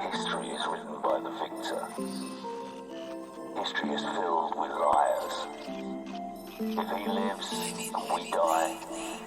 History is written by the victor. History is filled with liars. If he lives and we die,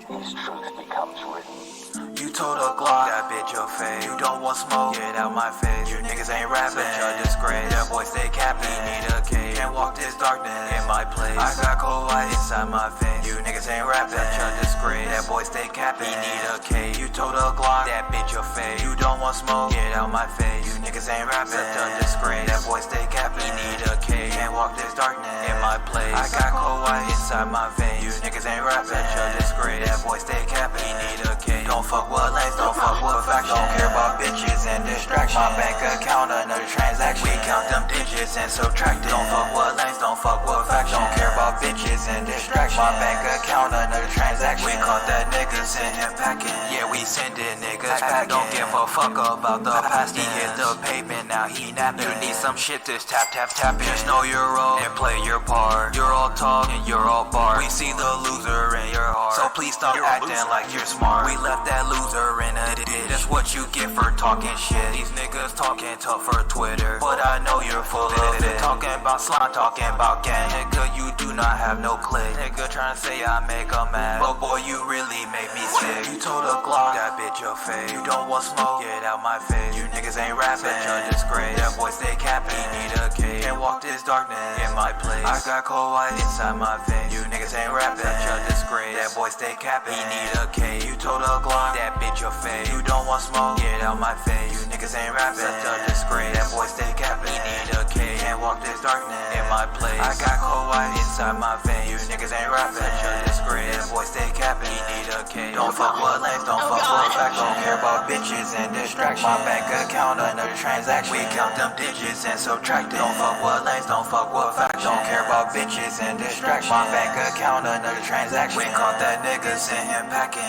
his truth becomes written. You told a Glock, that bitch your face. You don't want smoke, get out my face. You niggas ain't rapping, such a disgrace. That boy stay capping, need a cage. Can't walk this darkness in my place. I got cold white inside my face. You niggas ain't rapping, such a disgrace. That boy stay capping, need a cage. You told a Glock, that bitch your face. You don't want smoke, get out my face. You niggas ain't rapping, such a disgrace. That boy stay capping, need a cage. Can't walk this darkness in my place. I got cold white inside my veins. You niggas ain't rapping, such a disgrace. That boy stay capping, need a cage. Don't fuck with lanes, don't fuck with facts. Don't care about bitches and distractions. My bank account, another transaction. We count them digits and subtract it. Don't fuck with lanes, don't fuck with facts. Don't care about bitches and distractions. My bank account, another transaction. We caught that nigga, send him packing. Yeah, we sending niggas packing. Don't give a fuck about the past. He hit the pavement, now he napping. You need some shit, this tap, tap, tapping. Just know your role and play your part. You're all talk and you're all bar. We see the loser in your heart, so please stop acting like you're smart. We left that loser in a ditch. That's what you get for talking shit. These niggas talking tough for Twitter, but I know you're full of it. Talking about slime, talking about gang. Nigga, you do not have no click. Nigga trying to say I make a mad, but boy, you really make me sick. You told a Glock, that bitch your face. You don't want smoke, get out my face. You niggas ain't rapping, such a disgrace. That boy stay capping, need a cage. Can't walk this darkness in my place. I got cold white inside my veins. You niggas ain't rapping, such a disgrace. That boy stay capping, he need a cage. You told a Glock, that bitch your face. You don't want smoke, get out my face. You niggas ain't rapping, such a disgrace. That boy stay capping, he need a cage. Can't walk this darkness in my place. I got cold white inside my veins. You niggas ain't rapping, such a disgrace. That boy stay capping, he need a cage. Don't fuck with lanes, don't fuck with facts. Don't care about bitches and distractions. My bank account, another transaction. We count them digits and subtract it. Don't fuck with lanes, don't fuck with facts. Don't care about bitches and distractions. My bank account, another transaction. We caught that nigga, send him packing.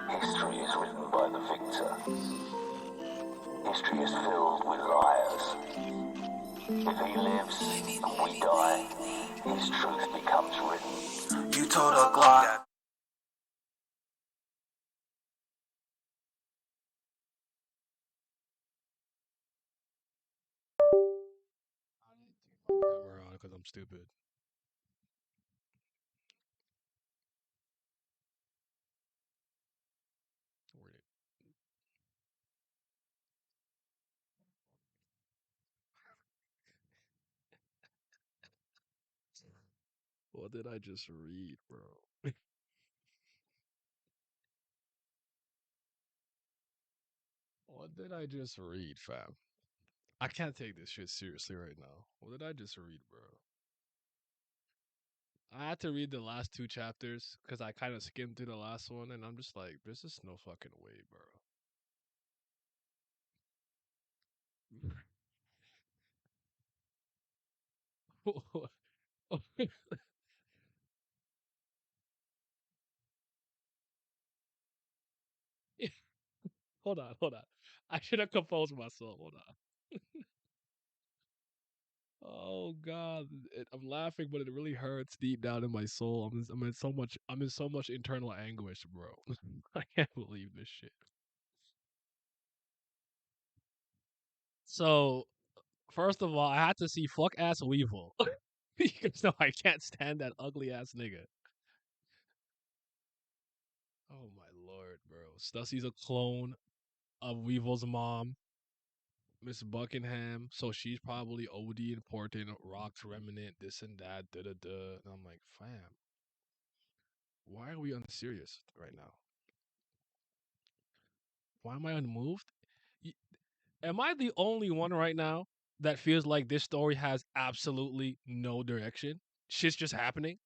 History is written by the victor. History is filled with liars. If he lives and we die, his truth becomes written. You told a Glock. I didn't turn my camera on because I'm stupid. Where'd it? What did I just read, bro? What did I just read, fam? I can't take this shit seriously right now. What did I just read, bro? I had to read the last two chapters because I kind of skimmed through the last one, and I'm just like, there's just no fucking way, bro. Hold on, hold on. I should have composed myself. Hold on. Oh God, I'm laughing, but it really hurts deep down in my soul. I'm in so much internal anguish, bro. I can't believe this shit. So, first of all, I had to see fuck ass Weevil because no, I can't stand that ugly ass nigga. Oh my lord, bro. Stussy's a clone of Weevil's mom, Miss Buckingham. So she's probably OD important, rocks remnant, this and that, da da da. And I'm like, fam, why are we unserious right now? Why am I unmoved? Y- Am I the only one right now that feels like this story has absolutely no direction? Shit's just happening.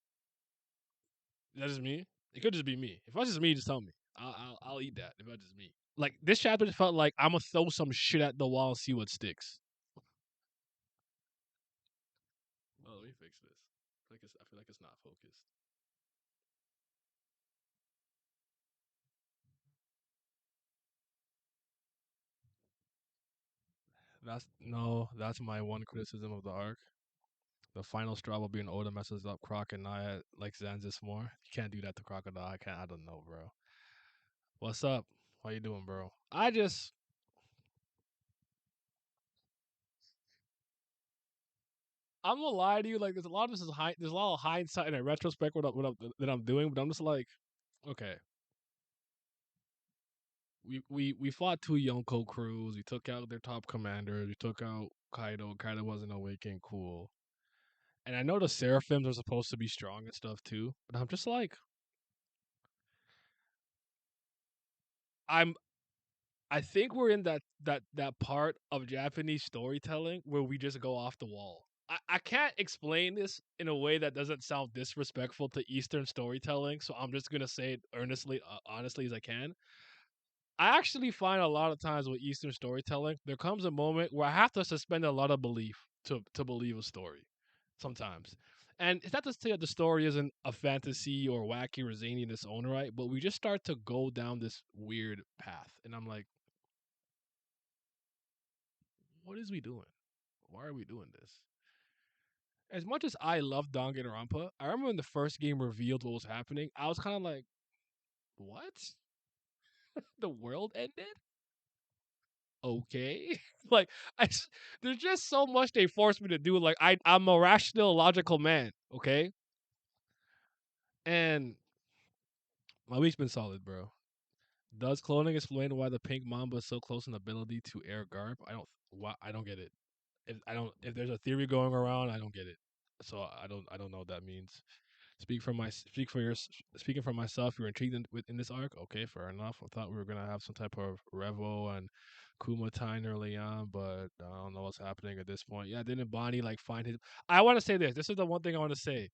That's just me. It could just be me. If it's just me, just tell me. I'll eat that. If it's just me. Like this chapter just felt like I'm gonna throw some shit at the wall and see what sticks. Oh, let me fix this. I feel like it's not focused. That's my one criticism of the arc. The final straw will be an Oda messes up Croc and Naya like Zanzis more. You can't do that to Crocodile. I can't. I don't know, bro. What's up? How you doing, bro? I'm gonna lie to you. Like, there's a lot of this is there's a lot of hindsight and retrospect that I'm doing, but I'm just like, okay, we fought two Yonko crews. We took out their top commanders. We took out Kaido. Kaido wasn't awakened. Cool. And I know the Seraphims are supposed to be strong and stuff too, but I'm just like, I'm I think we're in that part of Japanese storytelling where we just go off the wall. I can't explain this in a way that doesn't sound disrespectful to Eastern storytelling, so I'm just gonna say it earnestly, honestly as I can. I actually find a lot of times with Eastern storytelling, there comes a moment where I have to suspend a lot of belief to believe a story. Sometimes, and it's not to say that the story isn't a fantasy or wacky or zany in its own right, but we just start to go down this weird path, and I'm like, what is we doing? Why are we doing this? As much as I love Danganronpa, I remember when the first game revealed what was happening, I was kind of like, what? The world ended? Okay. like, there's just so much they forced me to do. Like, I'm a rational, logical man, okay? And my week's been solid, bro. Does cloning explain why the pink mamba is so close in ability to air garb? I don't get it. If there's a theory going around, I don't get it. So I don't know what that means. Speaking for myself. You're intrigued in this arc. Okay, fair enough. I thought we were gonna have some type of Revo and Kuma tying early on, but I don't know what's happening at this point. Yeah, didn't Bonnie like find his? I want to say this. This is the one thing I want to say.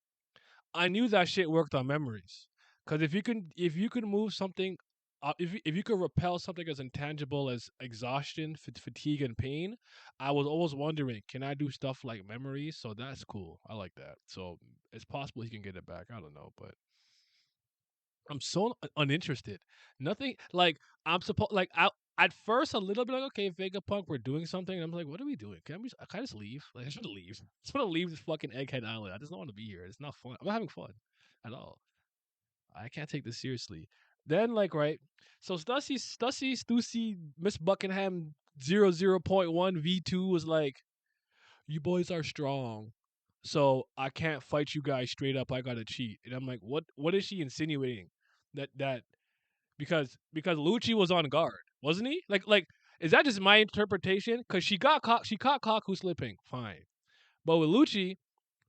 I knew that shit worked on memories. Because if you could move something, if you could repel something as intangible as exhaustion, fatigue, and pain, I was always wondering, can I do stuff like memories? So that's cool. I like that. So it's possible he can get it back. I don't know, but I'm so uninterested. Nothing like I'm supposed like I. At first, a little bit like, okay, Vegapunk, we're doing something. And I'm like, what are we doing? Can I just leave? Like, I should leave. I just want to leave this fucking Egghead Island. I just don't want to be here. It's not fun. I'm not having fun at all. I can't take this seriously. Then, like, right, so Stussy, Miss Buckingham 00.1 V2 was like, you boys are strong, so I can't fight you guys straight up. I gotta cheat. And I'm like, what is she insinuating? That because Lucci was on guard, wasn't he? Like is that just my interpretation? Because she caught Kaku slipping, fine. But with Lucci,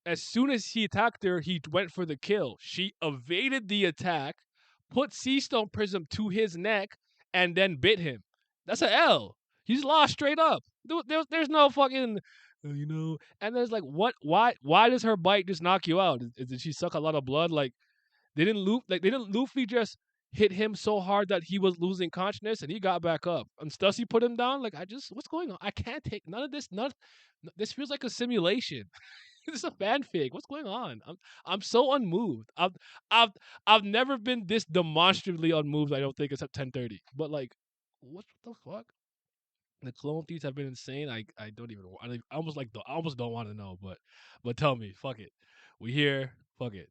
as soon as he attacked her, he went for the kill. She evaded the attack, put Sea Stone Prism to his neck, and then bit him. That's a L. He's lost straight up. There's no fucking, And there's like, what? Why does her bite just knock you out? Did she suck a lot of blood? Like they didn't Luffy just hit him so hard that he was losing consciousness and he got back up. And Stussy put him down. Like, what's going on? I can't take none of this. This feels like a simulation. This is a fanfic. What's going on? I'm so unmoved. I've I've never been this demonstrably unmoved. I don't think except 10:30. But like, what the fuck? The clone thieves have been insane. I don't even. I almost I almost don't want to know. But tell me, fuck it. We here. Fuck it.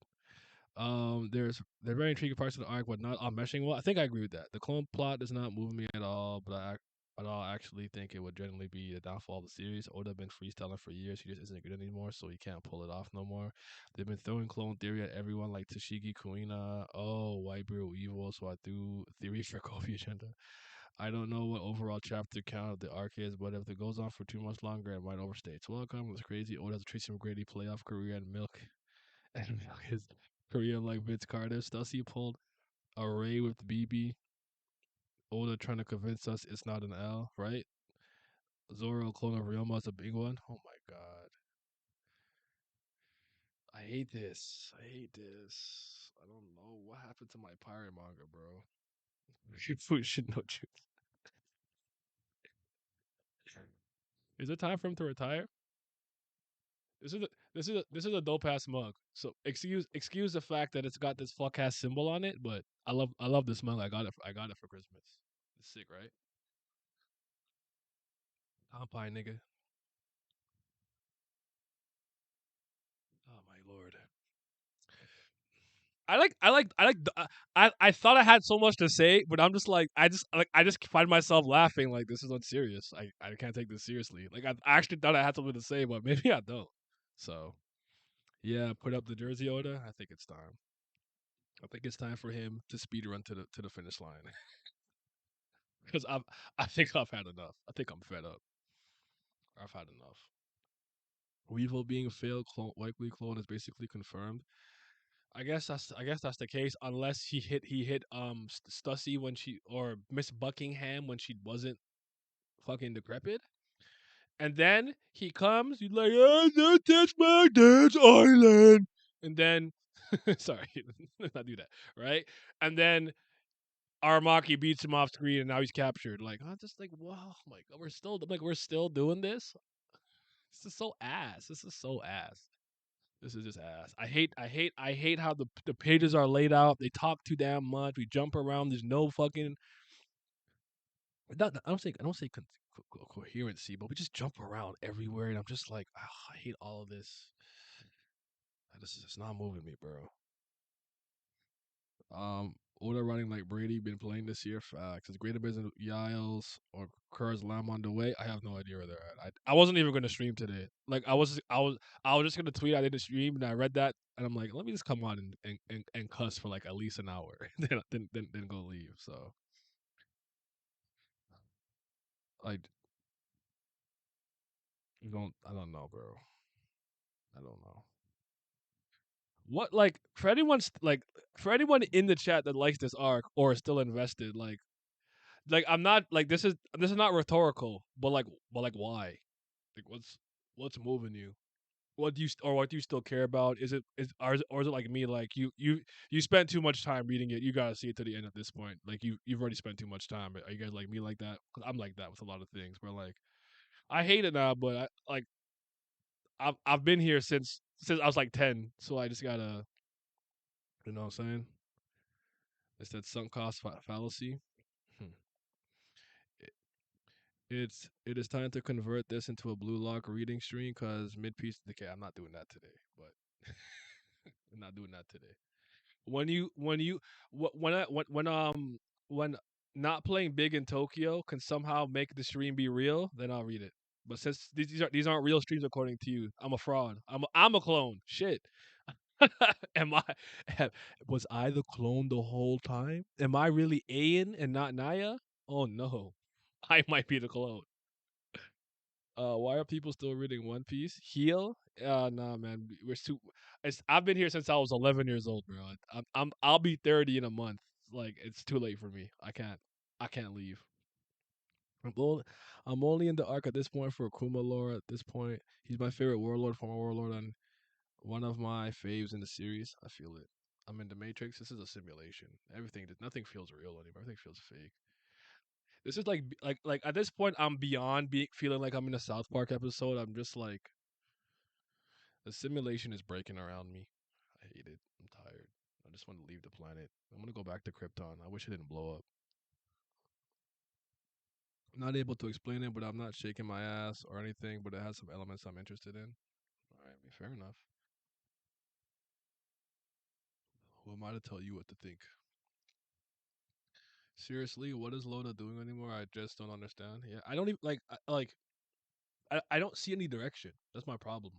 They're very intriguing parts of the arc, but not all meshing well. I think I agree with that. The clone plot does not move me at all, but I actually think it would generally be the downfall of the series. Oda been freestyling for years. He just isn't good anymore, so he can't pull it off no more. They've been throwing clone theory at everyone like Tashigi Kuina. Oh, White Beard evil, so I threw theory for Kofi agenda. I don't know what overall chapter count of the arc is, but if it goes on for too much longer, it might overstay its welcome. It's crazy. Oda has a Tracy McGrady playoff career and milk his career like Vince Carter. Stussy pulled a Ray with BB. Oda trying to convince us it's not an L, right? Zoro clone of Ryoma is a big one. Oh my god. I hate this. I hate this. I don't know what happened to my pirate manga, bro. Food should know truth. Is it time for him to retire? This is a dope ass mug. So excuse the fact that it's got this fuck ass symbol on it, but I love this mug. I got it for Christmas. It's sick, right? Pie nigga. I thought I had so much to say, but I'm just like I just find myself laughing like this is unserious. I can't take this seriously. Like I actually thought I had something to say, but maybe I don't. So yeah, put up the jersey order. I think it's time. I think it's time for him to speed run to the finish line because I think I've had enough. I think I'm fed up. I've had enough. Weevil being a failed likely clone is basically confirmed. I guess that's the case unless he hit Stussy when she or Miss Buckingham when she wasn't fucking decrepit. And then he comes, he's like, "Oh, don't touch my dad's island." And then sorry, let's not do that, right? And then Aramaki beats him off screen and now he's captured. Like, I'm just like, wow, my god, we're still doing this? This is so ass. This is so ass. This is just ass. I hate how the pages are laid out. They talk too damn much. We jump around. There's no fucking. I don't say coherency, but we just jump around everywhere, and I'm just like, I hate all of this. This is just not moving me, bro. Oda running like Brady been playing this year. Facts. Is Greater Business Giles or Kurz Lamb on the way? I have no idea where they're at. I wasn't even gonna stream today. Like I was just gonna tweet I didn't stream and I read that and I'm like, let me just come on and cuss for like at least an hour. then go leave. So I I don't know, bro. I don't know. What for anyone in the chat that likes this arc or is still invested, like I'm not like this is not rhetorical, but like why? Like what's moving you? What do you still care about? Is it like me? Like you spent too much time reading it. You gotta see it to the end at this point. Like you've already spent too much time. Are you guys like me like that? 'Cause I'm like that with a lot of things. Where like I hate it now, but I've been here since I was like 10. So I just gotta you know what I'm saying? It's that sunk cost fallacy. Hmm. It is time to convert this into a blue lock reading stream because mid piece. Okay, I'm not doing that today, but I'm not doing that today. When not playing big in Tokyo can somehow make the stream be real, then I'll read it. But since these aren't real streams according to you, I'm a fraud. I'm a clone. Shit. Am I was I the clone the whole time? Am I really Ayan and not Naya? Oh no. I might be the clone. Why are people still reading One Piece? Heal? Nah, man. I've been here since I was 11 years old, bro. I'll be 30 in a month. Like it's too late for me. I can't leave. I'm only, I'm only in the arc at this point for Akuma lore. At this point, he's my favorite warlord, former warlord, and one of my faves in the series. I feel it. I'm in the Matrix. This is a simulation. Nothing feels real anymore. Everything feels fake. This is like at this point, I'm beyond feeling like I'm in a South Park episode. I'm just like the simulation is breaking around me. I hate it. I'm tired. I just want to leave the planet. I want to go back to Krypton. I wish it didn't blow up. I'm not able to explain it, but I'm not shaking my ass or anything. But it has some elements I'm interested in. All right, fair enough. Who am I to tell you what to think? Seriously, what is Loda doing anymore? I just don't understand. Yeah, I don't even I don't see any direction. That's my problem.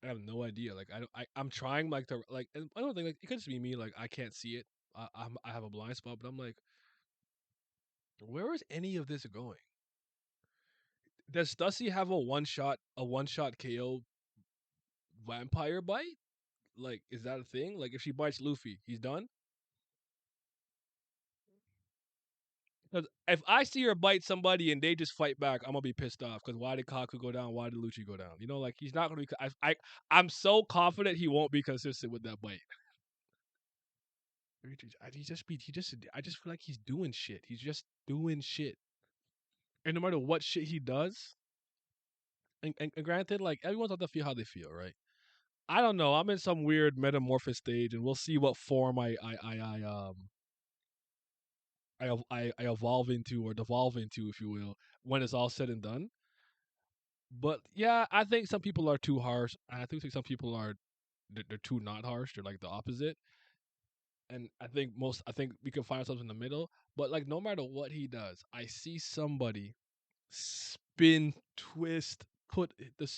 I have no idea. Like I don't. I'm trying like to like. And I don't think like it could just be me. Like I can't see it. I have a blind spot, but I'm like, where is any of this going? Does Stussy have a one shot KO vampire bite? Like, is that a thing? Like, if she bites Luffy, he's done. Because if I see her bite somebody and they just fight back, I'm gonna be pissed off. Because why did Kaku go down? Why did Lucci go down? You know, like he's not gonna be. I'm so confident he won't be consistent with that bite. I just feel like he's doing shit. He's just doing shit. And no matter what shit he does, and granted, like everyone's out to feel how they feel, right? I don't know. I'm in some weird metamorphosis stage, and we'll see what form I evolve into or devolve into, if you will, when it's all said and done. But yeah, I think some people are too harsh. I do think some people are they're too not harsh. They're like the opposite. And I think we can find ourselves in the middle. But like no matter what he does, I see somebody spin, twist, put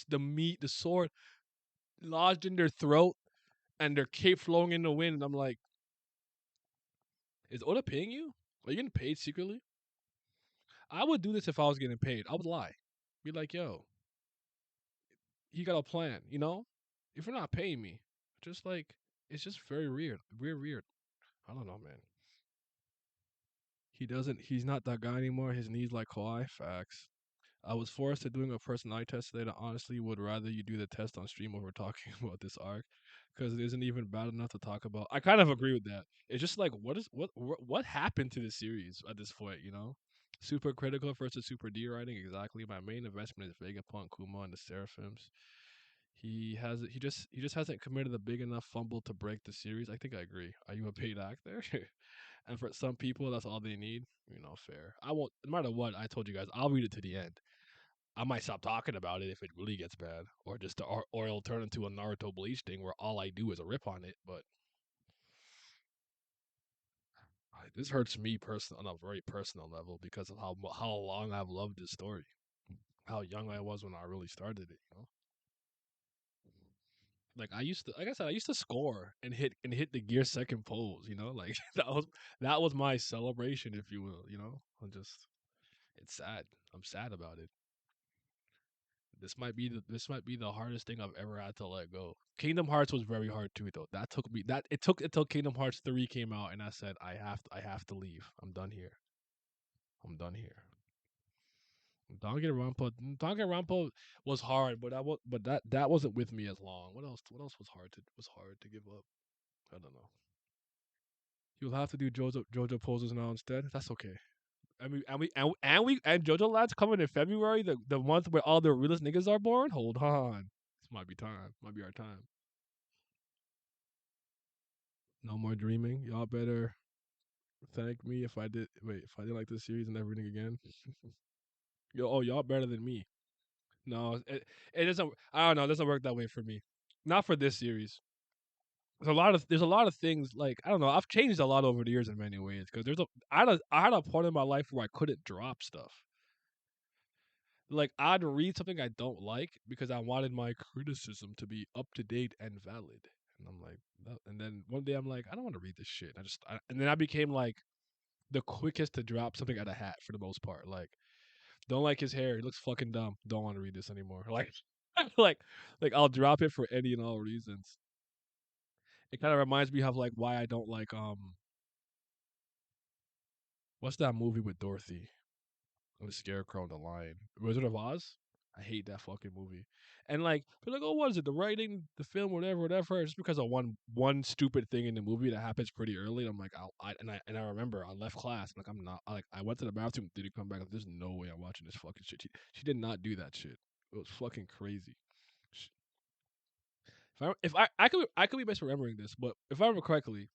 the meat, the sword lodged in their throat, and their cape flowing in the wind. And I'm like, is Oda paying you? Are you getting paid secretly? I would do this if I was getting paid. I would lie, be like, yo, he got a plan. You know, if you're not paying me, just like it's just very weird, weird. I don't know, man. He doesn't. He's not that guy anymore. His knees like Kawhi. Facts. I was forced to doing a personality test today. That honestly would rather you do the test on stream over talking about this arc, because it isn't even bad enough to talk about. I kind of agree with that. It's just like what happened to this series at this point, you know? Super critical versus super D writing. Exactly. My main investment is Vegapunk, Kuma, and the Seraphims. He just hasn't committed a big enough fumble to break the series. I think I agree. Are you a paid actor? And for some people, that's all they need. You know, fair. I won't. No matter what, I told you guys, I'll read it to the end. I might stop talking about it if it really gets bad, or just or it'll turn into a Naruto Bleach thing where all I do is a rip on it. But this hurts me personally on a very personal level because of how long I've loved this story, how young I was when I really started it. You know, like I used to, like I said, I used to score and hit the gear second pose. You know, like that was my celebration, if you will. You know, I'm just it's sad. I'm sad about it. This might be the hardest thing I've ever had to let go. Kingdom Hearts was very hard too, though. That took me that it took until Kingdom Hearts 3 came out, and I said I have to leave. I'm done here. I'm done here. Danganronpa was hard, but that wasn't with me as long. What else was hard to give up? I don't know. You'll have to do JoJo poses now instead. That's okay. And JoJo Lad's coming in February, the month where all the realest niggas are born. Hold on, this might be time. Might be our time. No more dreaming. Y'all better thank me if I did. Wait, if I didn't like this series and never reading again. Y'all better than me. No, it doesn't. I don't know. It doesn't work that way for me. Not for this series. There's a lot of things like I don't know. I've changed a lot over the years in many ways because I had a point in my life where I couldn't drop stuff. Like I'd read something I don't like because I wanted my criticism to be up to date and valid. And I'm like, no. And then one day I'm like, I don't want to read this shit. And then I became like the quickest to drop something out of hat for the most part. Like, don't like his hair. He looks fucking dumb. Don't want to read this anymore. Like, like I'll drop it for any and all reasons. It kind of reminds me of like why I don't like what's that movie with Dorothy? The Scarecrow and the Lion. Wizard of Oz? I hate that fucking movie. And like they're like, oh, what is it? The writing, the film, whatever. Just because of one stupid thing in the movie that happens pretty early. And I'm like, I remember I left class. Like I'm not like I went to the bathroom, didn't come back. Like, there's no way I'm watching this fucking shit. She did not do that shit. It was fucking crazy. I could be misremembering this, but if I remember correctly,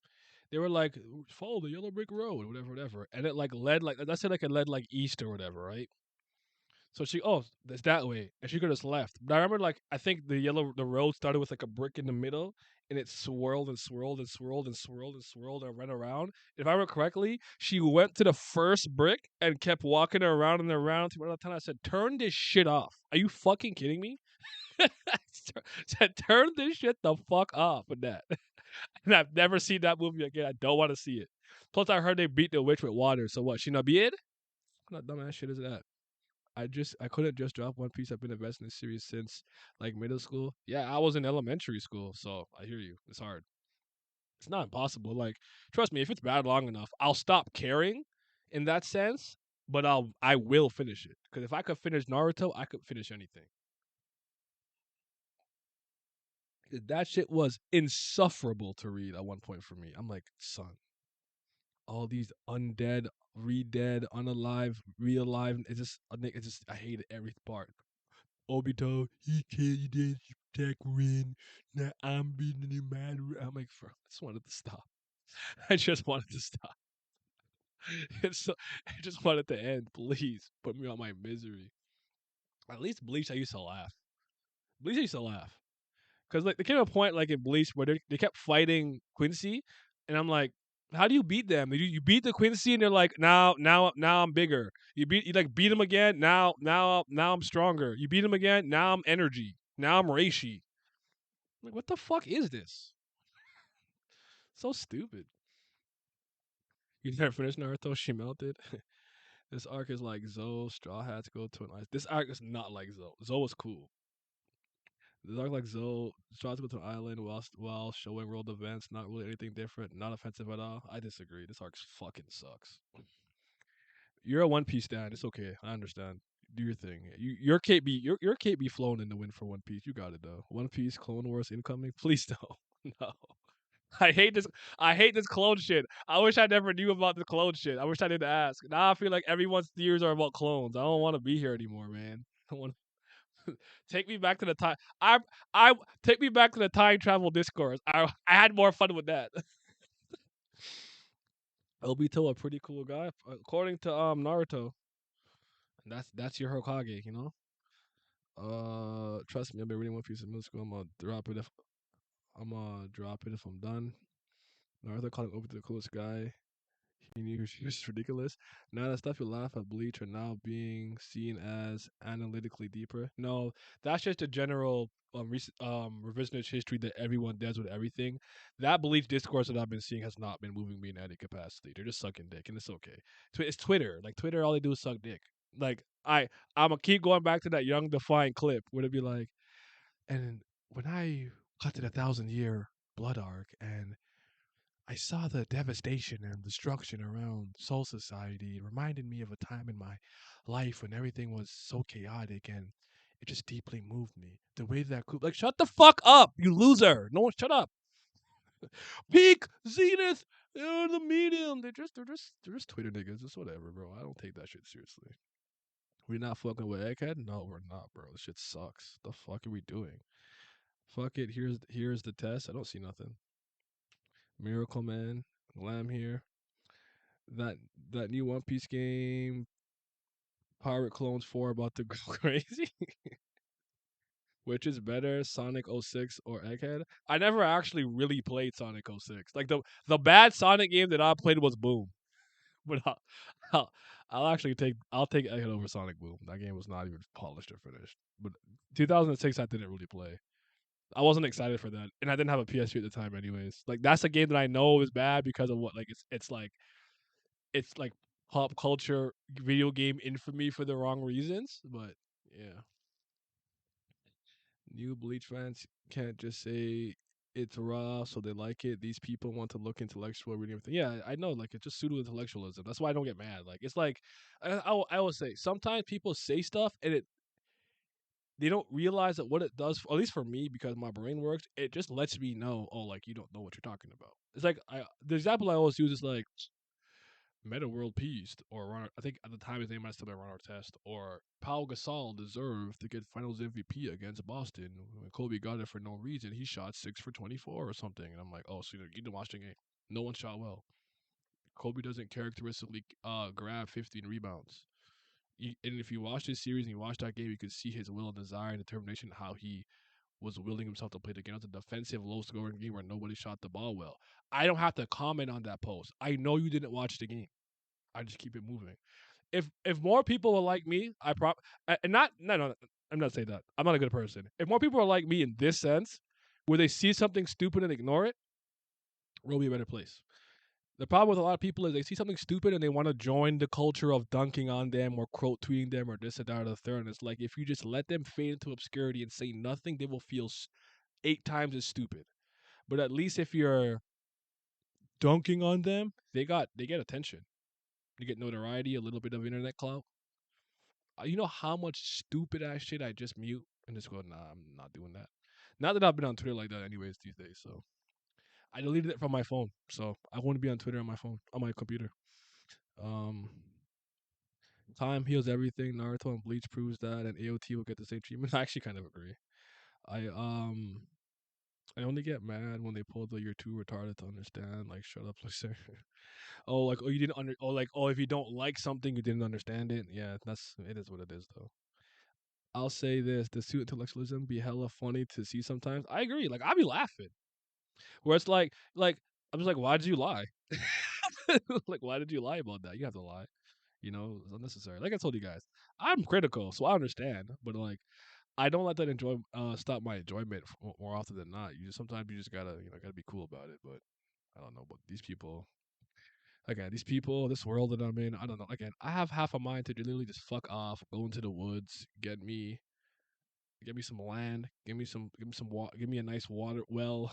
they were like follow the yellow brick road, whatever, and it like led like let's say like it led like east or whatever, right? So it's that way, and she could have just left. But I remember like I think the road started with like a brick in the middle, and it swirled and swirled and swirled and swirled and swirled and ran around. If I remember correctly, she went to the first brick and kept walking around and around. By the time I said, "Turn this shit off." Are you fucking kidding me? Said, "Turn this shit the fuck off." With that, and I've never seen that movie again. I don't want to see it. Plus, I heard they beat the witch with water. So what? She not be it? What dumbass shit is that? I couldn't just drop One Piece. I've been investing in this series since like middle school. Yeah, I was in elementary school, so I hear you. It's hard. It's not impossible. Like, trust me, if it's bad long enough, I'll stop caring in that sense, but I will finish it. Because if I could finish Naruto, I could finish anything. That shit was insufferable to read at one point for me. I'm like, son, all these undead, re-dead, unalive, real-alive. It's just, I hated every part. Obito, he killed you, didn't protect Rin. Now I'm beating the man. I'm like, I just wanted to stop. I just wanted to stop. I just wanted to end. Please put me on my misery. At least Bleach, I used to laugh. Bleach, I used to laugh. Because like there came a point like in Bleach where they kept fighting Quincy, and I'm like, how do you beat them? You beat the Quincy, and they're like, now I'm bigger. You like beat him again. Now I'm stronger. You beat him again. Now I'm energy. Now I'm Reishi. Like what the fuck is this? So stupid. You never finished Naruto? She melted. This arc is like Zoe, Straw Hats go to an ice. This arc is not like Zoe. Zoe was cool. This arc like Zoe, Straw Hats go to an island while showing world events. Not really anything different. Not offensive at all. I disagree. This arc fucking sucks. You're a One Piece stan. It's okay. I understand. Do your thing. Your Kate be flown in the win for One Piece. You got it though. One Piece Clone Wars incoming. Please don't. No. I hate this. I hate this clone shit. I wish I never knew about the clone shit. I wish I didn't ask. Now I feel like everyone's theories are about clones. I don't want to be here anymore, man. I want take me back to the time. I take me back to the time travel discourse. I had more fun with that. Obito a pretty cool guy, according to Naruto. That's your Hokage, you know. Trust me, I've been reading One Piece in middle school. I'm gonna drop it if I'm done. Naruto calling Obito the coolest guy. He knew she was ridiculous. Now the stuff you laugh at Bleach are now being seen as analytically deeper. No, that's just a general revisionist history that everyone does with everything. That Bleach discourse that I've been seeing has not been moving me in any capacity. They're just sucking dick, and it's okay. It's Twitter. Like Twitter, all they do is suck dick. Like I'm gonna keep going back to that Young Defiant clip where it'd be like, and when I cut to the 1,000 year blood arc and I saw the devastation and destruction around Soul Society. It reminded me of a time in my life when everything was so chaotic and it just deeply moved me. The way that like shut the fuck up, you loser. No one shut up. Peak, Zenith, the medium. They're just Twitter niggas. It's whatever, bro. I don't take that shit seriously. We not fucking with Egghead? No, we're not, bro. This shit sucks. The fuck are we doing? Fuck it. Here's the test. I don't see nothing. Miracle Man, Lamb here. that that new One Piece game, Pirate Clones 4 about to go crazy. Which is better, Sonic 06 or Egghead? I never actually really played Sonic 06. Like the bad Sonic game that I played was Boom. But I'll, I'll take Egghead over Sonic Boom. That game was not even polished or finished. But 2006 I didn't really play. I wasn't excited for that, and I didn't have a PS3 at the time, anyways. Like that's a game that I know is bad because of what like it's like pop culture video game infamy for the wrong reasons. But yeah, new Bleach fans can't just say it's raw, so they like it. These people want to look intellectual, reading everything. Yeah, I know. Like it's just pseudo intellectualism. That's why I don't get mad. Like it's like I will say sometimes people say stuff and they don't realize that what it does. At least for me, because my brain works, it just lets me know. Oh, like you don't know what you're talking about. It's like the example I always use is like Meta World Peace, or I think at the time his name might still be Ron Artest, or Pau Gasol deserved to get Finals MVP against Boston. When Kobe got it for no reason, he shot 6 for 24 or something, and I'm like, oh, so you didn't watch the game. No one shot well. Kobe doesn't characteristically grab 15 rebounds. And if you watch this series and you watch that game, you can see his will and desire and determination, how he was willing himself to play the game. It's a defensive, low-scoring game where nobody shot the ball well. I don't have to comment on that post. I know you didn't watch the game. I just keep it moving. If more people are like me, and not no, I'm not saying that. I'm not a good person. If more people are like me in this sense, where they see something stupid and ignore it, we'll be a better place. The problem with a lot of people is they see something stupid and they want to join the culture of dunking on them or quote tweeting them or this and that or the third. And it's like if you just let them fade into obscurity and say nothing, they will feel 8 times as stupid. But at least if you're dunking on them, they get attention. You get notoriety, a little bit of internet clout. You know how much stupid ass shit I just mute and just go, nah, I'm not doing that. Not that I've been on Twitter like that anyways these days, so I deleted it from my phone. So I won't be on Twitter on my phone, on my computer. Um Time heals everything. Naruto and Bleach proves that, and AOT will get the same treatment. I actually kind of agree. I um I only get mad when they pull the "you're too retarded to understand." Like, shut up, sir. Oh, like, oh, you didn't oh, like, oh, if you don't like something, you didn't understand it. Yeah, it is what it is, though. I'll say this: the suit intellectualism be hella funny to see sometimes. I agree. Like I be laughing. Where it's like I'm just like, why did you lie? Like, why did you lie about that? You have to lie. You know, it's unnecessary. Like I told you guys, I'm critical, so I understand. But like, I don't let that stop my enjoyment more often than not. You just sometimes you just gotta gotta be cool about it. But I don't know. But these people, again, this world that I'm in, I don't know. Again, I have half a mind to literally just fuck off, go into the woods, get me some land, give me a nice water well,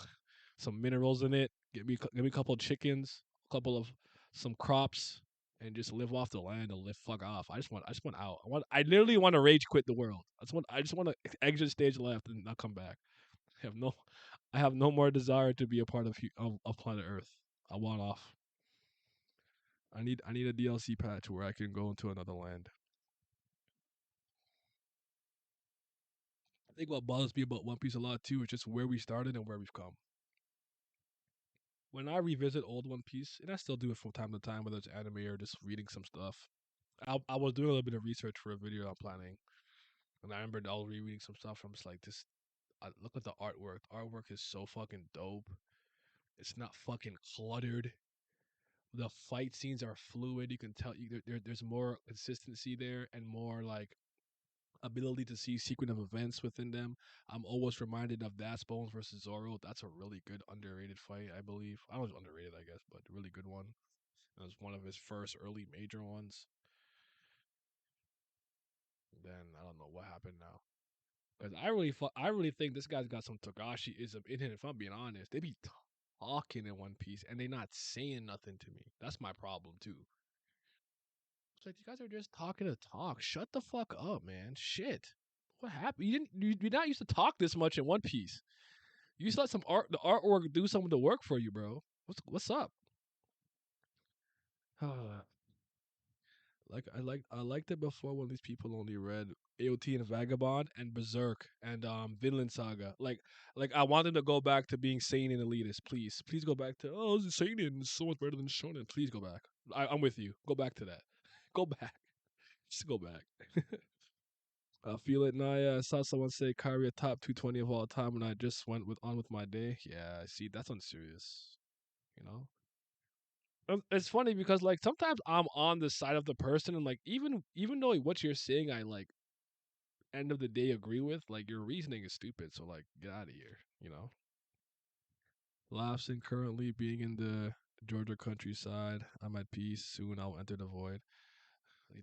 some minerals in it, give me a couple of chickens, a couple of some crops, and just live off the land and live fuck off. I just want out. I literally want to rage quit the world. I just want to exit stage left and not come back. I have no I have no more desire to be a part of planet Earth. I want off. I need a DLC patch where I can go into another land. I think what bothers me about One Piece a lot too is just where we started and where we've come. When I revisit old One Piece, and I still do it from time to time, whether it's anime or just reading some stuff. I was doing a little bit of research for a video I'm planning, and I remember I was rereading some stuff. I'm just like, this. I look at the artwork. The artwork is so fucking dope. It's not fucking cluttered. The fight scenes are fluid. You can tell there's more consistency there and more like ability to see sequence of events within them. I'm always reminded of Das Bones versus Zoro. That's a really good underrated fight, I believe. I don't know, underrated, I guess, but a really good one. It was one of his first early major ones. Then I don't know what happened now. Because I really think this guy's got some Togashi-ism in him. If I'm being honest, they be talking in One Piece and they not saying nothing to me. That's my problem too. It's like you guys are just talking to talk. Shut the fuck up, man. Shit. What happened? You're not used to talk this much in One Piece. You just let the artwork do some of the work for you, bro. What's up? I liked it before when these people only read AOT and Vagabond and Berserk and Vinland Saga. Like I wanted to go back to being sane and elitist. Please go back to Seinen is so much better than Shonen. Please go back. I'm with you. Go back to that. Go back. Just go back. I feel it, Naya. I saw someone say Kyrie a top 220 of all time, and I just went with my day. Yeah, I see. That's unserious. You know. It's funny because like sometimes I'm on the side of the person, and like even though what you're saying, I like end of the day agree with. Like your reasoning is stupid, so like get out of here. You know. Lobson currently being in the Georgia countryside. I'm at peace. Soon I'll enter the void. I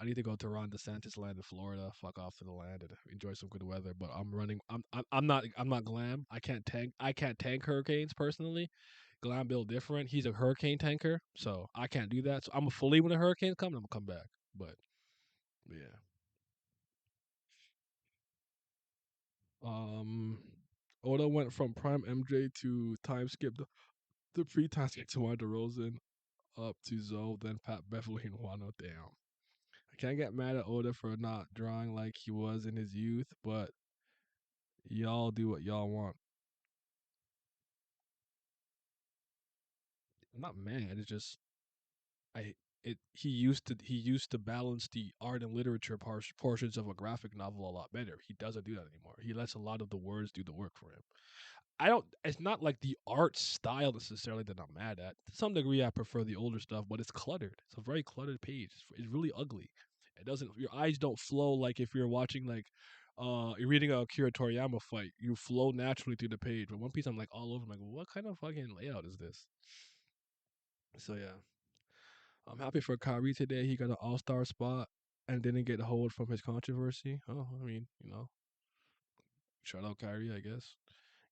need to go to Ron DeSantis land in Florida. Fuck off to the land and enjoy some good weather. But I'm running. I'm not glam. I can't tank hurricanes personally. Glam Bill different. He's a hurricane tanker, so I can't do that. So I'm a fully when the hurricanes come, I'm gonna come back. But yeah. Um, Oda went from prime MJ to time skip the pre time skip to Wanda Rosen up to Zoe, then Pat Beverly and Wano. Damn. I can't get mad at Oda for not drawing like he was in his youth, but y'all do what y'all want. I'm not mad. It's just I he used to balance the art and literature portions of a graphic novel a lot better. He doesn't do that anymore. He lets a lot of the words do the work for him. I don't. It's not like the art style necessarily that I'm mad at. To some degree, I prefer the older stuff, but it's cluttered. It's a very cluttered page. It's really ugly. It doesn't. Your eyes don't flow like if you're watching like, you're reading a Akira Toriyama fight. You flow naturally through the page. But One Piece, I'm like all over. I'm like, what kind of fucking layout is this? So yeah, I'm happy for Kyrie today. He got an All Star spot and didn't get hold from his controversy. Oh, I mean, shout out Kyrie, I guess.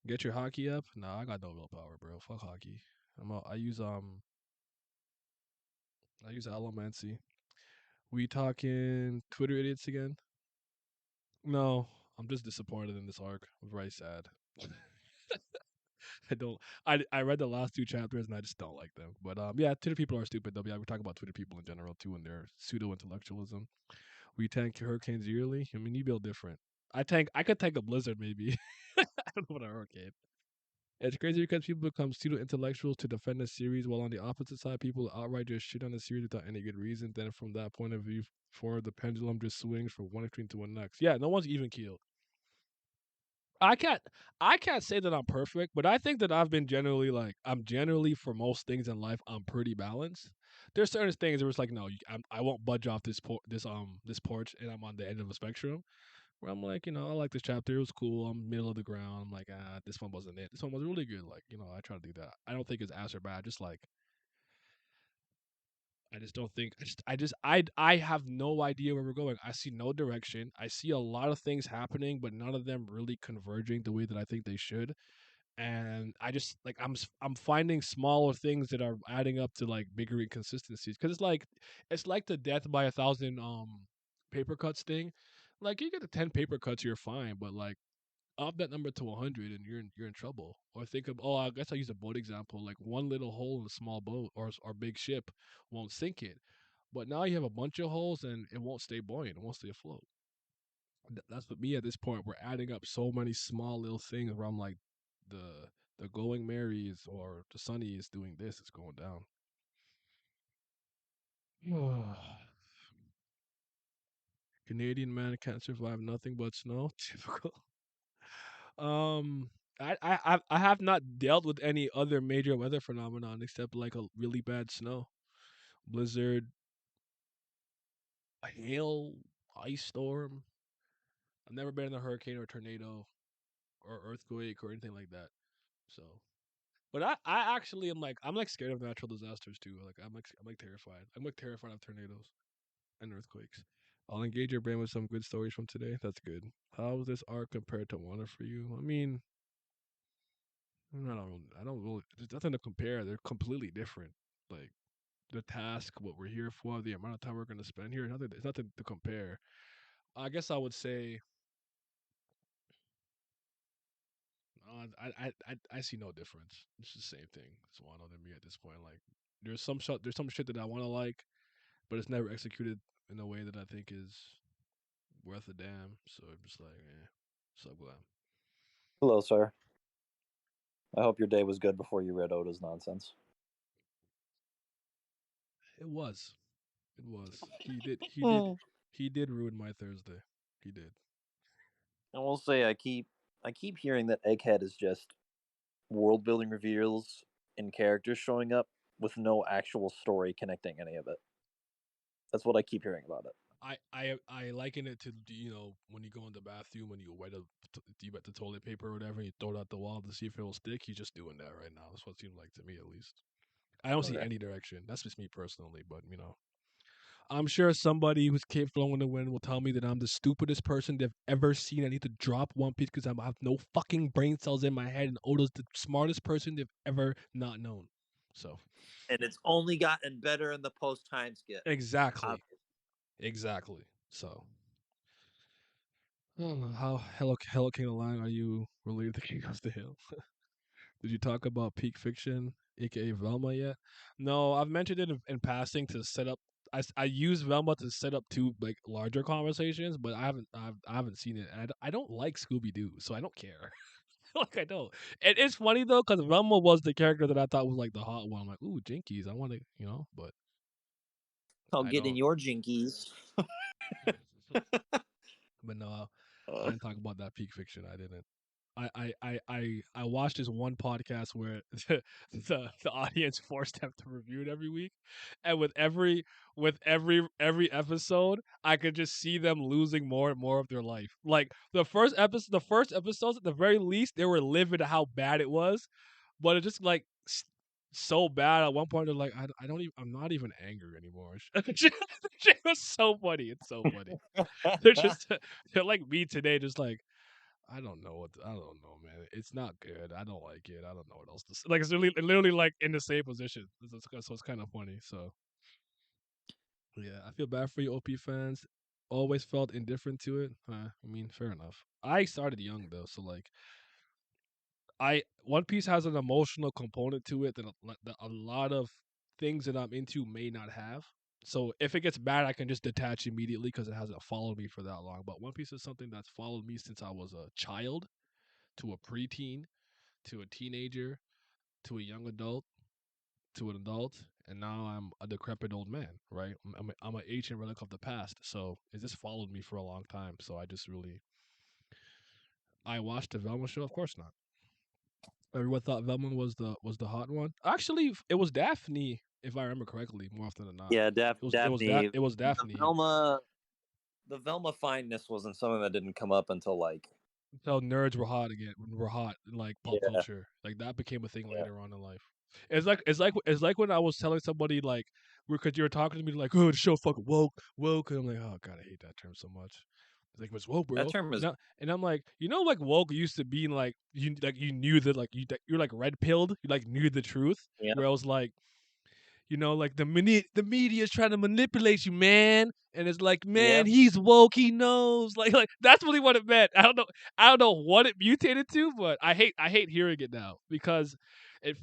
Get your hockey up. Nah, I got no willpower, bro. Fuck hockey. I use Allomancy. We talking Twitter idiots again? No, I'm just disappointed in this arc. I'm very sad. I don't. I read the last two chapters and I just don't like them. But yeah, Twitter people are stupid though. Yeah, we're talking about Twitter people in general too and their pseudo intellectualism. We tank hurricanes yearly. I mean, you build different. I could tank a blizzard maybe. I don't know what a hurricane. It's crazy because people become pseudo intellectuals to defend a series, while on the opposite side, people outright just shit on the series without any good reason. Then, from that point of view, for the pendulum just swings from one extreme to one next. Yeah, no one's even keeled. I can't I can't say that I'm perfect, but I think that I've been generally like I'm generally for most things in life I'm pretty balanced. There's certain things where it's like no, I won't budge off this porch, and I'm on the end of a spectrum where I'm like, I like this chapter, it was cool, I'm middle of the ground, I'm like, this one wasn't it. This one was really good, like, I try to do that. I don't think it's as or bad, just like I just don't think I have no idea where we're going. I see no direction. I see a lot of things happening, but none of them really converging the way that I think they should. And I just like I'm finding smaller things that are adding up to like bigger inconsistencies, because it's like the death by a thousand paper cuts thing. Like you get the 10 paper cuts, you're fine, but like up that number to 100 and you're in trouble. Or think of, I guess I use a boat example, like one little hole in a small boat or big ship won't sink it, but now you have a bunch of holes and it won't stay buoyant, it won't stay afloat. That's what me at this point. We're adding up so many small little things where I'm like, the the Going Marys or the Sunny is doing this, it's going down. Canadian man can't survive nothing but snow. Typical. Um, I have not dealt with any other major weather phenomenon except like a really bad snow, blizzard, a hail, ice storm. I've never been in a hurricane or tornado or earthquake or anything like that. So, but I actually am like I'm like scared of natural disasters too. Like I'm like terrified. I'm like terrified of tornadoes and earthquakes. I'll engage your brain with some good stories from today. That's good. How is this arc compared to Wonder for you? I mean, I don't really. There's nothing to compare. They're completely different. Like the task, what we're here for, the amount of time we're going to spend here. Nothing. There's nothing to compare. I guess I would say I see no difference. It's the same thing. It's Wano to me at this point. Like there's some shit that I want to like, but it's never executed in a way that I think is worth a damn. So I'm just like, so glad. Hello, sir. I hope your day was good before you read Oda's nonsense. It was. It was. He did. He did. I He did ruin my Thursday. He did. will say I keep hearing that Egghead is just world building reveals and characters showing up with no actual story connecting any of it. That's what I keep hearing about it. I liken it to when you go in the bathroom when you wet the toilet paper or whatever and you throw it out the wall to see if it will stick. He's just doing that right now. That's what it seems like to me at least. I don't see Okay. any direction. That's just me personally, but I'm sure somebody who's came flowing in the wind will tell me that I'm the stupidest person they've ever seen. I need to drop One Piece because I have no fucking brain cells in my head, and Oda's the smartest person they've ever not known. So And it's only gotten better in the post time skip. exactly, exactly. So I don't know how Hello King of Lion are you related to King of the Hill? Did you talk about Peak Fiction, aka Velma, yet? No, I've mentioned it in passing to set up. I use Velma to set up two like larger conversations, but I haven't seen it. And I don't like Scooby Doo, so I don't care. Like I don't. It's funny though because Velma was the character that I thought was like the hot one. I'm like, ooh, Jinkies, I want to, but I'll I get in don't. your jinkies. But no, I didn't talk about that Peak Fiction. I didn't. I watched this one podcast where the audience forced them to review it every week, and with every episode, I could just see them losing more and more of their life. Like the first episodes at the very least, they were livid at how bad it was, but it just like so bad at one point they're like, I don't even I'm not even angry anymore. It was so funny. It's so funny. They're just they're like me today, just like I don't know, man. It's not good. I don't like it. I don't know what else to say. Like it's literally like in the same position. So it's kind of funny. So yeah, I feel bad for you, OP fans. Always felt indifferent to it. I mean, fair enough. I started young though, so like I One Piece has an emotional component to it that a lot of things that I'm into may not have. So if it gets bad, I can just detach immediately because it hasn't followed me for that long. But One Piece is something that's followed me since I was a child to a preteen to a teenager to a young adult to an adult, and now I'm a decrepit old man, right? I'm an ancient relic of the past, so it just followed me for a long time. So I just really, I watched the Velma show. Of course not. Everyone thought Velma was the hot one. Actually, it was Daphne, if I remember correctly, more often than not. Yeah, It was Daphne. it was The Daphne. Velma fineness wasn't something that didn't come up until like Until nerds were hot again, were hot in like pop yeah, culture. Like that became a thing yeah. later on in life. It's like when I was telling somebody like, because you were talking to me like, oh, the show fucking woke, and I'm like, oh god, I hate that term so much. It's like, what's woke, That bro? term is And I'm like, like woke used to be like you knew that like you're like red pilled, you like knew the truth. yeah, Where I was like, like the media is trying to manipulate you, man. And it's like, yeah. man, he's woke, he knows. Like that's really what it meant. I don't know what it mutated to, but I hate hearing it now because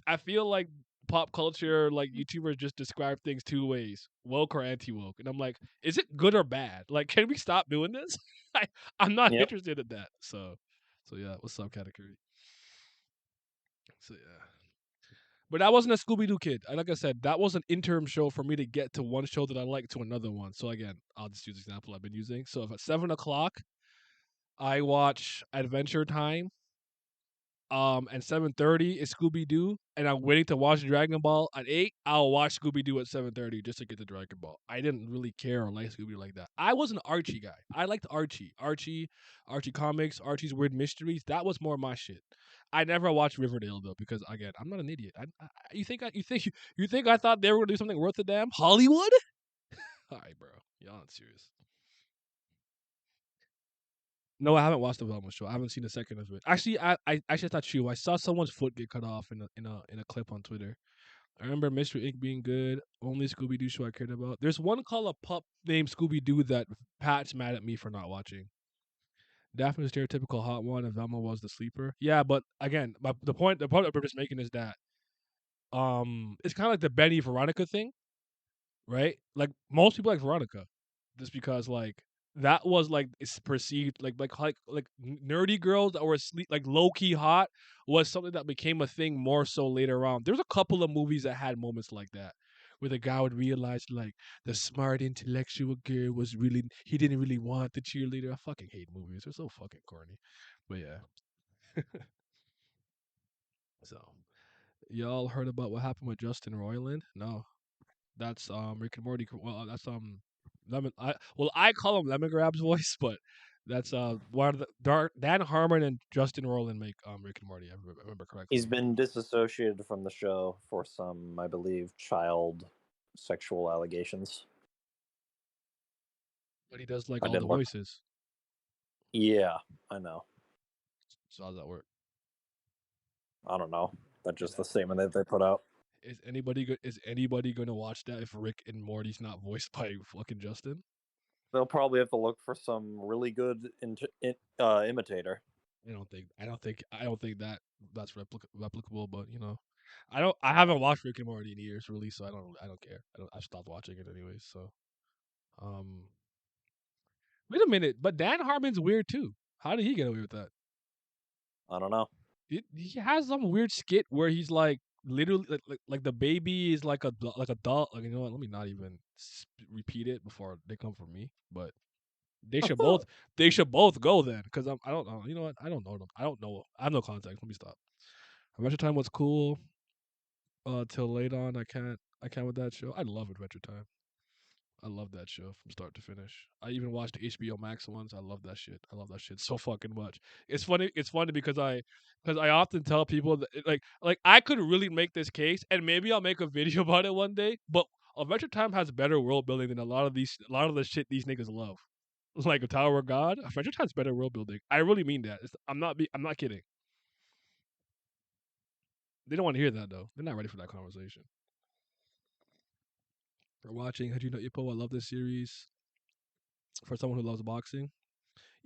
I feel like pop culture, like YouTubers just describe things two ways, woke or anti woke. And I'm like, is it good or bad? Like, can we stop doing this? I'm not Yep. interested in that. So yeah, what's up, category? So yeah. But I wasn't a Scooby Doo kid. Like I said, that was an interim show for me to get to one show that I like to another one. So again, I'll just use the example I've been using. So if at 7 o'clock I watch Adventure Time, and 7:30 is Scooby Doo, and I'm waiting to watch Dragon Ball at 8, I'll watch Scooby Doo at 7:30 just to get the Dragon Ball. I didn't really care or like Scooby Doo like that. I was an Archie guy. I liked Archie comics, Archie's weird mysteries. That was more my shit. I never watched Riverdale though because again, I'm not an idiot. You think I thought they were gonna do something worth a damn? Hollywood? All right, bro. Y'all not serious. No, I haven't watched the Velma show. I haven't seen a second of it. Actually, I actually thought you. I saw someone's foot get cut off in a clip on Twitter. I remember Mystery Inc. being good. Only Scooby Doo show I cared about. There's one called a pup named Scooby Doo that Pat's mad at me for not watching. Daphne was stereotypical hot one, and Velma was the sleeper. Yeah, but again, the point that we're just making is that it's kind of like the Benny Veronica thing, right? Like most people like Veronica, just because like that was like it's perceived like nerdy girls that were sleep like low key hot was something that became a thing more so later on. There's a couple of movies that had moments like that. Where the guy would realize like the smart intellectual girl was really he didn't really want the cheerleader. I fucking hate movies. They're so fucking corny. But yeah. So y'all heard about what happened with Justin Roiland? No. That's Rick and Morty. Well, that's Lemon. I call him Lemongrab's voice, but that's one of the Dan Harmon and Justin Roiland make Rick and Morty. If I remember correctly. He's been disassociated from the show for some, I believe, child sexual allegations. But he does like I all the didn't look. voices. Yeah, I know. So how's that work? I don't know. That's just Yeah. the statement that they put out. Is anybody gonna watch that if Rick and Morty's not voiced by fucking Justin? They'll probably have to look for some really good imitator. I don't think that's replicable. But I haven't watched Rick and Morty in years really, so I don't care. I stopped watching it anyways. So um. Wait a minute, but Dan Harmon's weird too. How did he get away with that? I don't know. He has some weird skit where he's like literally like the baby is like a doll. Like, you know what? Let me not even repeat it before they come for me. But they should both go then because I don't know. You know what? I don't know them. I don't know. I have no context. Let me stop. Adventure Time was cool. Till late on, I can't with that show. I love Adventure Time. I love that show from start to finish. I even watched the HBO Max ones. I love that shit. I love that shit so fucking much. It's funny. It's funny because I often tell people that like I could really make this case, and maybe I'll make a video about it one day. But Adventure Time has better world building than a lot of the shit these niggas love. Like a Tower of God, Adventure Time's better world building. I really mean that. I'm not kidding. They don't want to hear that though. They're not ready for that conversation. For watching Hajime no Ippo, I love this series. For someone who loves boxing,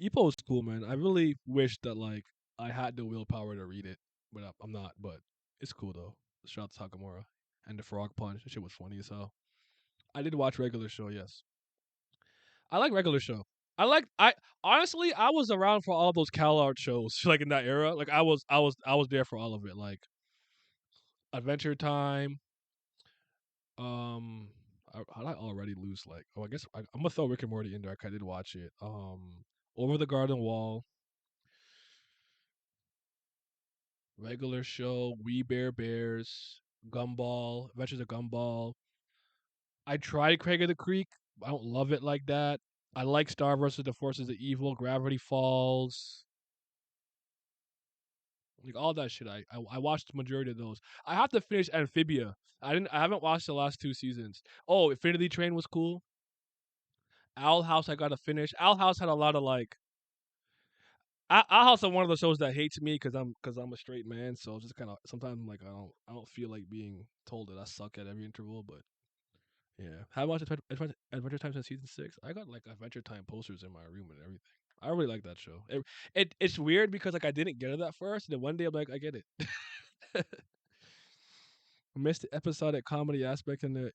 Ippo is cool, man. I really wish that like I had the willpower to read it, but I'm not. But it's cool though. Shout out to Takamura and the Frog Punch. That shit was funny as hell. I did watch regular show. Yes, I like regular show. I honestly I was around for all those CalArt shows like in that era. Like I was there for all of it. Like Adventure Time. Um, how did I already lose? Like, oh, I guess I'm gonna throw Rick and Morty in there. I did watch it. Over the Garden Wall, regular show, We Bear Bears, Gumball, Adventures of Gumball. I tried Craig of the Creek. I don't love it like that. I like Star versus the Forces of Evil, Gravity Falls, like all that shit. I watched the majority of those. I have to finish Amphibia. I haven't watched the last 2 seasons. Oh, Infinity Train was cool. Owl House I gotta finish. Owl House had a lot of like. Owl House is one of the shows that hates me because I'm a straight man. So it's just kind of sometimes I'm like I don't feel like being told that I suck at every interval. But yeah, how much Adventure Time since season 6? I got like Adventure Time posters in my room and everything. I really like that show. It's weird because like I didn't get it at first, and then one day I'm like I get it. Missed the episodic comedy aspect in the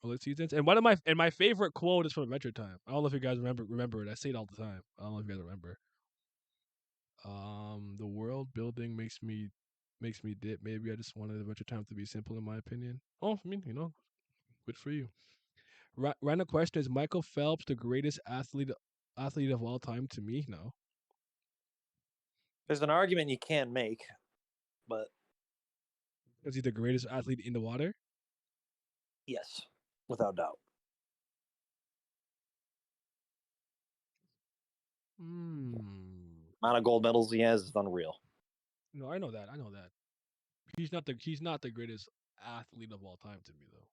early seasons. And one of my favorite quote is from Adventure Time. I don't know if you guys remember it. I say it all the time. I don't know if you guys remember. The world building makes me dip. Maybe I just wanted Adventure Time to be simple in my opinion. Oh, I mean, good for you. Random question: is Michael Phelps the greatest athlete of all time? To me, no. There's an argument you can make, but Is he the greatest athlete in the water? yes, without doubt. Hmm. Amount of gold medals he has is unreal. No, I know that. He's not the greatest athlete of all time to me though.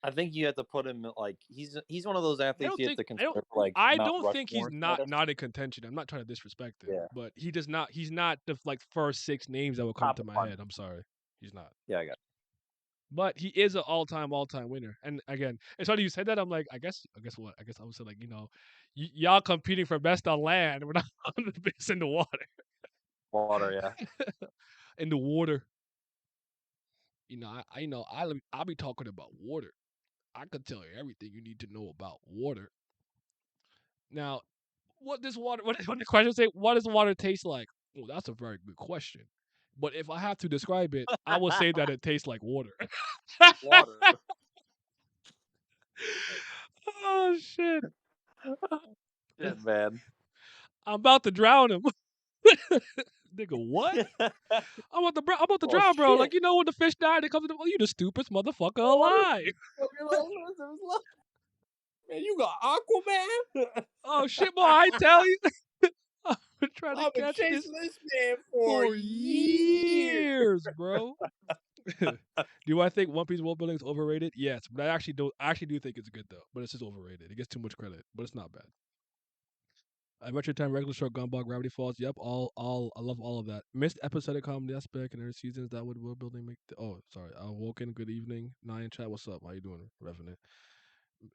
I think you have to put him like he's one of those athletes you have to consider like I Mount don't think he's Rushmore not in contention. I'm not trying to disrespect him, Yeah. but he's not the like first 6 names that will come Top to my one. head. I'm sorry, he's not. Yeah, I got it. But he is an all-time winner. And again, it's funny you said that. I'm like, I guess what? I guess I would say like y'all competing for best on land. We're not on the best in the water. Water, yeah. In the water. I'll be talking about water. I could tell you everything you need to know about water. Now, what the question say? What does water taste like? Well, that's a very good question. But if I have to describe it, I will say that it tastes like water. Water. Oh shit! Shit, man. I'm about to drown him. Nigga, what? I'm about to Oh, drown, bro. Like shit. when the fish died, it comes to you the stupidest motherfucker alive. Man, you got Aquaman? Oh shit, boy! I tell you, I've been trying to I've been catch chasing this man for years, bro. Do I think One Piece world building is overrated? Yes, but I actually do think it's good though. But it's just overrated. It gets too much credit, but it's not bad. Adventure Time, regular show, Gumball, Gravity Falls. Yep, all. I love all of that. Missed episodic comedy aspect and every seasons that would world building make. Oh, sorry. Woken. Good evening. Nine chat. What's up? How you doing, Revenant?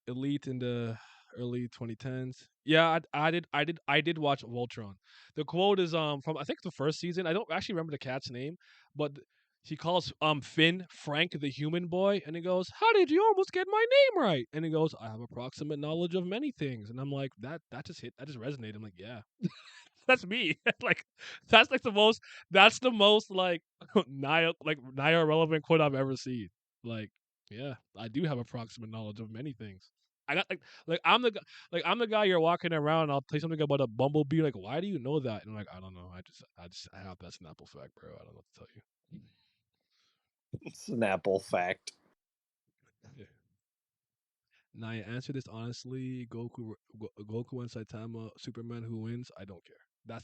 Elite in the early 2010s. Yeah, I did watch Voltron. The quote is from I think the first season. I don't actually remember the cat's name, but he calls Finn Frank the human boy, and he goes, "How did you almost get my name right?" And he goes, "I have approximate knowledge of many things." And I'm like, that just resonated. I'm like, yeah, that's me. Like that's like the most like Naya relevant quote I've ever seen. Like, yeah, I do have approximate knowledge of many things. I got I'm the guy you're walking around. And I'll tell you something about a bumblebee. Like, why do you know that? And I'm like, I don't know. I have that Snapple fact, bro. I don't know what to tell you. Snapple fact. Yeah. Naya, answer this honestly. Goku and Saitama, Superman, who wins? I don't care.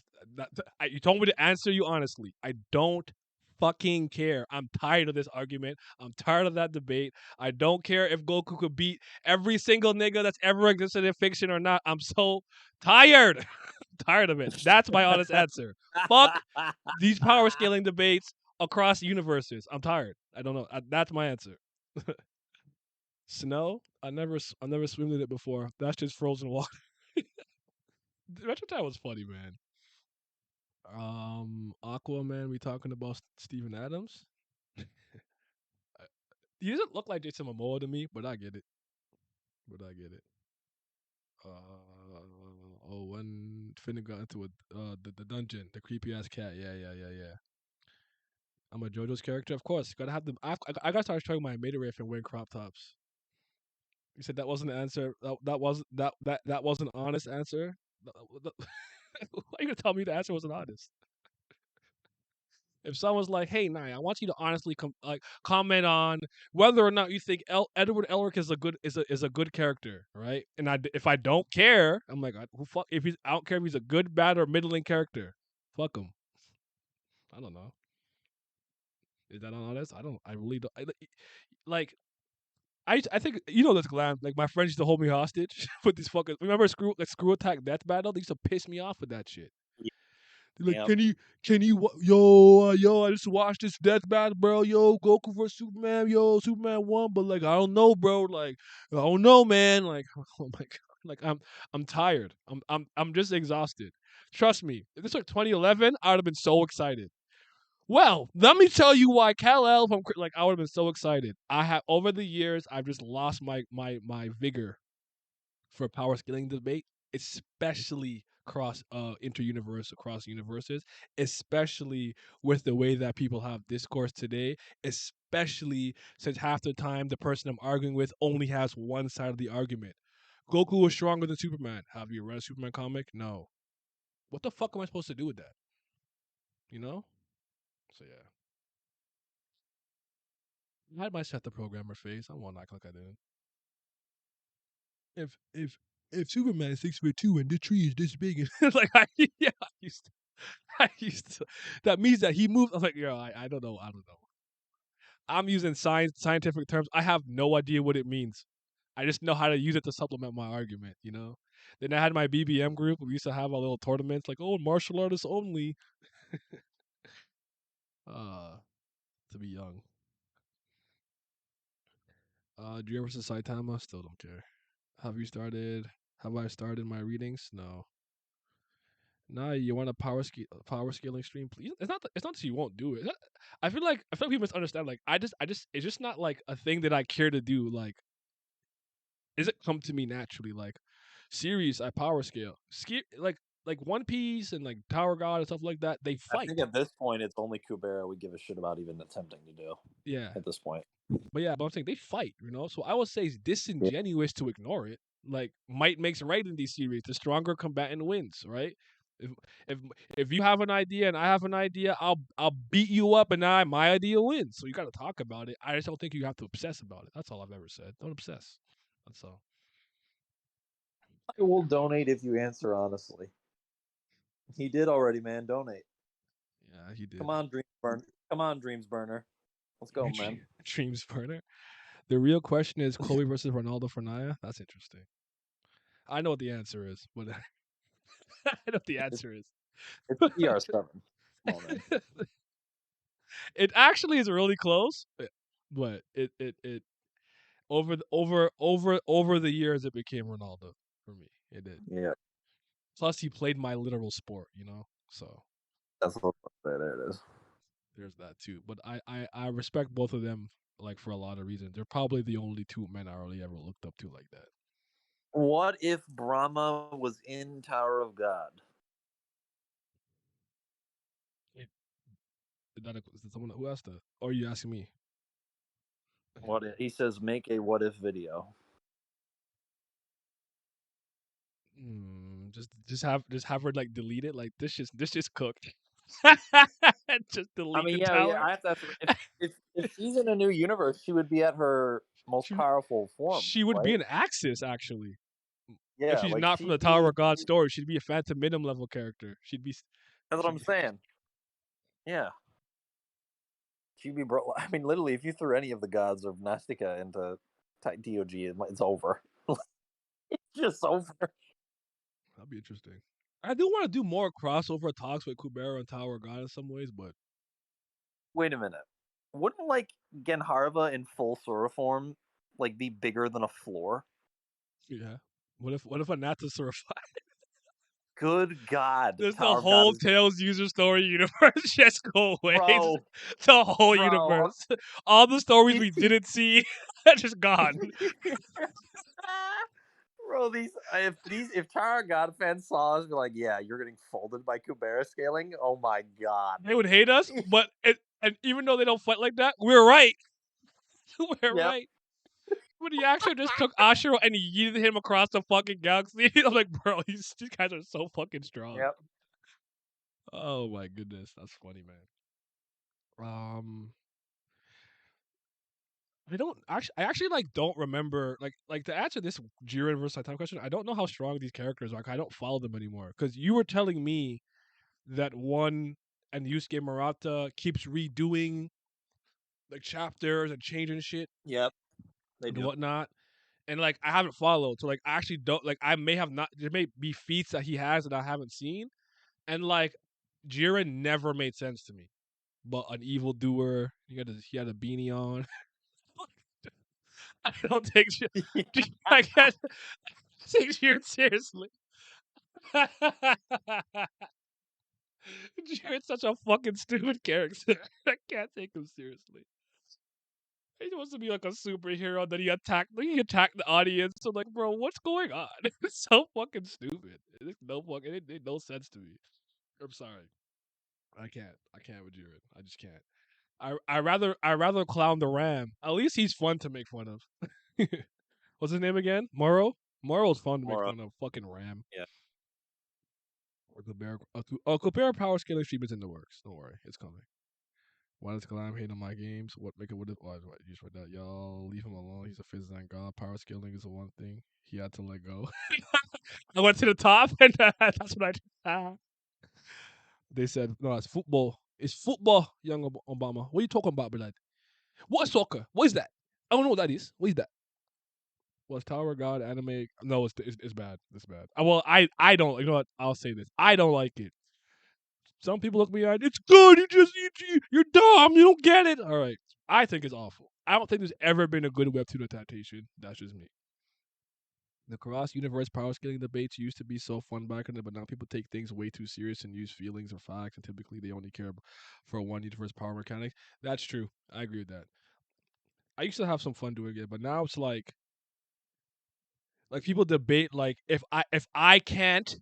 You told me to answer you honestly. I don't fucking care. I'm tired of this argument. I'm tired of that debate. I don't care if Goku could beat every single nigga that's ever existed in fiction or not. I'm so tired. Tired of it. That's my honest answer. Fuck these power scaling debates across universes. I'm tired. I don't know. That's my answer. Snow? I never swam in it before. That's just frozen water. Adventure Time was funny, man. Aquaman. We talking about Steven Adams? He doesn't look like Jason Momoa to me, but I get it. when Finn got into the dungeon, the creepy ass cat. Yeah. I'm a JoJo's character, of course. Gotta have the. I gotta start showing my Mater Riff and wearing crop tops. You said that wasn't the answer. That wasn't an honest answer. Why are you gonna tell me the answer wasn't honest? If someone's like, "Hey, Nye, I want you to honestly comment on whether or not you think Edward Elric is a good character, right?" And if I don't care, I'm like, who fuck if he's I don't care if he's a good, bad, or middling character. Fuck him. I don't know. Is that honest? I really don't. I think this Glam. Like my friends used to hold me hostage with these fuckers. Remember Screw Attack Death Battle? They used to piss me off with that shit. They're like, Yep. yo, I just watched this death battle, bro. Yo, Goku vs Superman. Yo, Superman won, but like, I don't know, bro. Like, I don't know, man. Like, oh my god. Like, I'm tired. I'm just exhausted. Trust me. If this was 2011, I would have been so excited. Well, let me tell you why Kal-El. I would have been so excited. I have over the years, I've just lost my vigor for power scaling debate, especially across universes, especially with the way that people have discourse today, especially since half the time the person I'm arguing with only has one side of the argument. Goku was stronger than Superman. Have you read a Superman comic? No. What the fuck am I supposed to do with that? You know? So yeah. I had my set the programmer phase. I won't act like I didn't. If Superman is 6'2" and the tree is this big, and I used to. That means that he moved. I was like, I don't know. I'm using scientific terms. I have no idea what it means. I just know how to use it to supplement my argument. Then I had my BBM group. We used to have our little tournaments, like, martial artists only. To be young. Drew versus Saitama. Still don't care. Have I started my readings? No. Nah, you want a power scaling stream, please? It's not that you won't do it. I feel like people misunderstand. Like it's just not like a thing that I care to do. Like, is it come to me naturally? Like, series I power scale. Like One Piece and like Tower God and stuff like that. They I fight. think at this point, it's only Kubera we give a shit about even attempting to do. Yeah. At this point. But I'm saying they fight. So I would say it's disingenuous to ignore it. Like, might makes right in these series. The stronger combatant wins, right? If you have an idea and I have an idea, I'll beat you up and my idea wins. So you got to talk about it. I just don't think you have to obsess about it. That's all I've ever said. Don't obsess. That's all. I will donate if you answer honestly. He did already, man. Donate. Yeah, he did. Come on, Dreams Burner. Let's go, man. Dreams Burner. The real question is Kobe versus Ronaldo for Naya. That's interesting. I know what the answer is, but I know what the answer is. It's CR7. It actually is really close, but it over the years it became Ronaldo for me. It did. Yeah. Plus, he played my literal sport, So that's what there it is. There's that too. But I respect both of them, like, for a lot of reasons. They're probably the only two men I really ever looked up to like that. What if Brahma was in Tower of God? Is that someone who asked that? Or are you asking me? What if, he says, make a what if video. Just have her like delete it. Like, this just cooked. Just delete the tower. Yeah. I have to if she's in a new universe, she would be at her most powerful form. She would be an Axis, actually. Yeah, if she's not from the Tower of God story, she'd be a Phantom Minimum level character. She'd be. That's what I'm saying. Yeah. She'd be I mean, literally, if you threw any of the gods of Nastica into DOG, it's over. It's just over. That'd be interesting. I do want to do more crossover talks with Kubera and Tower of God in some ways, but wait a minute. Wouldn't like Genharva in full Sora form like be bigger than a floor? Yeah. What if Anata survived? Good God! There's the whole Tails user story universe just go away. Bro, the whole universe, all the stories we didn't see, just gone. Bro, if Tara God fans saw us, be like, yeah, you're getting folded by Kubera scaling. Oh my god. They would hate us, but and even though they don't fight like that, we're right. We're Yep. right. When the actor just took Ashura and he yeeted him across the fucking galaxy, I'm like, bro, these guys are so fucking strong. Yep. Oh my goodness, that's funny, man. I actually like don't remember like to answer this Jiren versus Saitama question. I don't know how strong these characters are. I don't follow them anymore because you were telling me that one and Yusuke Murata keeps redoing like chapters and changing shit Yep. They and do. whatnot. And like I haven't followed, so like I actually don't like I may have not. There may be feats that he has that I haven't seen, and like Jiren never made sense to me. But an evildoer, he had a beanie on. I don't take shit. I can't take Jiren seriously. Jiren's such a fucking stupid character. I can't take him seriously. He wants to be like a superhero, then he attacked the audience. So like, bro, what's going on? It's so fucking stupid. It makes it made no sense to me. I'm sorry. I can't with Jiren. I just can't. I rather clown the Ram. At least he's fun to make fun of. What's his name again? Moro? Moro's fun to make Moro. fun of. Fucking Ram. Yeah. Or Kubera power scaling stream is in the works. Don't worry, it's coming. Why does Glam hate on my games? What make it with it? Why you just read that? Y'all leave him alone. He's a Fizzan god. Power scaling is the one thing he had to let go. I went to the top, and that's what I did. They said, no, it's football. It's football, young Obama. What are you talking about, Bilal? What is soccer? What is that? I don't know what that is. What is that? Was Tower God anime? No, it's bad. It's bad. Well, I don't. You know what? I'll say this. I don't like it. Some people look behind. It's good. You're dumb. You don't get it. All right. I think it's awful. I don't think there's ever been a good webtoon adaptation. That's just me. The cross universe power scaling debates used to be so fun back in the, but now people take things way too serious and use feelings or facts, and typically they only care for one universe power mechanic. That's true. I agree with that. I used to have some fun doing it, but now it's like people debate like if I can't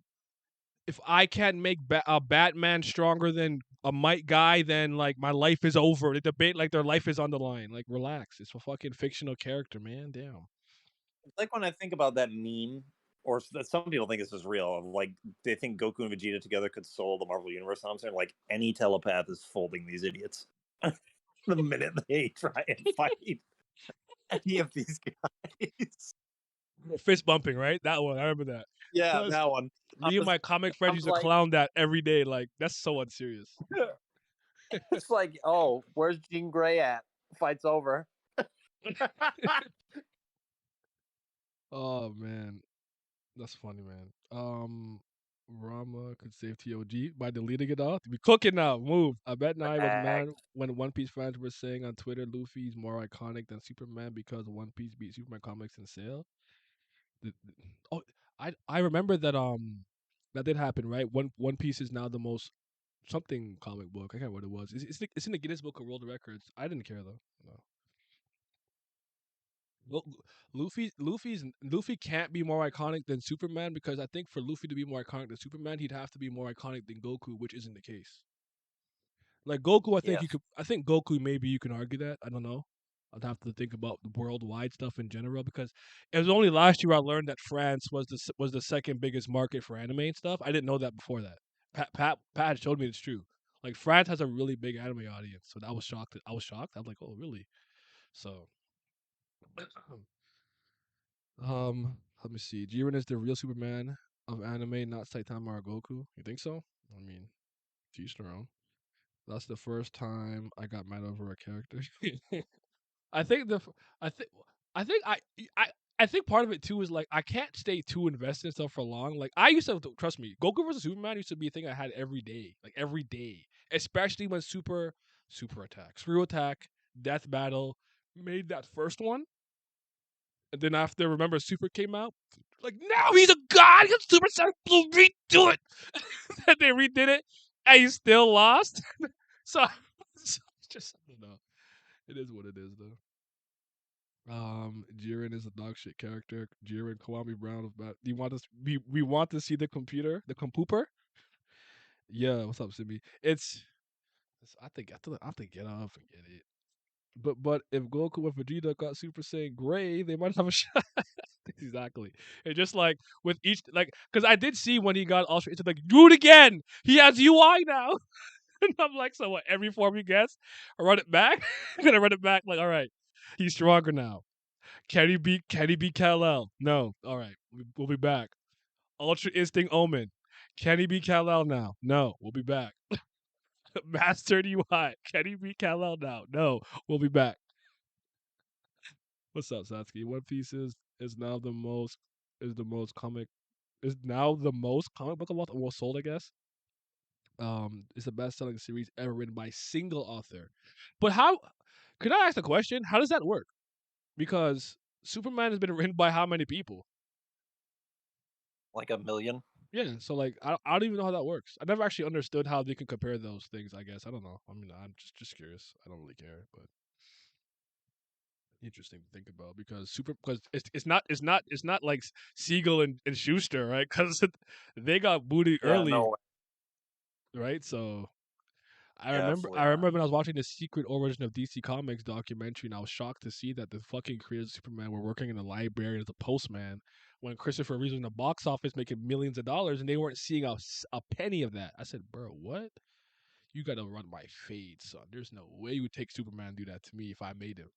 make a Batman stronger than a Might Guy, then like my life is over. They debate like their life is on the line. Like relax, it's a fucking fictional character, man. Damn. Like when I think about that meme, or some people think this is real. Like they think Goku and Vegeta together could solve the Marvel Universe. And I'm saying like any telepath is folding these idiots the minute they try and fight any of these guys. Fist bumping, right? That one, I remember that. Yeah, that one. Me and my comic friends used to like, clown that every day. Like that's so unserious. It's like, oh, where's Jean Grey at? Fight's over. Oh man, that's funny, man. Rama could save TOG by deleting it all. We cooking now. Move. I bet Nai was mad when One Piece fans were saying on Twitter Luffy's more iconic than Superman because One Piece beat Superman comics in sale. Oh, I remember that that did happen, right? One Piece is now the most something comic book. I can't remember what it was. It's in the Guinness Book of World Records. I didn't care though. No. Well, Luffy can't be more iconic than Superman because I think for Luffy to be more iconic than Superman, he'd have to be more iconic than Goku, which isn't the case. Like Goku, I think you could. I think Goku, maybe you can argue that. I don't know. I'd have to think about the worldwide stuff in general because it was only last year I learned that France was the second biggest market for anime and stuff. I didn't know that before that. Pat showed me it's true. Like France has a really big anime audience, so I was shocked. I was like, oh really? So. Let me see. Jiren is the real Superman of anime, not Saitama or Goku. You think so? I mean, to each their own. That's the first time I got mad over a character. I think the I think I think I think part of it too is like I can't stay too invested in stuff for long. Like I used to trust me, Goku versus Superman used to be a thing I had every day, like every day, especially when super attack, screw attack, death battle made that first one. And then after, remember, Super came out? Like, now he's a god! He's Super Saiyan Blue! Redo it! And they redid it, and he still lost. so it's just, I don't know. It is what it is, though. Jiren is a dog shit character. Jiren Kwame Brown of that. Do you want us? We want to see the computer, the compooper. Yeah, what's up, Simi? I have to get off and get it. But if Goku and Vegeta got Super Saiyan Gray, they might have a shot. Exactly. And just like with each because I did see when he got Ultra Instinct, like do it again. He has UI now, and I'm like, so what? Every form he gets, I run it back. I'm gonna run it back. Like, all right, he's stronger now. Can he beat Kal-El? No. All right, we'll be back. Ultra Instinct Omen. Can he beat Kal-El now? No. We'll be back. Master UI. Can he beat Kal-El now? No. We'll be back. What's up, Satsuki? One Piece is now the most is the most comic is now the most comic book of all sold, I guess. It's the best selling series ever written by a single author. But how could I ask the question? How does that work? Because Superman has been written by how many people? Like 1,000,000. Yeah, so like I don't even know how that works. I never actually understood how they can compare those things. I guess I don't know. I mean, I'm just curious. I don't really care, but interesting to think about because it's not like Siegel and Schuster, right? Because they got booted Yeah, early, no. right? So Yeah, absolutely I not. remember when I was watching the Secret Origin of DC Comics documentary, and I was shocked to see that the fucking creators of Superman were working in the library as a postman when Christopher Reeve was in the box office making millions of dollars, and they weren't seeing a penny of that. I said, bro, what? You gotta run my fade, son. There's no way you would take Superman and do that to me if I made him.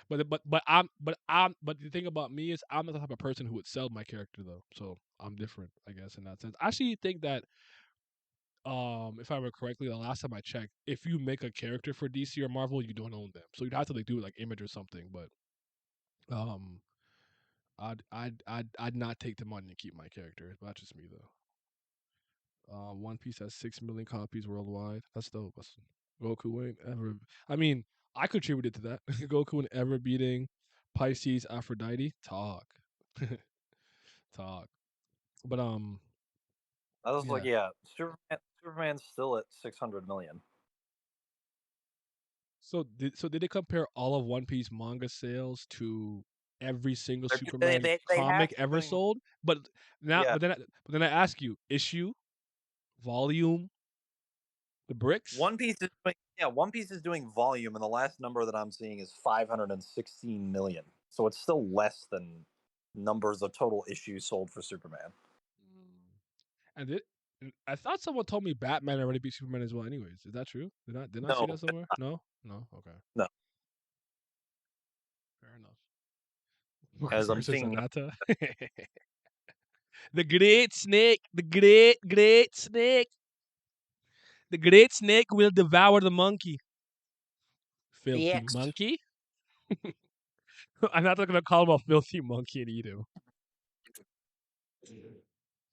But the thing about me is I'm not the type of person who would sell my character though. So I'm different, I guess, in that sense. I actually think that if I remember correctly, the last time I checked, if you make a character for DC or Marvel, you don't own them. So you'd have to like do it like Image or something. But um, I'd not take the money and keep my character. That's just me though. One Piece has 6 million copies worldwide. That's dope. Goku ain't ever. I mean, I contributed to that. Goku and ever beating Pisces Aphrodite. Talk, talk. But I was like, yeah. yeah, Superman's still at 600 million. So did they compare all of One Piece manga sales to every single They're, they, Superman they they have comic to ever doing sold? But now, yeah. but then I ask you, issue, volume, the bricks. One Piece is doing volume, and the last number that I'm seeing is 516 million. So it's still less than numbers of total issues sold for Superman. And it, I thought someone told me Batman already beat Superman as well. Anyways, is that true? Did I see No, that somewhere? No, no. Okay, no. fair enough. As I'm Versus seeing, Anata, great snake, the great snake will devour the monkey. the Filthy X. monkey. I'm not gonna call him a filthy monkey and eat him.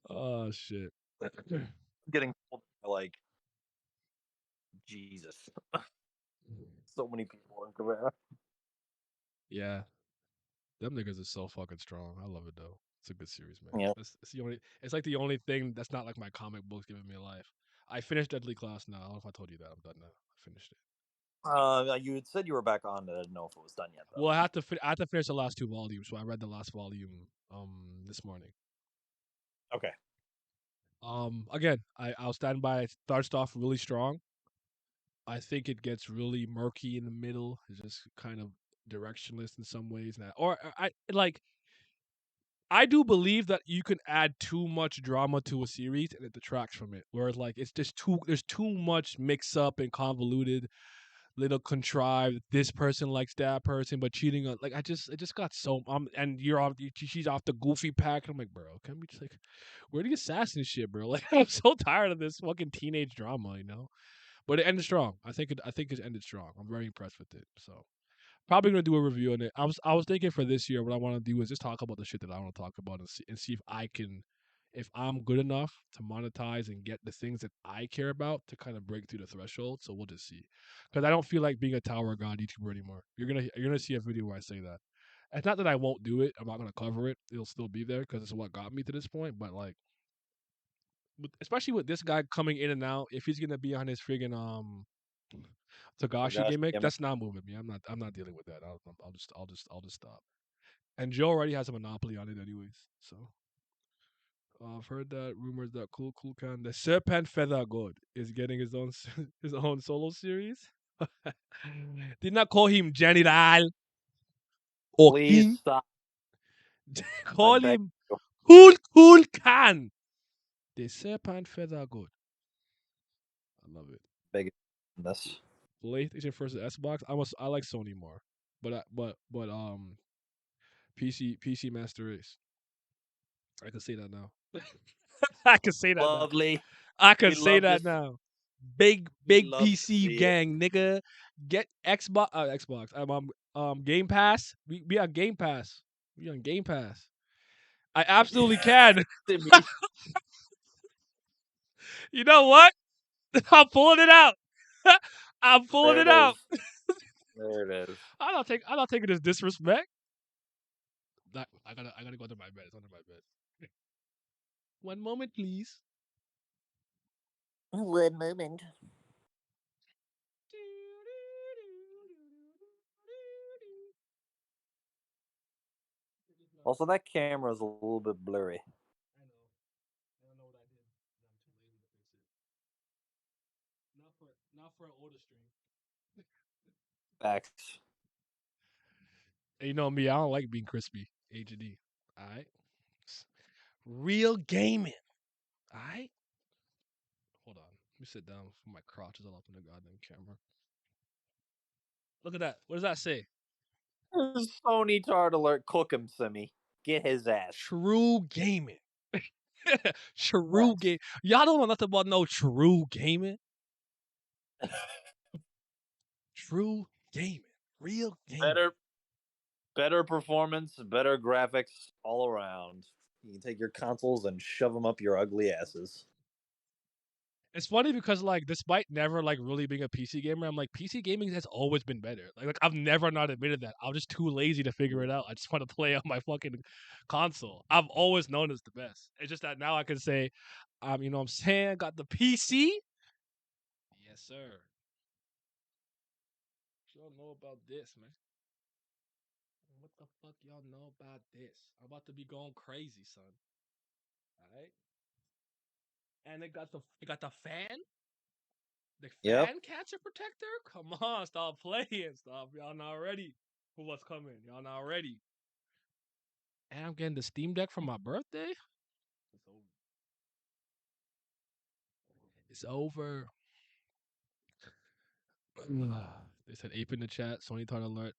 Oh shit. Getting pulled by, like, Jesus. So many people in Korea. Yeah, them niggas is so fucking strong. I love it though. It's a good series, man. Yeah. It's the only. It's like the only thing that's not like my comic books giving me a life. I finished Deadly Class now. I don't know if I told you that. I'm done now. I finished it. You had said you were back on it. I didn't know if it was done yet, Well, though. I had to finish the last two volumes, so I read the last volume this morning. Okay. Again, I'll stand by. It starts off really strong. I think it gets really murky in the middle. It's just kind of directionless in some ways. Now, or I like. I do believe that you can add too much drama to a series and it detracts from it. Whereas like it's just there's too much mix up and convoluted, little contrived. This person likes that person, but cheating on it just got so and she's off the goofy pack. And I'm like, bro, can we just like where the assassin shit, bro? Like I'm so tired of this fucking teenage drama, you know. But it ended strong. I think it ended strong. I'm very impressed with it. So probably gonna do a review on it. I was thinking for this year, what I want to do is just talk about the shit that I want to talk about and see if I can, if I'm good enough to monetize and get the things that I care about to kind of break through the threshold. So we'll just see, because I don't feel like being a Tower of God YouTuber anymore. You're gonna see a video where I say that. It's not that I won't do it. I'm not gonna cover it. It'll still be there because it's what got me to this point. But like, especially with this guy coming in and out, if he's gonna be on his friggin' Tagashi Tagashi gimmick. gimmick. That's not moving me. I'm not dealing with that. I'll just stop. And Joe already has a monopoly on it, anyways. So I've heard that rumors that Cool Can the Serpent Feather God is getting his own his own solo series. Did not call him General or Please King. stop. I Call beg him you. Cool Can. The Serpent Feather God. I love it. Beg this. PlayStation versus Xbox. I like Sony more, but PC Master Race. I can say that now. I can say that now. Lovely. I can We say love that this. now. Big We love to PC see it. gang, nigga. Get Xbox. Game Pass. We on Game Pass. We on Game Pass. I absolutely can. Timmy. You know what? I'm pulling it out. I'm pulling There it it out. is. There it is. I'm not taking this disrespect. I gotta go under my bed. It's under my bed. One moment, please. One moment. Also, that camera is a little bit blurry. I know. I don't know what I did. I'm too lazy to fix it. Not for an older stream. Facts. And you know me, I don't like being crispy. HD. Alright. Real gaming. Alright? Hold on. Let me sit down for my crotch is all up in the goddamn camera. Look at that. What does that say? Sony Tard Alert, cook him, Simmy. Get his ass. True gaming. True Yes. game. Y'all don't know nothing about no true gaming. True gaming. Real gaming. Better performance, better graphics all around. You can take your consoles and shove them up your ugly asses. It's funny because like despite never like really being a PC gamer, I'm like PC gaming has always been better. Like I've never not admitted that. I'm just too lazy to figure it out. I just want to play on my fucking console. I've always known it's the best. It's just that now I can say, you know what I'm saying, got the PC. Yes, sir. Y'all know about this, man. What the fuck y'all know about this? I'm about to be going crazy, son. Alright? And it got the fan? The Yep. fan catcher protector? Come on, stop playing. Stop. Y'all not ready for what's coming. Y'all not ready. And I'm getting the Steam Deck for my birthday? It's over. It's over. They said ape in the chat. Sony Tart alert.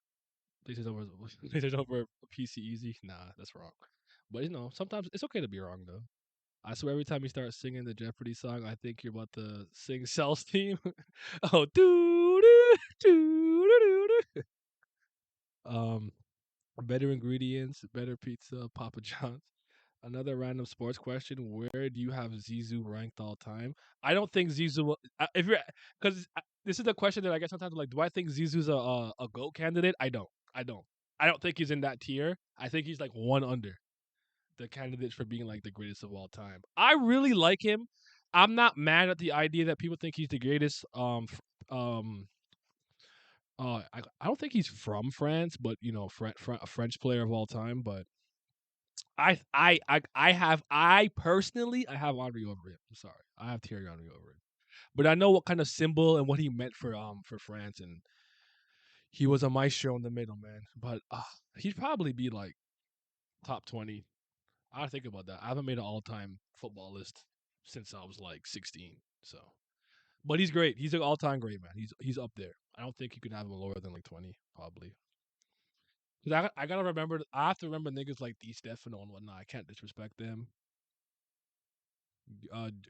PlayStation over PC easy. Nah, that's wrong. But you know, sometimes it's okay to be wrong though. I swear every time you start singing the Jeopardy song, I think you're about to sing Cell's theme. Oh, doo doo doo doo doo. Better ingredients, better pizza, Papa John's. Another random sports question: where do you have Zizou ranked all time? I don't think Zizou. If you're, because this is the question that I guess sometimes like, do I think Zizou's a GOAT candidate? I don't. I don't. I don't think he's in that tier. I think he's like one under the candidates for being like the greatest of all time. I really like him. I'm not mad at the idea that people think he's the greatest. I don't think he's from France, but you know, a French player of all time. But I personally I have Henry over him. I'm sorry, I have Thierry Henry over him. But I know what kind of symbol and what he meant for France, and he was a maestro in the middle, man. But he'd probably be like top 20. I think about that. I haven't made an all-time football list since I was like 16. So, but he's great. He's an all-time great man. He's up there. I don't think you can have him lower than like 20, probably. Cause I gotta remember. I have to remember niggas like Di Stefano and whatnot. I can't disrespect them.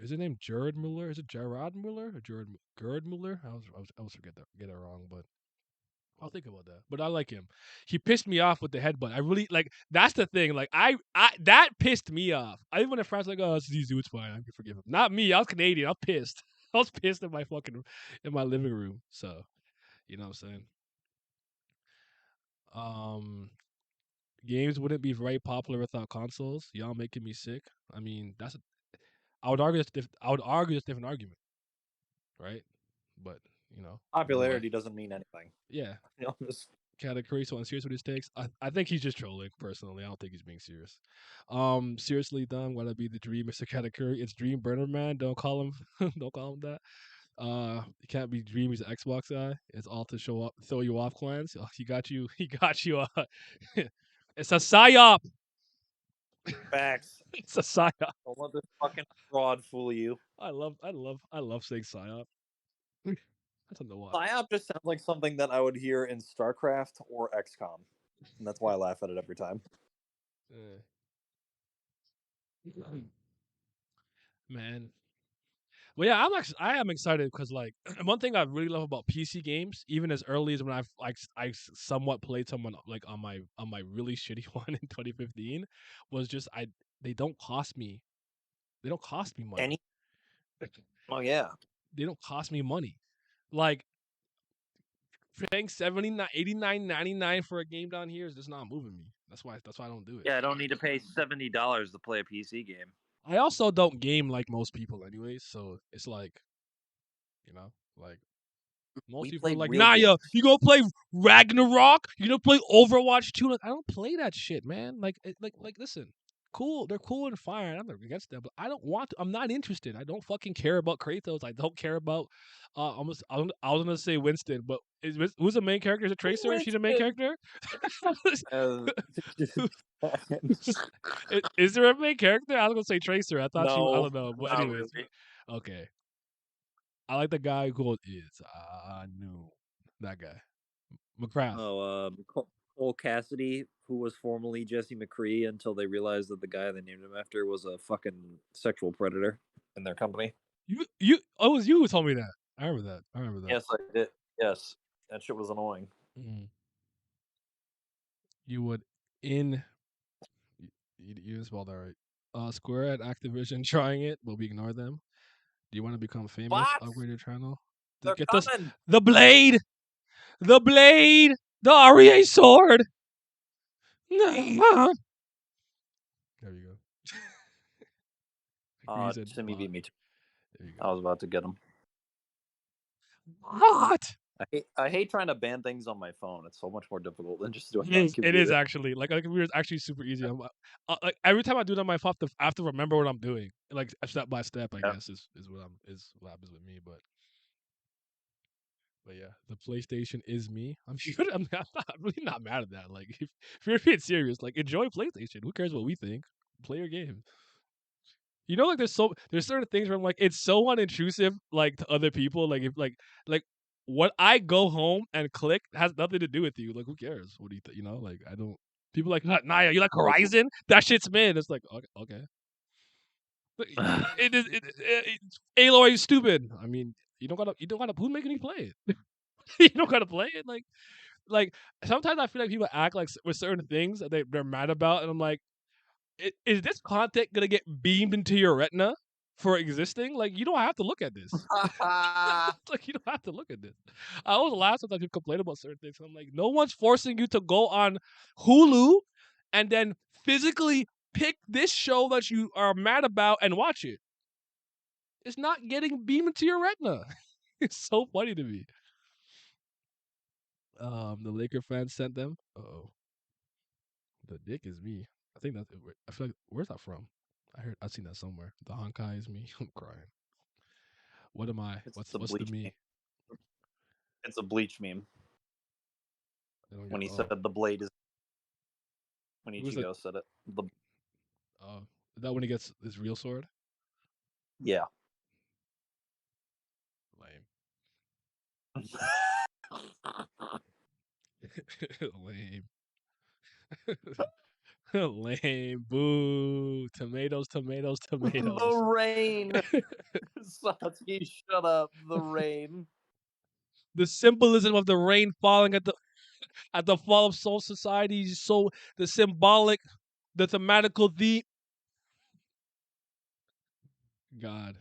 Is his name Jared Muller? Is it Gerard Muller or Gerd Muller? I was get it wrong, but I'll think about that. But I like him. He pissed me off with the headbutt. I really like. That's the thing. Like I that pissed me off. I even when the friends like, oh, it's Zizou, it's fine. I can forgive him. Not me. I was Canadian. I was pissed. I was pissed in my living room. So you know what I'm saying. Um, games wouldn't be very popular without consoles. Y'all making me sick. I mean, I would argue I would argue it's a different argument, right? But but, Popularity doesn't mean anything. yeah, Just- Katakuri so unserious with his takes. I think he's just trolling. Personally, I don't think he's being serious. Seriously, Dom, wanna be the dream, Mr. Katakuri? It's Dream Burner Man. Don't call him. Don't call him that. He can't be Dream. He's an Xbox guy. It's all to show up, throw you off, clans. Oh, he got you. He got you. It's a psyop. Facts. It's a psyop. Don't let this fucking fraud fool you. I love saying psyop. That's on the watch. PSYOP just sounds like something that I would hear in StarCraft or XCOM, and that's why I laugh at it every time. Man. Well, yeah, I am excited because like one thing I really love about PC games, even as early as when I somewhat played someone like on my really shitty one in 2015, was just they don't cost me money. Oh yeah. They don't cost me money. Like paying $79, $89, $99 for a game down here is just not moving me. That's why I don't do it. Yeah, I don't need to pay $70 to play a PC game. I also don't game like most people anyways, so it's like, like most We people are played like, real nah, yo, games. you gonna play Ragnarok? You gonna play Overwatch 2? Like, I don't play that shit, man. Like, listen, cool, they're cool and fine. I'm not against them, but I don't want to. I'm not interested. I don't fucking care about Kratos. I don't care about. I was gonna say Winston, but who's the main character? Is it Tracer? Is she the main character? Is there a main character? I was gonna say Tracer. I thought I don't know. But anyways, okay. I like the guy who is knew that guy, McCrath. Oh, Cole Cassidy, who was formerly Jesse McCree until they realized that the guy they named him after was a fucking sexual predator in their company. It was you who told me that. I remember that. Yes, I did. Yes, that shit was annoying. Mm-hmm. You would you didn't spell that right. Square at Activision trying it, but we ignore them. Do you want to become famous? What? Upgrade your channel. They're Get coming. the blade, the REA sword. There you go. Timmy beat me too. I was about to get him. What? I hate trying to ban things on my phone. It's so much more difficult than just doing it on a computer. It is actually like a computer is actually super easy. Like every time I do it on my phone, I have to remember what I'm doing, like step by step. I guess is what happens with me. But yeah, the PlayStation is me. I'm really not mad at that. Like if you're being serious, like enjoy PlayStation. Who cares what we think? Play your game. Like there's certain things where I'm like, it's so unintrusive, like to other people. Like if like when I go home and click has nothing to do with you. Like who cares? What do you think? Like I don't. People are like, Naya, you like Horizon? That shit's mid. It's like okay. It is. Aloy is stupid. I mean, you don't gotta. Who's making you play it? You don't gotta play it. Like sometimes I feel like people act like with certain things that they're mad about, and I'm like, is this content gonna get beamed into your retina for existing? Like you don't have to look at this. Like you don't have to look at this. I always laugh sometimes you complain about certain things. I'm like, no one's forcing you to go on Hulu and then physically pick this show that you are mad about and watch it. It's not getting beamed into your retina. It's so funny to me. The Laker fans sent them. Oh, the dick is me. I think that's. I feel like where's that from? I've seen that somewhere. The Honkai is me. I'm crying. What am I? What's the me? Meme. It's a Bleach meme. When he said the blade is. When Ichigo said it. Is that when he gets his real sword? Yeah. Lame. Lame. Boo. Tomatoes. The rain. Satsuki, shut up. The rain. The symbolism of the rain falling at the fall of Soul Society is so the symbolic, the thematical, God.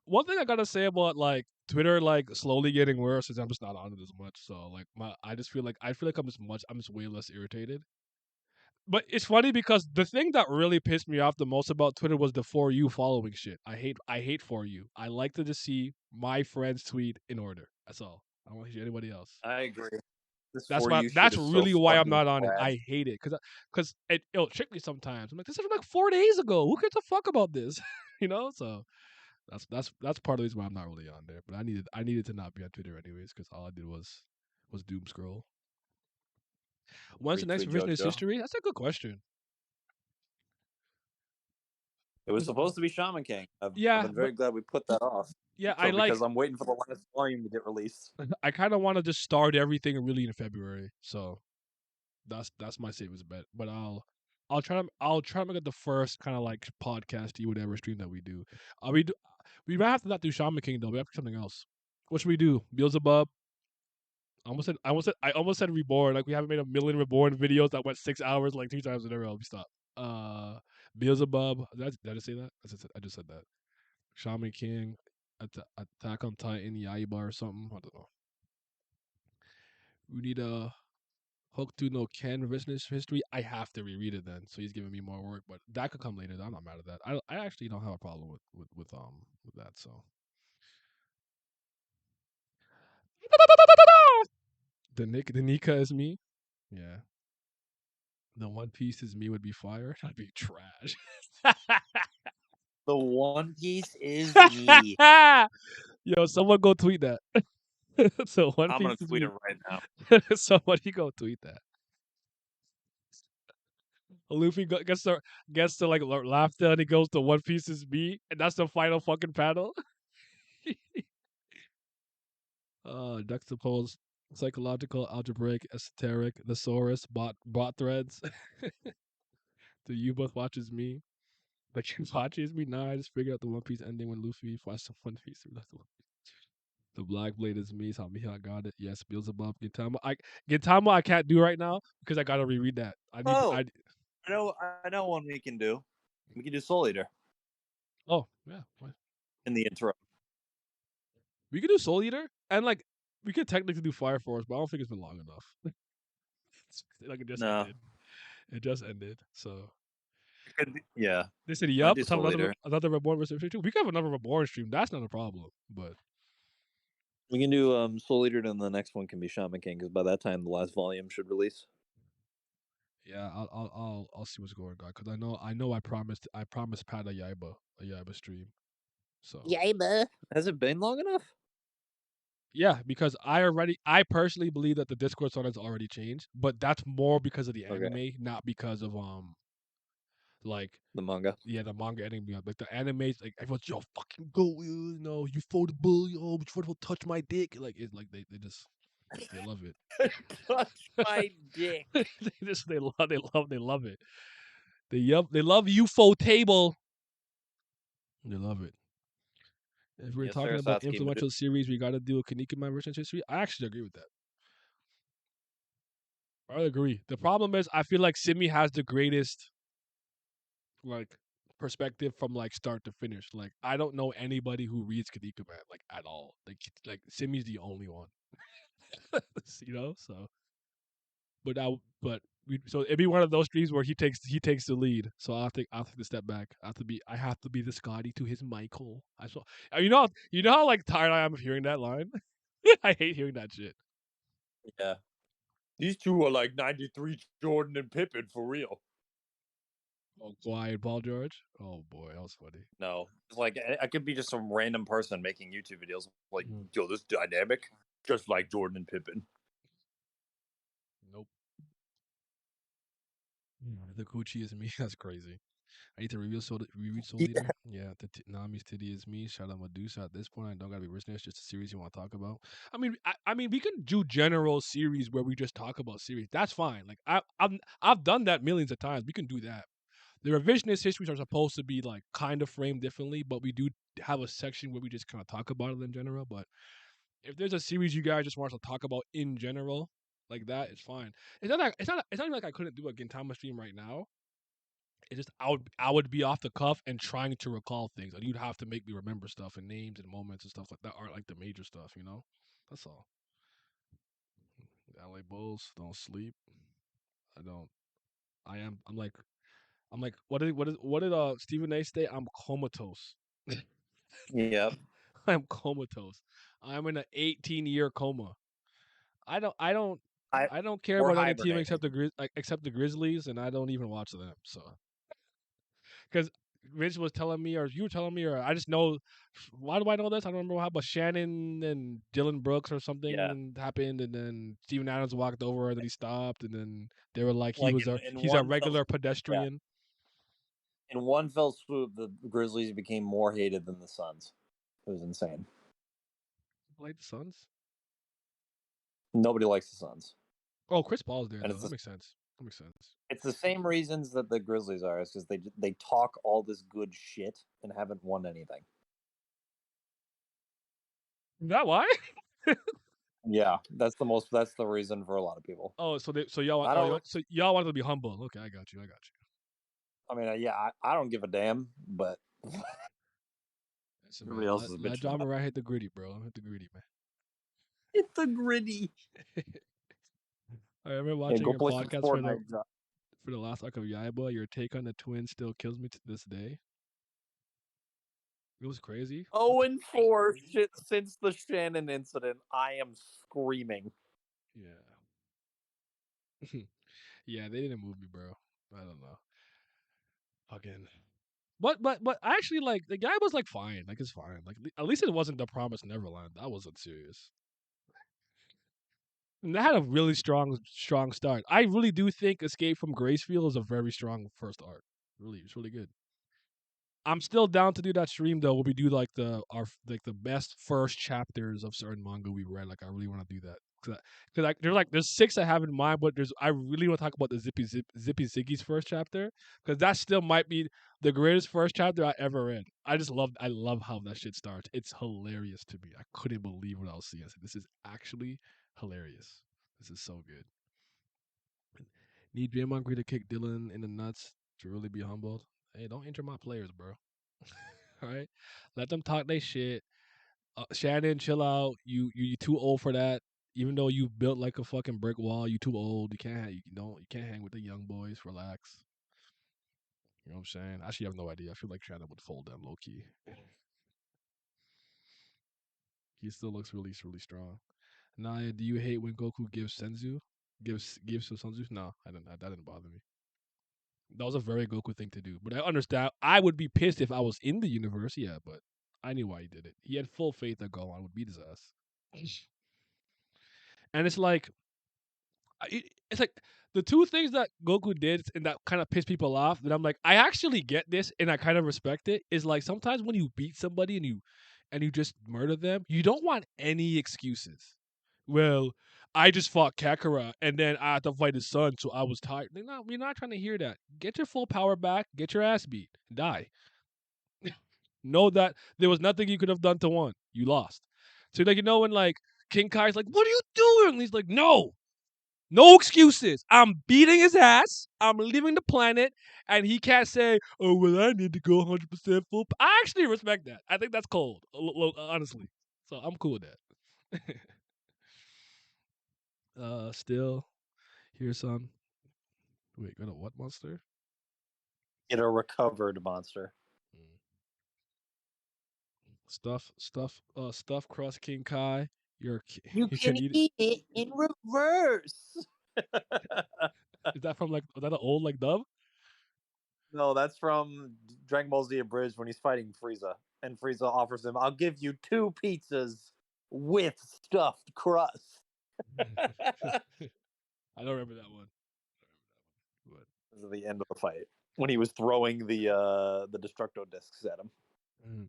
One thing I gotta say about like Twitter, like slowly getting worse, is I'm just not on it as much. So like I feel like I'm just way less irritated. But it's funny because the thing that really pissed me off the most about Twitter was the For You following shit. I hate For You. I like to just see my friends tweet in order. That's all. I don't want to hear anybody else. I agree. This That's For why. You shit That's is so really why I'm fucking not on it. bad. I hate it because it'll trick me sometimes. I'm like, this is from like 4 days ago. Who gives a fuck about this? You know. So that's part of the reason why I'm not really on there. But I needed to not be on Twitter anyways because all I did was doom scroll. When's the next Retweet revisionist JoJo. history? That's a good question. It was supposed to be Shaman King. I've Yeah, been very glad we put that off. yeah, So because I'm waiting for the last volume to get released. I kind of want to just start everything really in February. So that's my savings bet. But I'll try to make it the first kind of like podcasty whatever stream that we do. We might have to not do Shaman King though. We have to do something else. What should we do? Beelzebub. I almost said Reborn. Like we haven't made a million Reborn videos that went 6 hours like 3 times in a row. We stop. Beelzebub. Did I just say that? I just said that. Shaman King. Attack on Titan, Yaiba or something. I don't know. We need a Hokuto no Ken revisionist history. I have to reread it then, so he's giving me more work. But that could come later. I'm not mad at that. I actually don't have a problem with that. So the Nika is me. Yeah. The One Piece is me would be fire. That'd be trash. The One Piece is me. Yo, someone go tweet that. So One I'm Piece gonna is tweet me. it right now. Somebody go tweet that. Luffy gets to like laughter and he goes to One Piece is me, and that's the final fucking panel. Juxtaposed psychological, algebraic, esoteric, thesaurus, bot threads. The you both watches me. Like you watches me. Nah, I just figured out the One Piece ending when Luffy watched the One Piece. The Black Blade is me. Tell me how I got it. Yes, Beelzebub. Gintama I can't do right now because I gotta reread that. I know one we can do. We can do Soul Eater Oh yeah. in the intro. We could do Soul Eater and like we could technically do Fire Force, but I don't think it's been long enough. Like it just ended. It just ended. So Yeah. they said, I "Yup, do let's have Soul Eater. another Reborn versus too." We could have another Reborn stream. That's not a problem. But We can do Soul Eater, and the next one can be Shaman King because by that time the last volume should release. yeah, I'll see what's going on because I know I promised Pat a Yaiba stream. So Yaiba. Has it been long enough? yeah, because I personally believe that the Discord song has already changed, but that's more because of the anime, not because of like the manga. Yeah, the manga ending me up. Like the anime's like everyone's yo fucking go, you know, you foldable, yo, but you touch my dick. Like it's like they just they love it. Touch my dick. they love it. They love UFO table. They love it. If we're talking about Satsuki, influential series, we gotta do a Kinnikuman version history. I actually agree with that. I agree. The problem is I feel like Simi has the greatest like perspective from like start to finish. Like I don't know anybody who reads Kinnikuman like at all. Like Simi's the only one. You know, so so it'd be one of those streams where he takes the lead. So I'll take the step back. I have to be the Scotty to his Michael. You know how like tired I am of hearing that line. I hate hearing that shit. Yeah, these two are like 93 Jordan and Pippen for real. Oh, Kawhi and Paul George. Oh boy, that was funny. No, it's like I could be just some random person making YouTube videos. Like, yo, this dynamic, just like Jordan and Pippen. Nope. The Gucci is me. That's crazy. I need to reread Soul Eater. Yeah, Nami's titty is me. Shout out Medusa. At this point, I don't gotta be rich. It's just a series you want to talk about. I mean, we can do general series where we just talk about series. That's fine. Like I've done that millions of times. We can do that. The revisionist histories are supposed to be like kind of framed differently, but we do have a section where we just kind of talk about it in general. But if there's a series you guys just want us to talk about in general, like that, it's fine. It's not even like I couldn't do a Gintama stream right now. It's just I would be off the cuff and trying to recall things, and you'd have to make me remember stuff and names and moments and stuff like that aren't like the major stuff, you know. That's all. LA Bulls don't sleep. I don't. I'm like. What did Stephen A. say? I'm comatose. Yeah. I'm comatose. I'm in an 18-year coma. I don't care We're about any team hibernating. except the Grizzlies, and I don't even watch them. So, because Vince was telling me, or you were telling me, or I just know. Why do I know this? I don't remember how, but Shannon and Dylan Brooks or Yeah. something happened, and then Steven Adams walked over, and then he stopped, and then they were like, Like he's a in one fell regular swoop, pedestrian. in one fell swoop, the Grizzlies became more hated than the Suns. It was insane. Played the Suns. Nobody likes the Suns. Oh, Chris Paul's there And though. it's That the, makes sense. That makes sense. it's the same reasons that the Grizzlies are, is because they talk all this good shit and haven't won anything. Is that why? Yeah, that's the reason for a lot of people. Oh, so y'all I don't. y'all wanted to be humble. Okay, I got you. I mean, yeah, I don't give a damn, but Listen, everybody man, else is a let bitch. John Moran hit the gritty, bro. Hit the gritty, man. Hit the gritty. I remember Yeah, watching go your play some podcast Fortnite. for the last arc of Yaiba. Your take on the Twins still kills me to this day. It was crazy. 0-4 shit since the Shannon incident. I am screaming. Yeah. Yeah, they didn't move me, bro. I don't know. Fucking. But I actually like the guy was like fine. Like it's fine. Like at least it wasn't the Promised Neverland. That wasn't serious. And they had a really strong start. I really do think Escape from Gracefield is a very strong first arc. Really, it's really good. I'm still down to do that stream though. Where we do like the best first chapters of certain manga we read. Like I really want to do that because there's 6 I have in mind, but I really want to talk about the Zippy Ziggy's first chapter because that still might be the greatest first chapter I ever read. I love how that shit starts. It's hilarious to me. I couldn't believe what I was seeing. I said, this is actually hilarious. This is so good. Need Draymond Green to kick Dylan in the nuts to really be humbled. Hey, don't injure my players, bro. All right, let them talk their shit. Shannon, chill out. You too old for that. Even though you built like a fucking brick wall, you too old. You can't hang with the young boys. Relax. You know what I'm saying? Actually, I have no idea. I feel like Shannon would fold them low key. He still looks really strong. Naya, do you hate when Goku gives to Senzu? No, I didn't. That didn't bother me. That was a very Goku thing to do. But I understand. I would be pissed if I was in the universe, yeah, but I knew why he did it. He had full faith that Gohan would beat his ass. And it's like, it's like the two things that Goku did and that kind of pissed people off that I'm like, I actually get this and I kind of respect it. Is like sometimes when you beat somebody and you just murder them, you don't want any excuses. Well, I just fought Kakarot and then I had to fight his son, so I was tired. No, we're not trying to hear that. Get your full power back, get your ass beat, die. Know that there was nothing you could have done to one. You lost. So like when like King Kai's like, what are you doing? And he's like, no excuses. I'm beating his ass. I'm leaving the planet, and he can't say, oh well, I need to go 100% full. I actually respect that. I think that's cold, honestly. So I'm cool with that. Still, here's some. Wait, got a what monster? Get a recovered monster. Stuff crust King Kai. You can eat it in reverse. Is that from like, was that an old like dub? No, that's from Dragon Ball Z Abridged when he's fighting Frieza, and Frieza offers him, "I'll give you 2 pizzas with stuffed crust." I don't remember that one. But This is the end of the fight when he was throwing the Destructo discs at him.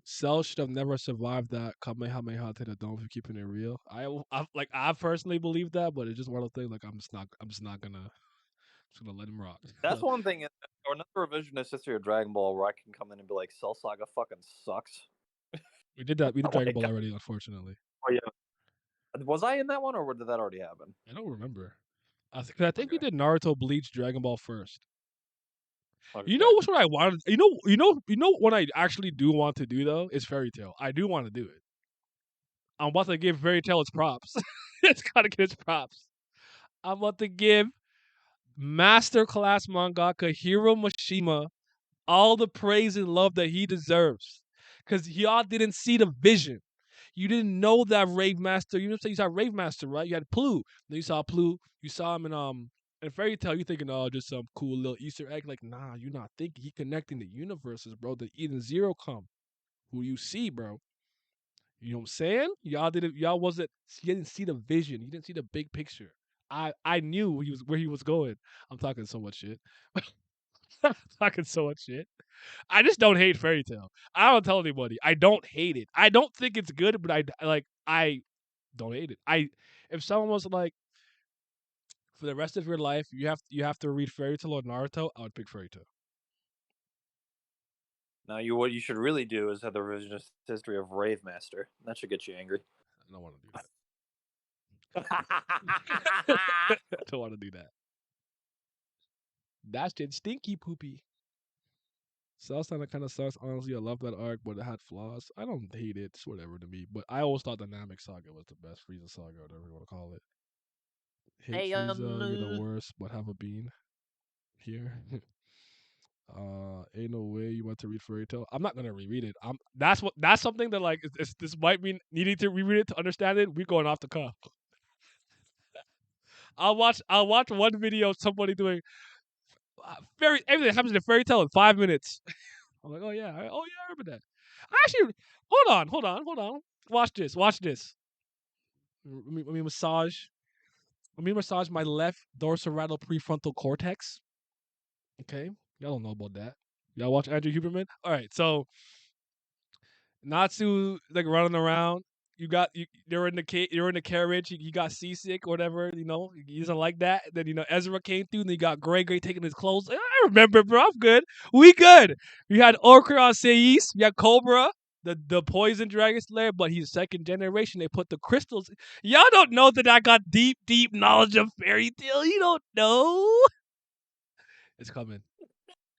Cell should have never survived that Kamehameha to the dome for keeping it real. I personally believe that, but it's just one of those things. Like I'm just not gonna let him rock. That's one thing. Or another revisionist history of Dragon Ball where I can come in and be like, Cell Saga fucking sucks. We did that. We did Oh my Dragon Ball God. already, unfortunately. Oh yeah. Was I in that one, or did that already happen? I don't remember. I think we did Naruto, Bleach, Dragon Ball first. Okay. You know what's what I wanted? You know what I actually do want to do though is Fairy Tail. I do want to do it. I'm about to give Fairy Tail its props. It's gotta get its props. I'm about to give masterclass mangaka Hiro Mashima all the praise and love that he deserves. Because y'all didn't see the vision. You didn't know that Rave Master. You didn't say you saw Rave Master, right? You had Plu. Then you saw Plu. You saw him in Fairy Tale. You thinking, oh, just some cool little Easter egg. Like, nah, you're not thinking. He connecting the universes, bro. The Eden Zero come. Who you see, bro? You know what I'm saying? Y'all didn't. Y'all wasn't. You didn't see the vision. You didn't see the big picture. I knew where he was going. I'm talking so much shit. I'm talking so much shit. I just don't hate Fairy Tale. I don't tell anybody. I don't hate it. I don't think it's good, but I don't hate it. If someone was like, for the rest of your life, you have to read Fairy Tale or Naruto, I would pick Fairy Tale. Now, what you should really do is have the revisionist history of Rave Master. That should get you angry. I don't want to do that. I don't want to do that. That's just stinky poopy. Southside kind of sucks. Honestly, I love that arc, but it had flaws. I don't hate it. It's whatever to me. But I always thought the Namek Saga was the best Frieza saga, whatever you want to call it. Hate Frieza, you're the worst, but have a bean here. Ain't no way you want to read Fairy Tale. I'm not gonna reread it. That's something that like this might mean needing to reread it to understand it. We're going off the cuff. I'll watch one video of somebody doing everything that happens in a Fairy Tale in 5 minutes. I'm like, oh yeah, I remember that. Actually, hold on. Watch this. Let me massage my left dorsolateral prefrontal cortex. Okay, y'all don't know about that. Y'all watch Andrew Huberman? All right, so Natsu like running around. You're in the carriage. You got seasick, or whatever. You know, he doesn't like that. Then Ezra came through, and you got Gray taking his clothes. I remember, bro. I'm good. We good. We had Okra Sais. We had Cobra, the poison dragon slayer, but he's second generation. They put the crystals. Y'all don't know that I got deep knowledge of Fairy Tale. You don't know. It's coming.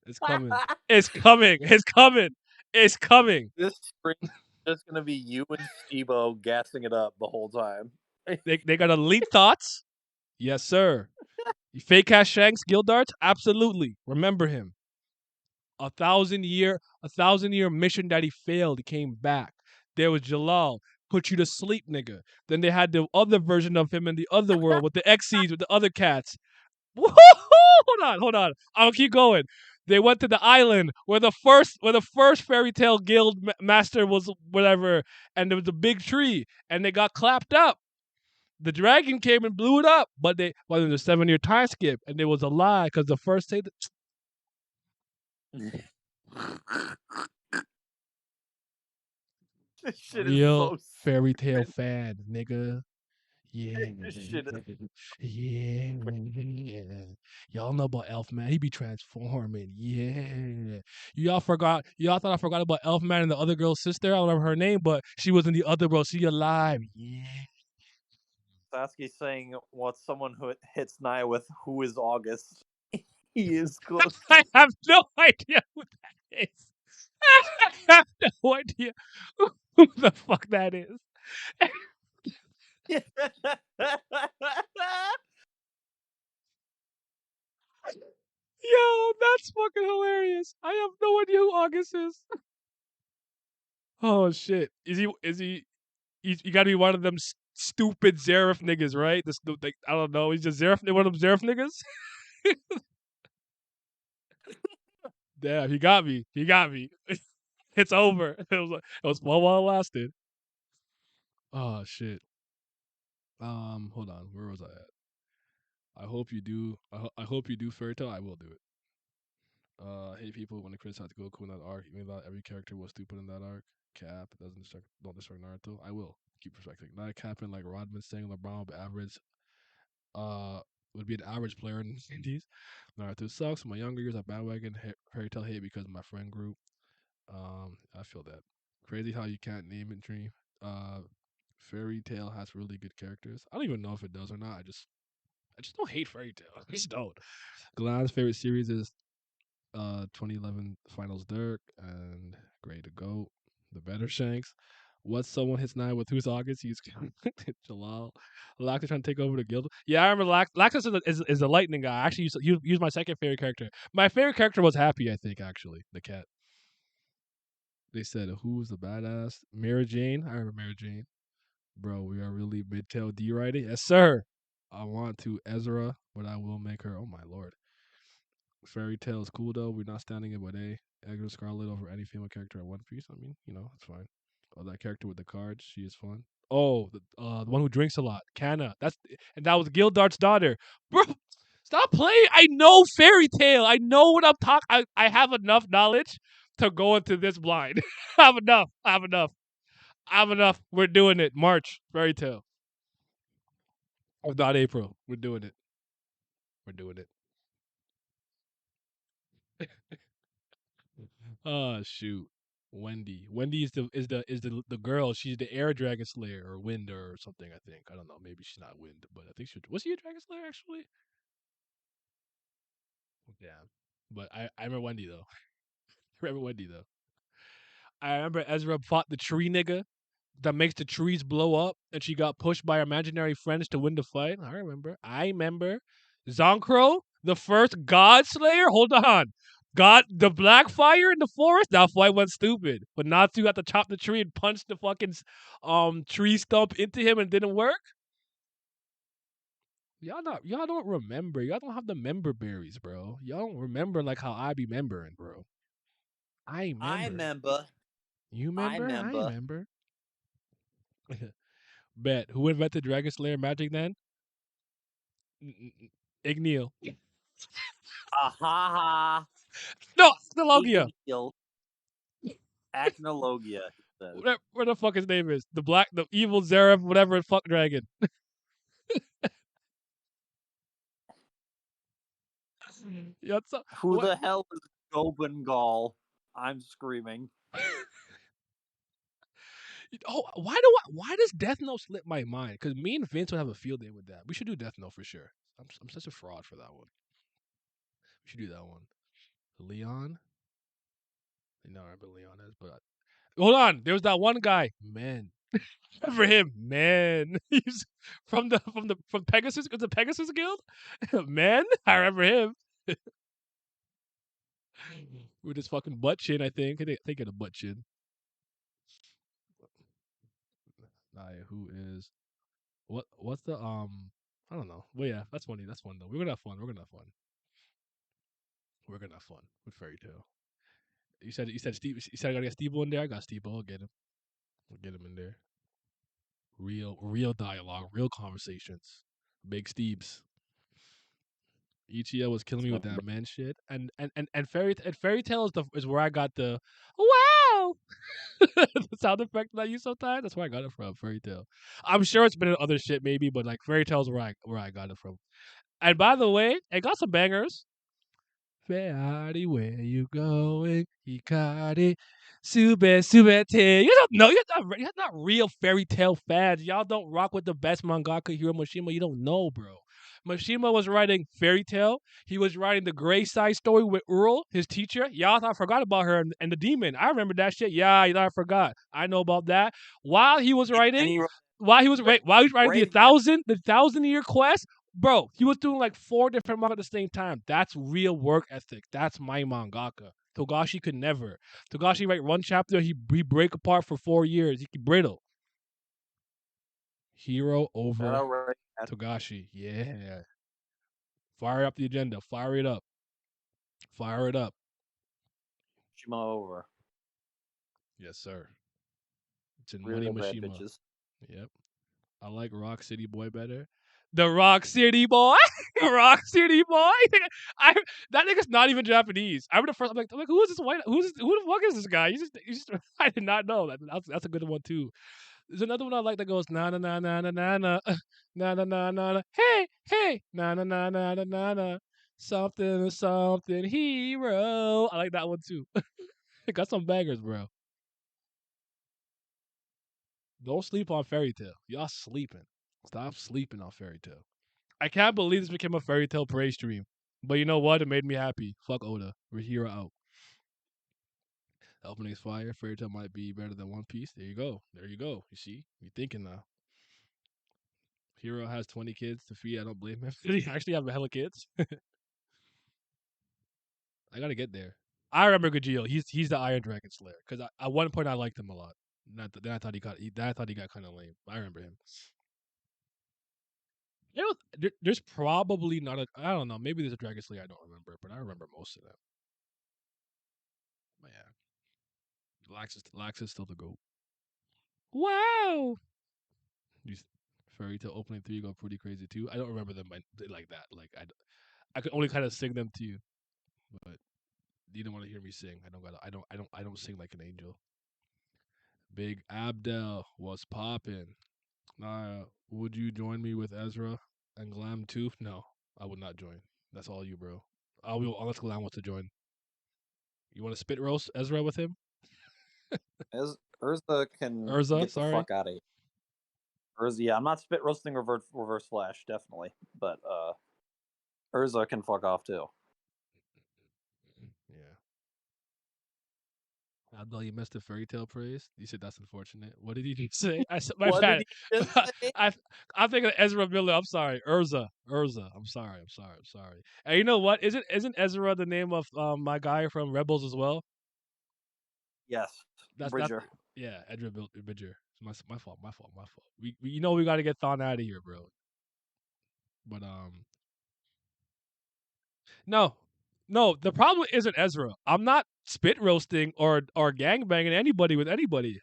It's coming. It's coming. It's coming. It's coming. This spring is just gonna be you and Steve-O gassing it up the whole time. They got elite thoughts. Yes, sir. You fake ass Shanks, Gildarts? Absolutely. Remember him. A 1,000-year mission that he failed. He came back. There was Jalal. Put you to sleep, nigga. Then they had the other version of him in the other world with the Xyz, with the other cats. Hold on. I'll keep going. They went to the island where the first Fairy Tale guild master was whatever, and there was a big tree, and they got clapped up. The dragon came and blew it up, but there was a 7-year time skip, and it was a lie because the first day. This shit Real is so Fairy Tale fan, nigga. Yeah. Yeah. Y'all know about Elfman. He be transforming. Yeah. Y'all thought I forgot about Elfman and the other girl's sister. I don't remember her name, but she was in the other world. She alive. Yeah. Sasuke saying what someone who hits Naya with who is August. He is close. I have no idea who that is. I have no idea who the fuck that is. Yo, that's fucking hilarious. I have no idea who August is. Oh shit. Is he you gotta be one of them stupid Zeref niggas, right? I don't know. He's just one of them Zeref niggas. Damn, he got me. It's over. It was while it lasted. Oh shit. Hold on. Where was I at? I hope you do. I hope you do Fairy Tale. I will do it. Hate people when they criticize Goku in that arc. Even though every character was stupid in that arc. Cap don't distract Naruto. I will keep respecting. Not capping like Rodman saying LeBron would be average. Would be an average player in the Indies. Naruto sucks. In my younger years, I bandwagon Fairy Tale hate because of my friend group. I feel that. Crazy how you can't name it dream. Fairy Tale has really good characters. I don't even know if it does or not. I just don't hate Fairy Tale. I just don't. Glenn's favorite series is 2011 Finals Dirk and Gray to Go. The better Shanks. What someone hits 9 with who's August? He's Jalal. Lactus trying to take over the guild. Yeah, I remember Lactus is a lightning guy. Actually, he was my second favorite character. My favorite character was Happy, I think, actually. The cat. They said, "Who's the badass?" Mary Jane. I remember Mary Jane. Bro, we are really mid-tail D writing. Yes, sir. I want to Ezra, but I will make her. Oh my lord. Fairy Tail is cool though. We're not standing in with A. Edgar Scarlet over any female character at One Piece. I mean, it's fine. Oh, that character with the cards, she is fun. Oh, the one who drinks a lot, Kana. And that was Gildart's daughter. Bro, stop playing. I know Fairy Tail. I know what I'm talking. I have enough knowledge to go into this blind. I have enough. I have enough. I have enough. We're doing it. March, Fairy Tail. Or not April. We're doing it. We're doing it. Oh shoot. Wendy. Wendy is the girl. She's the air dragon slayer or wind or something, I think. I don't know. Maybe she's not wind, but I think she was she a dragon slayer actually? Yeah. But I remember Wendy though. I remember Wendy though. I remember Ezra fought the tree nigga that makes the trees blow up, and she got pushed by her imaginary friends to win the fight. I remember. I remember. Zonkro, the first God Slayer. Hold on. God, the black fire in the forest. That fight went stupid. But Natsu got to chop the tree and punch the fucking tree stump into him and it didn't work. Y'all don't remember. Y'all don't have the member berries, bro. Y'all don't remember like how I be membering, bro. I I remember. remember. You I remember? I remember. remember. Bet. Who invented Dragon Slayer magic then? Igneal. Ahaha. No, Astrologia. Igneal. Acnologia, he says. Where the fuck his name is? The evil Zeref, whatever fuck dragon. Yeah, Who what? the hell is Gobengal? I'm screaming. Oh, why does Death Note slip my mind? Because me and Vince would have a field day with that. We should do Death Note for sure. I'm such a fraud for that one. We should do that one. Leon. I know I remember Leon is, but hold on. There was that one guy. Man. Remember him, man. He's from Pegasus. It's a Pegasus Guild, man. I remember him with his fucking butt chin. I think he had a butt chin. Who is What's the I don't know. Well, yeah, that's funny. That's fun though. We're gonna have fun. We're gonna have fun. We're gonna have fun with Fairy Tail. You said Steve. You said I gotta get Steve in there. I got Steve. I'll get him. I'll get him in there. Real dialogue. Real conversations. Big Steves. Ichigo was killing me with that man shit, and Fairy Tale is where I got the wow the sound effect that I use sometimes. That's where I got it from. Fairy Tale. I'm sure it's been in other shit maybe, but like Fairy Tale is where I got it from. And by the way, it got some bangers. Fairy, where you going? Hikari, Subete. You don't know. You're not real Fairy Tale fans. Y'all don't rock with the best mangaka Hiro Mashima. You don't know, bro. Mashima was writing Fairy Tale. He was writing the Gray Side story with Earl, his teacher. Y'all thought I forgot about her and the demon. I remember that shit. Yeah, you thought I forgot. I know about that. While he was writing, while he was writing the 1,000-year quest, bro, he was doing like 4 different manga at the same time. That's real work ethic. That's my mangaka. Togashi could never. Togashi write one chapter, he break apart for 4 years. He brittle. Hero over Togashi. Yeah. Fire up the agenda. Fire it up. Fire it up. Shima over. Yes, sir. It's in Real Money bad Mashima. bitches. Yep. I like Rock City Boy better. The Rock City Boy, Rock City Boy. That nigga's not even Japanese. I remember the first. I'm like, who is this white? Who the fuck is this guy? I did not know that. That's a good one too. There's another one I like that goes na na na na na na na na na na na. Hey hey na na na na na na na. Something something hero. I like that one too. It got some bangers, bro. Don't sleep on Fairy Tail. Y'all sleeping. Stop sleeping on Fairy Tail. I can't believe this became a Fairy Tail parade stream. But you know what? It made me happy. Fuck Oda. We're here out. The opening's fire. Fairy Tail might be better than One Piece. There you go. There you go. You see? You're thinking now. Hero has 20 kids to feed. I don't blame him. Did he actually have a hella kids? I gotta get there. I remember Gajeel. He's the Iron Dragon Slayer because at one point I liked him a lot. Then I thought he got kind of lame. I remember him. There's probably not a. I don't know. Maybe there's a Dragon Slayer I don't remember, but I remember most of them. But yeah, Lax is still the goat. Wow. These Fairy Tale opening 3 go pretty crazy too. I don't remember them like that. Like I could only kind of sing them to you, but you don't want to hear me sing. I don't sing like an angel. Big Abdel was popping. Would you join me with Ezra and Glam too? No, I would not join. That's all you, bro. I will unless Glam wants to join. You want to spit roast Ezra with him? As Urza can Urza, get the sorry. fuck out of here. Urza, yeah, I'm not spit roasting reverse flash, definitely, but Urza can fuck off too. Yeah. Abdel, you missed the Fairy Tale praise. You said that's unfortunate. What did he just say? I said my What bad. did he just say? I'm thinking of Ezra Miller. I'm sorry, Urza. I'm sorry. And you know what? Isn't Ezra the name of my guy from Rebels as well? Yes, That's Bridger. yeah, Ezra Bridger. It's my fault. We you know we got to get Thawne out of here, bro. But no, the problem isn't Ezra. I'm not spit roasting or gangbanging anybody with anybody.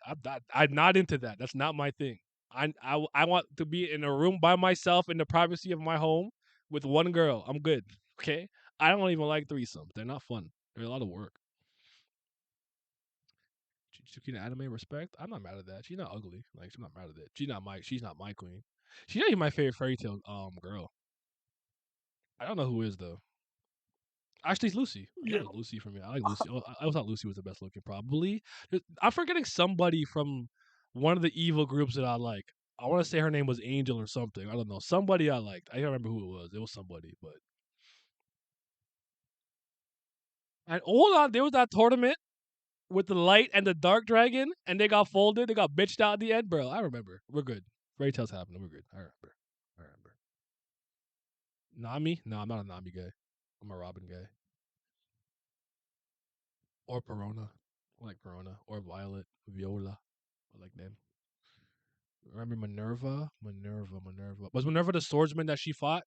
I'm not into that. That's not my thing. I want to be in a room by myself in the privacy of my home with one girl. I'm good. Okay. I don't even like threesomes. They're not fun. They're a lot of work. Tsukina anime respect. I'm not mad at that. She's not ugly. Like she's not mad at it. She's not my queen. She's not even my favorite Fairy Tale girl. I don't know who is though. Actually, it's Lucy. I think it was Lucy for me. I like Lucy. I thought Lucy was the best looking, probably. I'm forgetting somebody from one of the evil groups that I like. I want to say her name was Angel or something. I don't know. Somebody I liked. I don't remember who it was. It was somebody, but. And hold on, there was that tournament with the light and the dark dragon, and they got folded. They got bitched out at the end, bro. I remember. We're good. Fairy Tales happened. We're good. I remember. Nami? No, I'm not a Nami guy. I'm a Robin guy. Or Perona. I like Perona. Or Violet. Viola. I like them. Remember Minerva? Was Minerva the swordsman that she fought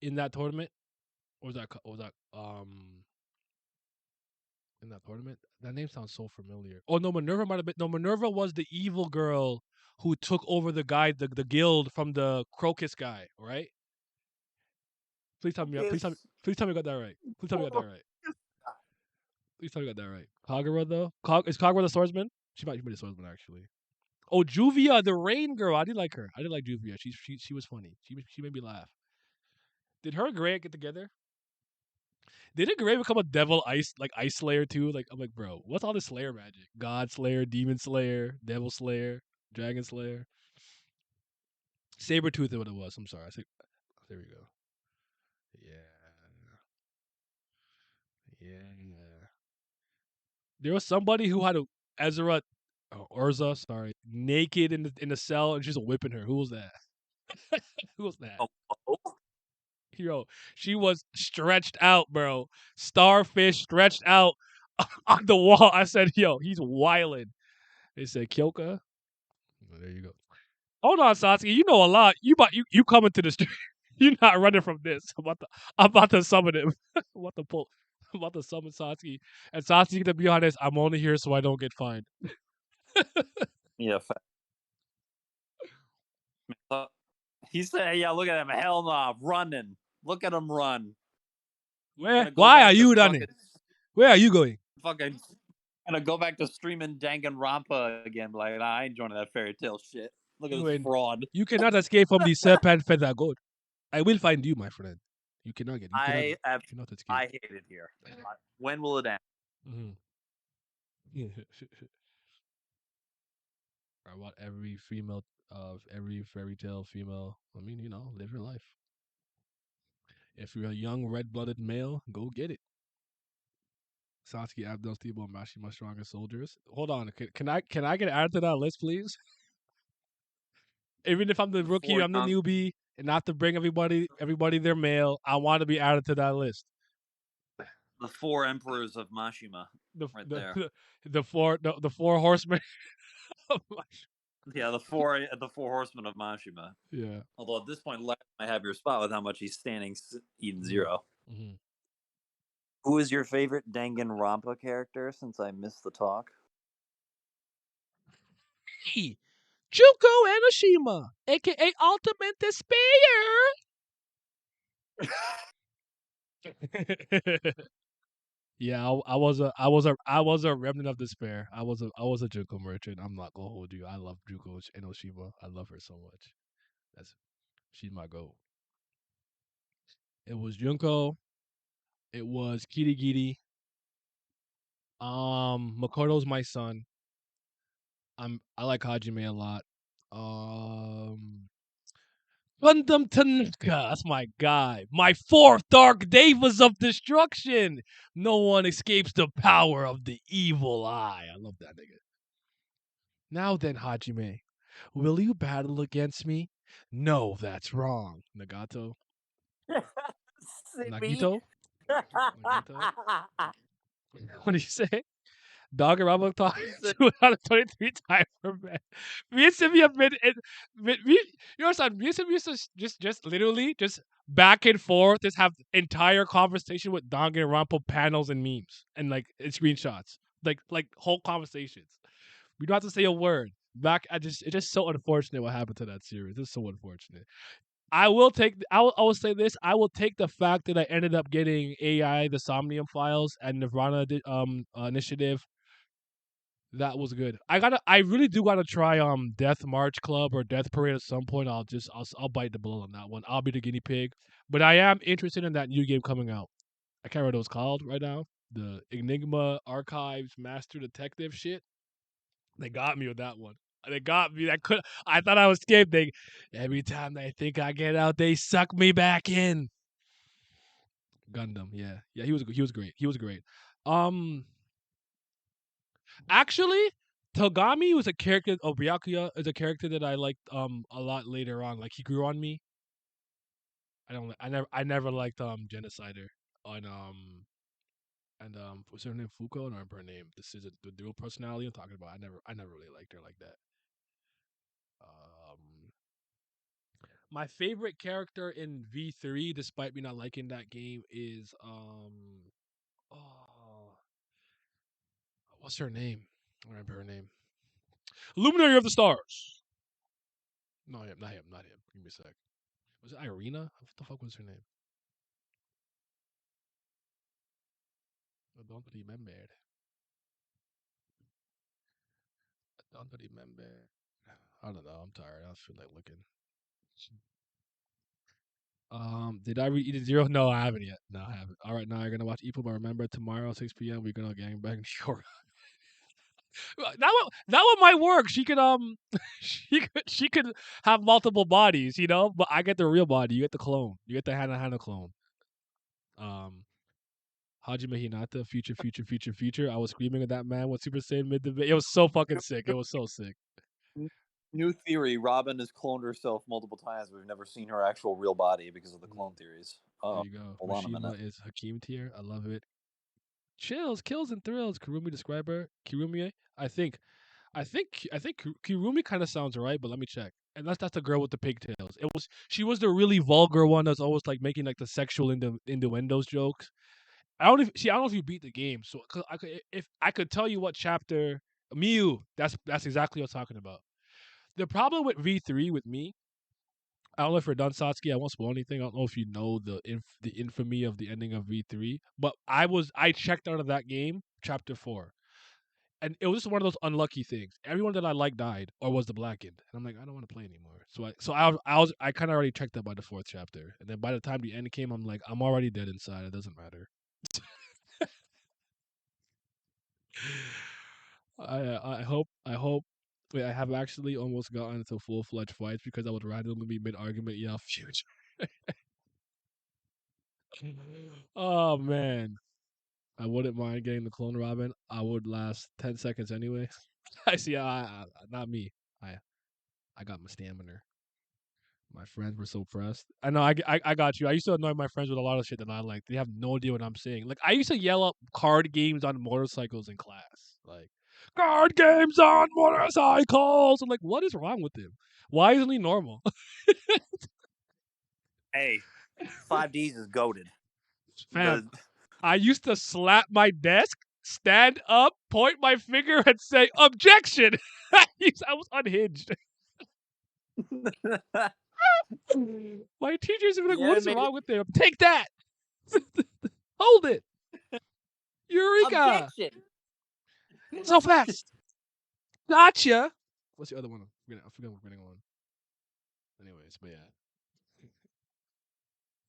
in that tournament? Or was that in that tournament? That name sounds so familiar. Oh no, Minerva might have been. No, Minerva was the evil girl who took over the guild from the Crocus guy, right? Please tell me I got that right. Please tell me I got that right. Kagura though? Is Kagura the swordsman? She might be the swordsman actually. Oh, Juvia, the rain girl. I did like her. I did like Juvia. She was funny. She made me laugh. Did her and Gray get together? Didn't Gray become a devil ice Slayer too? Like I'm like, bro, what's all this Slayer magic? God Slayer, Demon Slayer, Devil Slayer, Dragon Slayer. Sabretooth is what it was. I'm sorry. There we go. Yeah. There was somebody who had a Ezra Urza, sorry, naked in the cell and she's whipping her. Who was that? Who was that? Oh, Yo, she was stretched out, bro. Starfish stretched out on the wall. I said, yo, he's wildin'. They said, Kyoka. Oh, there you go. Hold on, Satsuki. You know a lot. You coming to the street. You're not running from this. I'm about to summon him. I'm about to summon Satsuki. And Satsuki, to be honest, I'm only here so I don't get fined. yeah. He said, "Yeah, look at him. Hell no, running. Look at him run. Why are you running? Where are you going? Fucking gonna go back to streaming Danganronpa again. Like, nah, I ain't joining that Fairy Tale shit. Look at this fraud. You cannot escape from the serpent feather god. I will find you, my friend. You cannot get. You cannot escape. I hate it here. When will it end? I want every female of every Fairy Tale female. I mean, live your life. If you're a young red-blooded male, go get it. Satsuki, Abdel, Stebo, and Mashi, my strongest soldiers. Hold on, can I get added to that list, please? Even if I'm the rookie, I'm the newbie, and not to bring everybody their mail. I want to be added to that list. The four emperors of Mashima. The Right the, there. the four horsemen. of Mash- Yeah, the four horsemen of Mashima. yeah. Although at this point, Lex might have your spot with how much he's standing Eden Mhm. Zero. Mm-hmm. Who is your favorite Danganronpa character? Since I missed the talk. Hey, Juko Enoshima, aka Ultimate Despair. Yeah, I was a remnant of despair. I was a Junko merchant. I'm not gonna hold you. I love Junko Enoshima. I love her so much. She's my goat. It was Junko. It was Kirigiri. Makoto's my son. I like Hajime a lot. Gundam Tanaka, that's my guy. My fourth Dark Devas of Destruction. No one escapes the power of the evil eye. I love that nigga. Now then, Hajime, will you battle against me? No, that's wrong. Nagato? Nagito? Nagito? What do you say? Dog Rambo talk 223 times per man. Me and Sylvia you know what? Me and Sylvia used to just literally just back and forth, just have entire conversation with Danganronpa panels and memes and and screenshots, like whole conversations. We don't have to say a word. It's just so unfortunate what happened to that series. It's so unfortunate. I will say this. I will take the fact that I ended up getting AI, the Somnium Files, and Nirvana Initiative. That was good. I really do gotta try Death March Club or Death Parade at some point. I'll bite the bullet on that one. I'll be the guinea pig. But I am interested in that new game coming out. I can't remember what it's called right now. The Enigma Archives Master Detective shit. They got me with that one. They got me. I thought I was escaped. Every time they think I get out, they suck me back in. Gundam, yeah. Yeah, he was great. He was great. Actually, Togami was a character. Oh, Byakuya is a character that I liked a lot later on. Like he grew on me. I never liked Genocider on what's her name, Fuko? I don't remember her name. This is the dual personality I'm talking about. I never really liked her like that. My favorite character in V3, despite me not liking that game, is oh, what's her name? I don't remember her name. Luminary of the Stars. No, not him. Give me a sec. Was it Irina? What the fuck was her name? I don't remember. I don't know. I'm tired. I don't feel like looking. Did I read Eden Zero? No, I haven't yet. No, I haven't. All right, now you're gonna watch Ipo, but remember tomorrow 6 p.m. we're gonna gangbang. Sure. That one might work. She could she could have multiple bodies, you know. But I get the real body. You get the clone. You get the Hana clone. Hajime Hinata, future. I was screaming at that man with Super Saiyan mid debate. It was so fucking sick. It was so sick. New theory: Robin has cloned herself multiple times. We've never seen her actual real body because of the clone theories. There Oh, you go. hold on a Mishima minute. is Hakim tier. I love it. Chills, kills, and thrills. Kirumi describe her. Kirumi. I think Kirumi kind of sounds right, but let me check. And that's the girl with the pigtails. She was the really vulgar one that's always like making like the sexual innuendos jokes. I don't know if you beat the game, so if I could tell you what chapter Miu. That's exactly what I'm talking about. The problem with V3 with me, I don't know if you're done, Satsuki. I won't spoil anything. I don't know if you know the infamy of the ending of V3, but I checked out of that game chapter 4, and it was just one of those unlucky things. Everyone that I liked died or was the blackened, and I'm like, I don't want to play anymore. I kind of already checked out by the 4th chapter, and then by the time the end came, I'm like, I'm already dead inside. It doesn't matter. I hope. Wait, I have actually almost gotten into full fledged fights because I would randomly be mid argument. Yeah, future. Oh man, I wouldn't mind getting the clone Robin. I would last 10 seconds anyway. I see. Not me. I got my stamina. My friends were so pressed. I know. I got you. I used to annoy my friends with a lot of shit that I like. They have no idea what I'm saying. Like I used to yell up card games on motorcycles in class. Like card games on motorcycles. I'm like, what is wrong with him? Why isn't he normal? Hey, 5Ds is goaded. Fam, I used to slap my desk, stand up, point my finger, and say objection. I was unhinged. My teachers would be like, Yeah, what is man. wrong with him? Take that. Hold it. Eureka. Objection. So fast. Gotcha. What's the other one? I forget what we're getting on. Anyways, but yeah.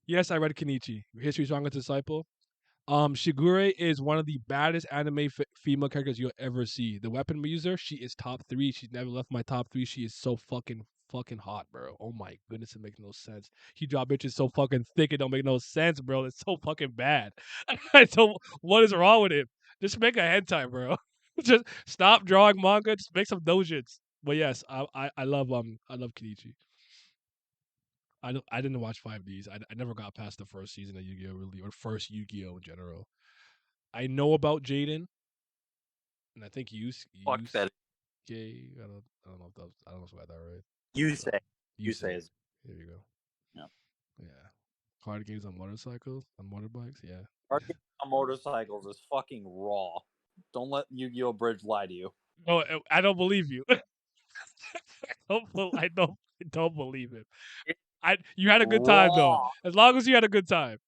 Yes, I read Kenichi. History's Strongest Disciple. Shigure is one of the baddest anime female characters you'll ever see. The weapon user, she is top 3. She's never left my top 3. She is so fucking hot, bro. Oh my goodness, it makes no sense. He drop bitches so fucking thick, it don't make no sense, bro. It's so fucking bad. So what is wrong with him? Just make a hentai, bro. Just stop drawing manga. Just make some dojins. But yes, I love Kenichi. I didn't watch 5Ds. I never got past the first season of Yu-Gi-Oh! Really, or first Yu-Gi-Oh! In general. I know about Jaden, and I think Fuck that. I don't know if I got that right. You say. Yusei. Is. Here you go. Yeah. Yeah. Card games on motorcycles, on motorbikes. Yeah. Card games on motorcycles is fucking raw. Don't let Yu-Gi-Oh! Bridge lie to you. Oh, I don't believe you. I don't believe him. You had a good time though. As long as you had a good time.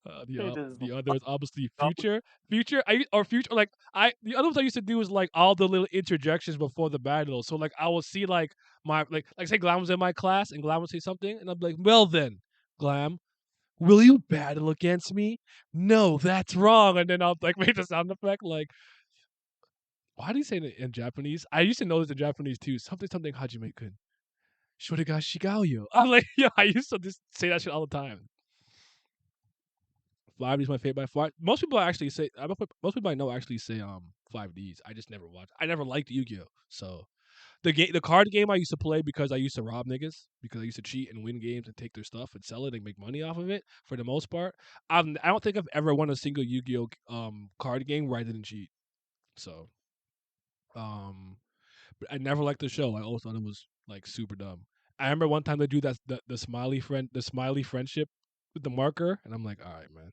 The other is obviously future. The other ones I used to do was like all the little interjections before the battle. So like I will see like my like say Glam was in my class and Glam would say something and I'm like, well then, Glam, will you battle against me? No, that's wrong. And then I'll like make the sound effect like, why do you say it in Japanese? I used to know this in Japanese too. Something Hajime-kun. Shorega Shigaoyo. I'm like, yeah, I used to just say that shit all the time. 5D is my favorite by far. Most people actually say most people I know actually say 5Ds. I just never watched. I never liked Yu-Gi-Oh. So the card game I used to play because I used to rob niggas because I used to cheat and win games and take their stuff and sell it and make money off of it. For the most part, I don't think I've ever won a single Yu-Gi-Oh card game where I didn't cheat. So but I never liked the show. I always thought it was like super dumb. I remember one time they do that the smiley friendship with the marker, and I'm like, all right, man.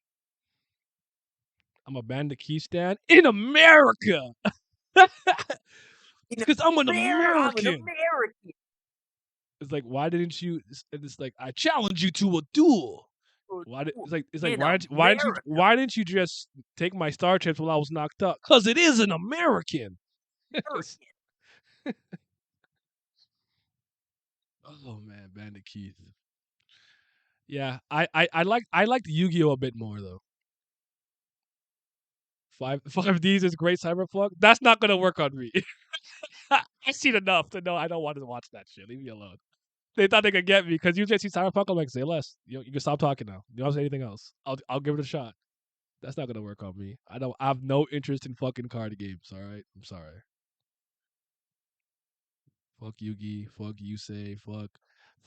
I'm a ban the key stand in America. Because I'm an American. It's like, why didn't you? It's like, I challenge you to a duel. Why didn't you just take my star chips while I was knocked up? Because it is an American. Oh man, Bandit Keith. Yeah, I liked Yu-Gi-Oh! A bit more though. 5Ds is great Cyberpunk. That's not gonna work on me. I've seen enough to know I don't want to watch that shit. Leave me alone. They thought they could get me because you just see Cyberpunk. I'm like, say less. You can stop talking now. You don't say anything else. I'll give it a shot. That's not gonna work on me. I have no interest in fucking card games. All right, I'm sorry. Fuck Yugi. Fuck Yusei. Fuck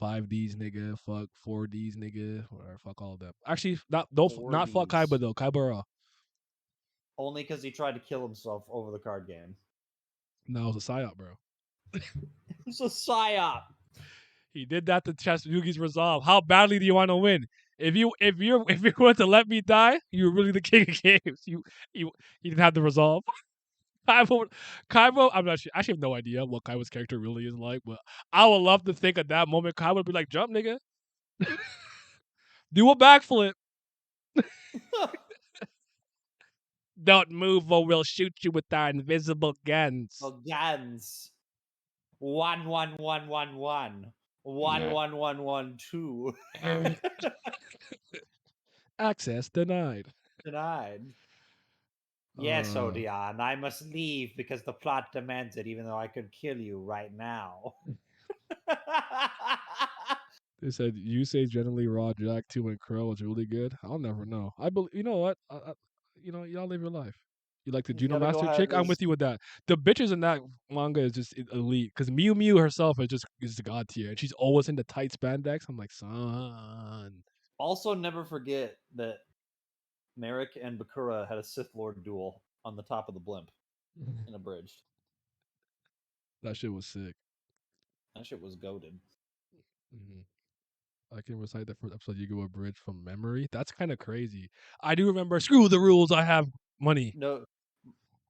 5Ds nigga. Fuck 4Ds nigga. Or fuck all of them. Actually, not fuck Kaiba though. Kaibara. Only because he tried to kill himself over the card game. No, it was a psyop, bro. It's a psyop. He did that to test Yugi's resolve. How badly do you want to win? If you want to let me die, you're really the king of games. You didn't have the resolve. Kaiba, I'm not sure. I actually have no idea what Kaiba's character really is like, but I would love to think at that moment Kaiba would be like, jump, nigga. Do a backflip. Don't move or we'll shoot you with our invisible guns. Guns. 1 1 1 1 1. 1 1 1 1 2. Access denied. Denied. Yes, Odion, I must leave because the plot demands it, even though I could kill you right now. They said you say generally Raw Jack 2 and Crow was really good. I'll never know. I believe. You know what? You know, y'all live your life. You like the You Juno gotta go Master have chick? I'm his- with you with that. The bitches in that manga is just elite because Miu Miu herself is the god tier, and she's always in the tight spandex. I'm like, son. Also, never forget that Merrick and Bakura had a Sith Lord duel on the top of the blimp in Abridged. That shit was sick. That shit was goaded. Mhm. I can recite that first episode Yu-Gi-Oh! Bridge from memory. That's kind of crazy. I do remember. Screw the rules. I have money. No,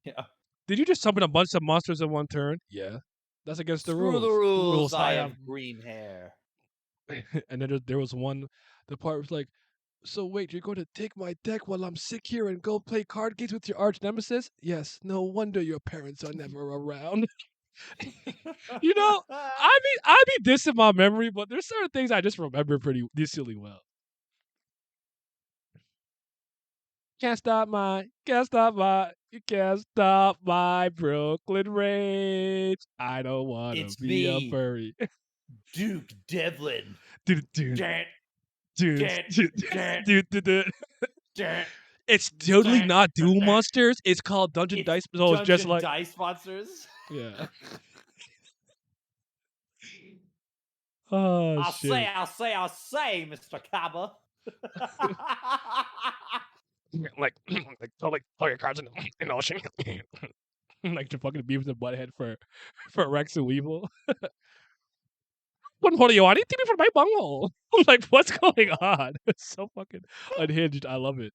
yeah. Did you just summon a bunch of monsters in one turn? Yeah. That's against the Screw rules. the rules. I have. have green hair. And then there was one. The part was like, so wait, you're going to take my deck while I'm sick here and go play card games with your arch nemesis? Yes. No wonder your parents are never around. You know, I be dissing my memory, but there's certain things I just remember pretty decently well. You can't stop my Brooklyn rage. I don't want to It's be a me. furry. Duke Devlin. Dude. It's totally not Duel Monsters. It's called Dungeon Dice. So it's just like Dice Monsters. yeah. Oh I'll shit! say, Mr. Cabba. like totally throw your cards in the ocean. Like the fucking Beavis and Butthead for Rex and Weevil. One for you, I need to be for my bunghole. Like, what's going on? It's so fucking unhinged. I love it.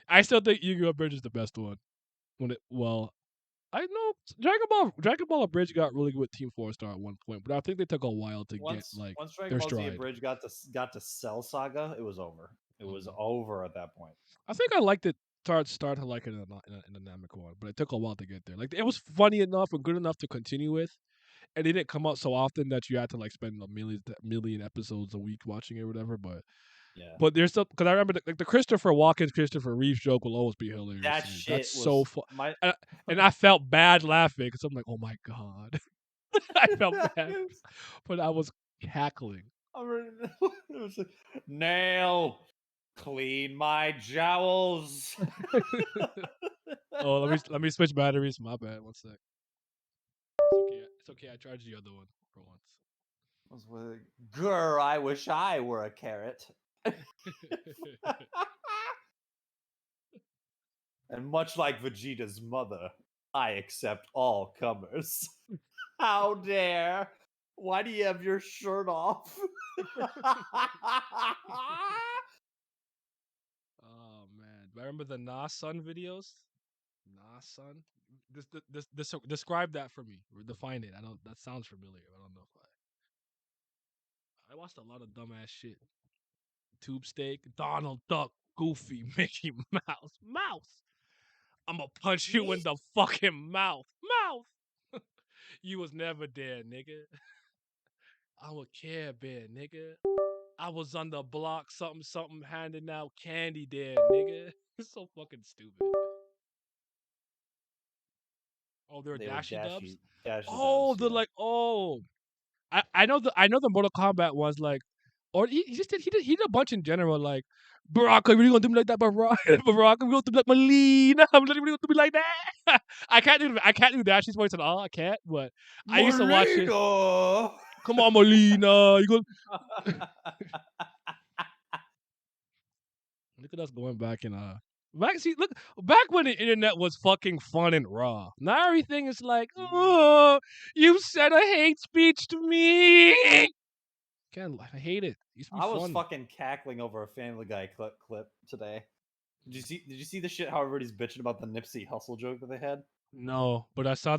I still think Yu-Gi-Oh! Bridge is the best one. I know Dragon Ball Bridge got really good with Team 4-Star at one point, but I think they took a while to once get like Dragon their Ball Z stride. Bridge got to Cell Saga, it was over. It was over at that point. I think I liked it. Start to like it in a Namek one, but it took a while to get there. Like it was funny enough and good enough to continue with, and it didn't come out so often that you had to like spend a million episodes a week watching it or whatever. But Yeah. but there's still because I remember the Christopher Walken's Christopher Reeves joke will always be hilarious. That to me. shit That's was so fun. my And I felt bad laughing because I'm like, oh my god, I felt bad, but I was cackling. It was like, Nail, clean my jowls. Oh, let me switch batteries. My bad. One sec. It's okay. I charged the other one for once. I was like, grr, I wish I were a carrot. And much like Vegeta's mother, I accept all comers. How dare? Why do you have your shirt off? Oh man, do I remember the Nah Sun videos? Nah Sun. Describe that for me. Or define it. I don't. That sounds familiar. I don't know if I watched a lot of dumbass shit. Tube Steak, Donald Duck, Goofy, Mickey Mouse. I'ma punch you in the fucking mouth. You was never there, nigga. I'm a Care Bear, nigga. I was on the block, something, handing out candy there, nigga. It's so fucking stupid. Oh, they're Dashy Dubs? Oh, they're like, oh. I know the Mortal Kombat ones, like, or he did a bunch in general, like, Barack, are you really gonna do me like that, Barack? Barack, are you gonna do me like Melina? I'm really gonna do me like that. I can't do Dashy's voice at all. I can't, but I used to watch it. Come on, Melina. You gonna look at us going back in back when the internet was fucking fun and raw. Now everything is like, oh, you said a hate speech to me. I hate it. It used to be I was fun. fucking cackling over a Family Guy clip today. Did you see the shit how everybody's bitching about the Nipsey Hussle joke that they had? No, but I saw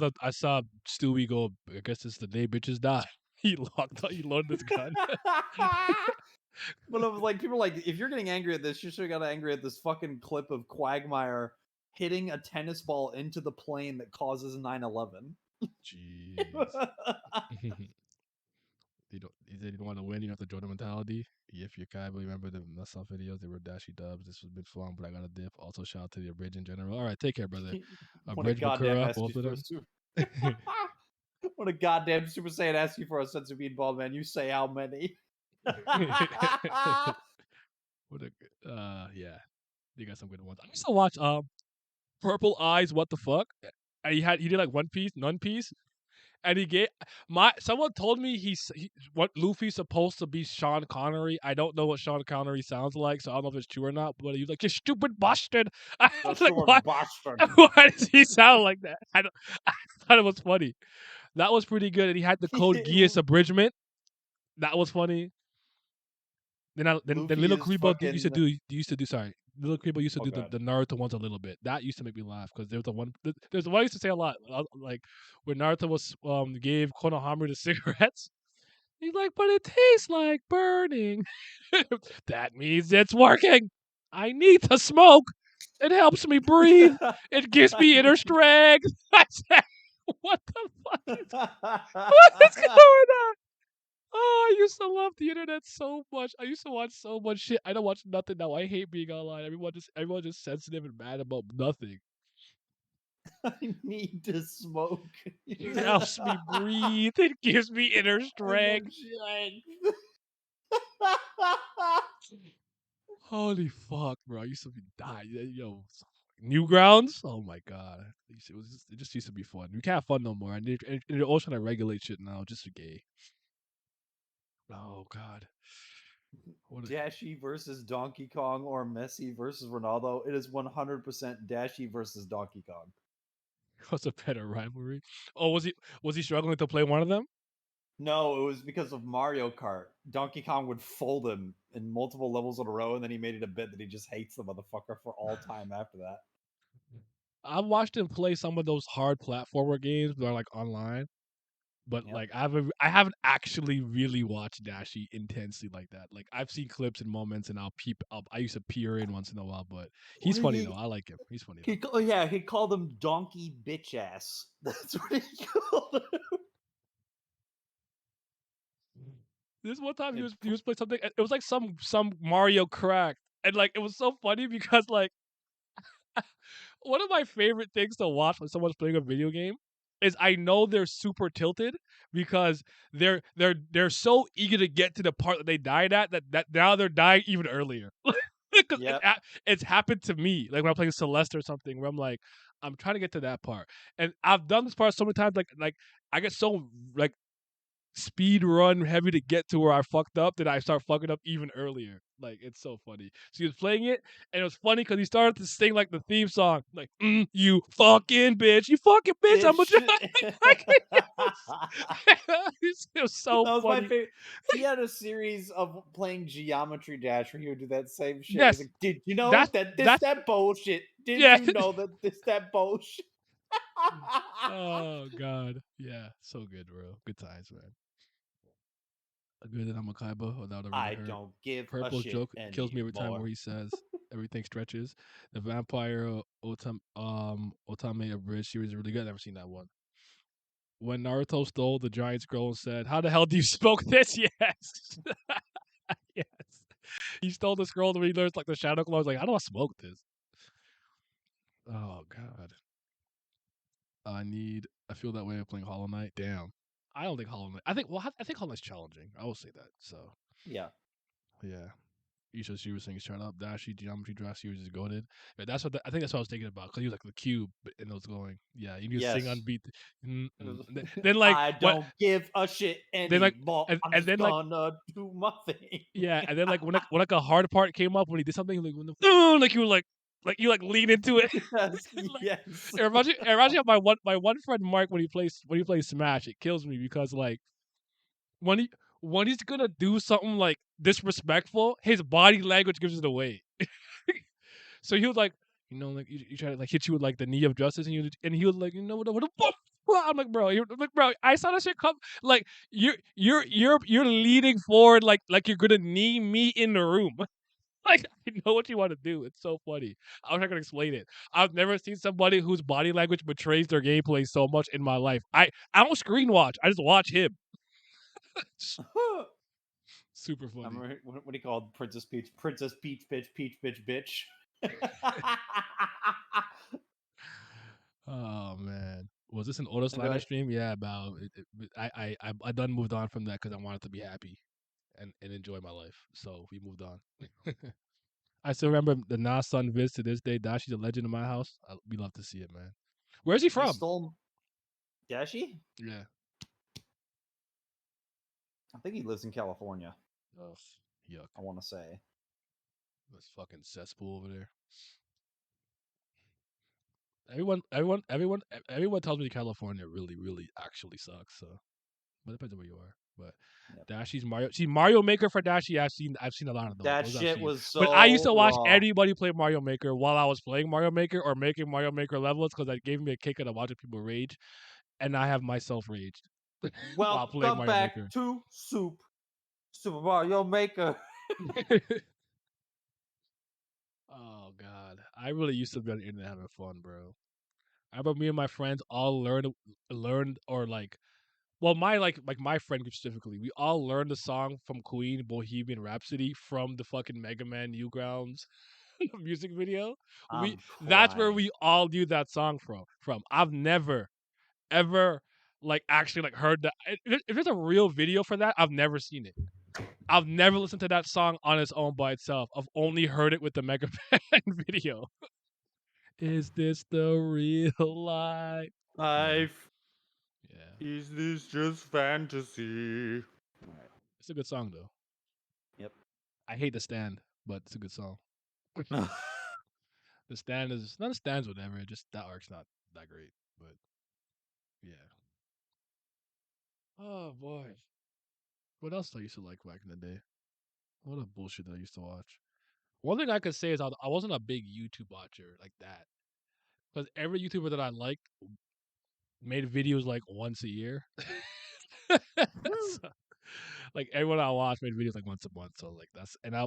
Stewie go, I guess it's the day bitches die. He loaded his gun. But it was like, people are like, if you're getting angry at this, you should have got angry at this fucking clip of Quagmire hitting a tennis ball into the plane that causes 9/11. Jeez. He said you don't want to win, you have to Jordan mentality. If you can't remember the mess up videos, they were Dashy Dubs. This was a bit fun, but I got a dip. Also, shout out to the Abridge in general. All right, take care, brother. Abridge, Bakura, both of them. When a goddamn Super Saiyan asks you for a sense of being bald, man, you say how many? Yeah, you got some good ones. I used to watch purple eyes. What the fuck? And he did like One Piece, None Piece, and he gave someone told me what Luffy's supposed to be Sean Connery. I don't know what Sean Connery sounds like, so I don't know if it's true or not. But he was like, "You stupid bastard!" I was like, "What? Why does he sound like that?" I thought it was funny. That was pretty good, and he had the Code Geass abridgment. That was funny. Then Luffy Little is Kuribo used to fucking- do sorry. Little Kuribo used to do God. the Naruto ones a little bit. That used to make me laugh because there's the one I used to say a lot, like when Naruto was gave Konohamaru the cigarettes. He's like, but it tastes like burning. That means it's working. I need to smoke. It helps me breathe. It gives me inner strength. I said, what the fuck? What is going on? Oh, I used to love the internet so much. I used to watch so much shit. I don't watch nothing now. I hate being online. Everyone just sensitive and mad about nothing. I need to smoke. It helps me breathe. It gives me inner strength. Holy fuck, bro! I used to be dying. Yo, Newgrounds. Oh my god, it just used to be fun. We can't have fun no more. And they're all trying to regulate shit now, just for gay. Oh god. Dashi versus Donkey Kong or Messi versus Ronaldo. It is 100% Dashi versus Donkey Kong. What's a better rivalry? Oh, was he struggling to play one of them? No, it was because of Mario Kart. Donkey Kong would fold him in multiple levels in a row, and then he made it a bit that he just hates the motherfucker for all time after that. I watched him play some of those hard platformer games that are like online, but Yep. like I haven't actually really watched Dashi intensely like that. Like I've seen clips and moments, and I used to peer in once in a while, but he's funny though. I like him. He's funny. Though. He called him Donkey Bitch Ass. That's what he called him. This one time he was playing something. It was like some Mario crack, and like it was so funny because like one of my favorite things to watch when someone's playing a video game is I know they're super tilted because they're so eager to get to the part that they died at that now they're dying even earlier. Yep. It's happened to me, like when I'm playing Celeste or something, where I'm like, I'm trying to get to that part, and I've done this part so many times, like I get so like speed run heavy to get to where I fucked up that I start fucking up even earlier. Like it's so funny. So he was playing it, and it was funny because he started to sing like the theme song, like "You fucking bitch, you fucking bitch, I'm a." It was so that was funny. my favorite. He had a series of playing Geometry Dash where he would do that same shit. Yes. He's like, did you know That's- that this that's- that bullshit? Did Yeah. you know that this that bullshit? Oh god, yeah, so good, bro. Good times, man. A good than Amakaiba without a I hurt. don't give Purple's a shit joke kills me every time anymore. where he says everything stretches. The Vampire Otame Abridged series is really good. I've never seen that one. When Naruto stole the giant scroll and said, "How the hell do you smoke this?" Yes. Yes. He stole the scroll when he learns like the Shadow Claw. He's like, "How do I smoke this?" Oh god. I feel that way of playing Hollow Knight. Damn. I don't think Hollow Knight. I think Hollow Knight's challenging. I will say that. So Yeah. yeah. Isha, she was saying, "Shut up, Dashi Geometry Draft series is goated." Yeah, I think that's what I was thinking about because he was like the cube and it was going. Yeah, you need to sing Yes. unbeat. Then like I don't give a shit Then, like- anymore. and I'm just then, like- gonna do my thing. Yeah, and then like when like a hard part came up when he did something like when like you were like you like lean into it. Yes, Like, yes. It reminds me of my one friend Mark when he plays Smash. It kills me because like when he's gonna do something like disrespectful, his body language gives it away. So he was like, like you try to like hit you with like the knee of justice, and he was like, what the fuck? I'm like, bro, I saw that shit come. Like you're leaning forward like you're gonna knee me in the room. Like I know what you want to do. It's so funny. I'm not gonna explain it. I've never seen somebody whose body language betrays their gameplay so much in my life. I don't screen watch. I just watch him. Super funny. What do you call Princess Peach? Princess Peach, bitch, Peach, bitch, bitch. Oh man, was this an Auto Slider ahead. stream? Yeah, about I done moved on from that because I wanted to be happy and enjoy my life. So we moved on. I still remember the Nas son Viz to this day. Dashi's a legend in my house. We love to see it, man. Where's he He from? stole Dashi? Yeah. I think he lives in California. Ugh, yuck. I want to say. This fucking cesspool over there. Everyone tells me California really actually sucks. So, but it depends on where you are. But Yep. Dashi's Mario. See, Mario Maker for Dashi. I've seen a lot of those. That Those I've shit seen. was so But I used to watch raw. everybody play Mario Maker while I was playing Mario Maker or making Mario Maker levels because it gave me a kick out of watching people rage, and I have myself raged while playing Welcome Mario back Maker. to Super Mario Maker. Oh God, I really used to be on the internet having fun, bro. I remember me and my friends all learned or like, well, my friend group specifically, we all learned the song from Queen, Bohemian Rhapsody, from the fucking Mega Man Newgrounds music video. I'm That's where crying. we all knew that song from. I've never ever like actually like heard that. If there's a real video for that, I've never seen it. I've never listened to that song on its own by itself. I've only heard it with the Mega Man video. Is this the real life? Life. Yeah. Is this just fantasy? It's a good song though. Yep. I hate the stand, but it's a good song. The stand is not the stand's whatever. Just that arc's not that great, but yeah. Oh boy, what else I used to like back in the day? What a bullshit I used to watch. One thing I could say is I wasn't a big YouTube watcher like that, because every YouTuber that I liked made videos like once a year. So, like everyone I watched made videos like once a month. So like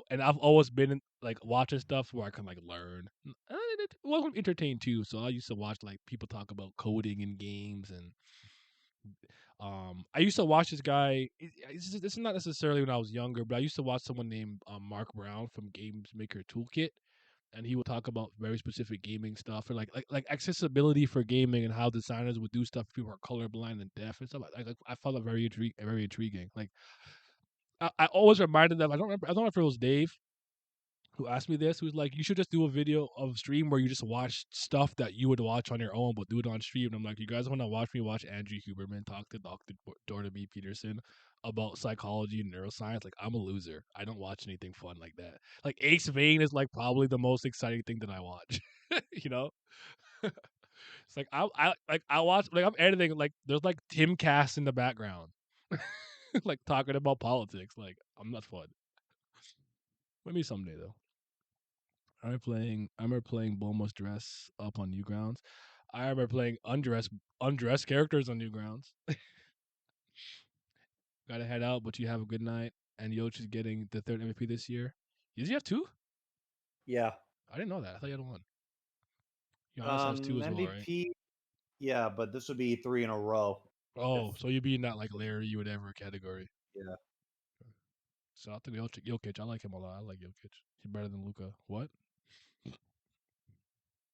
I've always been in, like watching stuff where I can like learn. It wasn't entertained too. So I used to watch like people talk about coding in games and I used to watch this guy. This is not necessarily when I was younger, but I used to watch someone named Mark Brown from Games Maker Toolkit, and he would talk about very specific gaming stuff and like accessibility for gaming and how designers would do stuff if people are colorblind and deaf and stuff. I found it very intriguing. Like I always reminded them. I don't know if it was Dave who asked me this, who's like, you should just do a video of stream where you just watch stuff that you would watch on your own, but do it on stream. And I'm like, you guys want to watch me watch Andrew Huberman talk to Dr. Jordan B. Peterson about psychology and neuroscience? Like, I'm a loser. I don't watch anything fun like that. Like, Ace Vane is like probably the most exciting thing that I watch. You know? It's like I watch like I'm editing like there's like Tim Cass in the background. Like talking about politics. Like, I'm not fun. Maybe someday though. I remember playing Bulma's Dress up on Newgrounds. I remember playing undressed characters on Newgrounds. Gotta head out, but you have a good night. And Yoch is getting the third MVP this year. Does he have two? Yeah. I didn't know that. I thought he had one. Giannis has two as well, right? MVP. Yeah, but this would be 3 in a row. Oh, If- so you'd be in that like Larry whatever category. Yeah. So I think Jokic. I like him a lot. I like Jokic. He's better than Luca. What?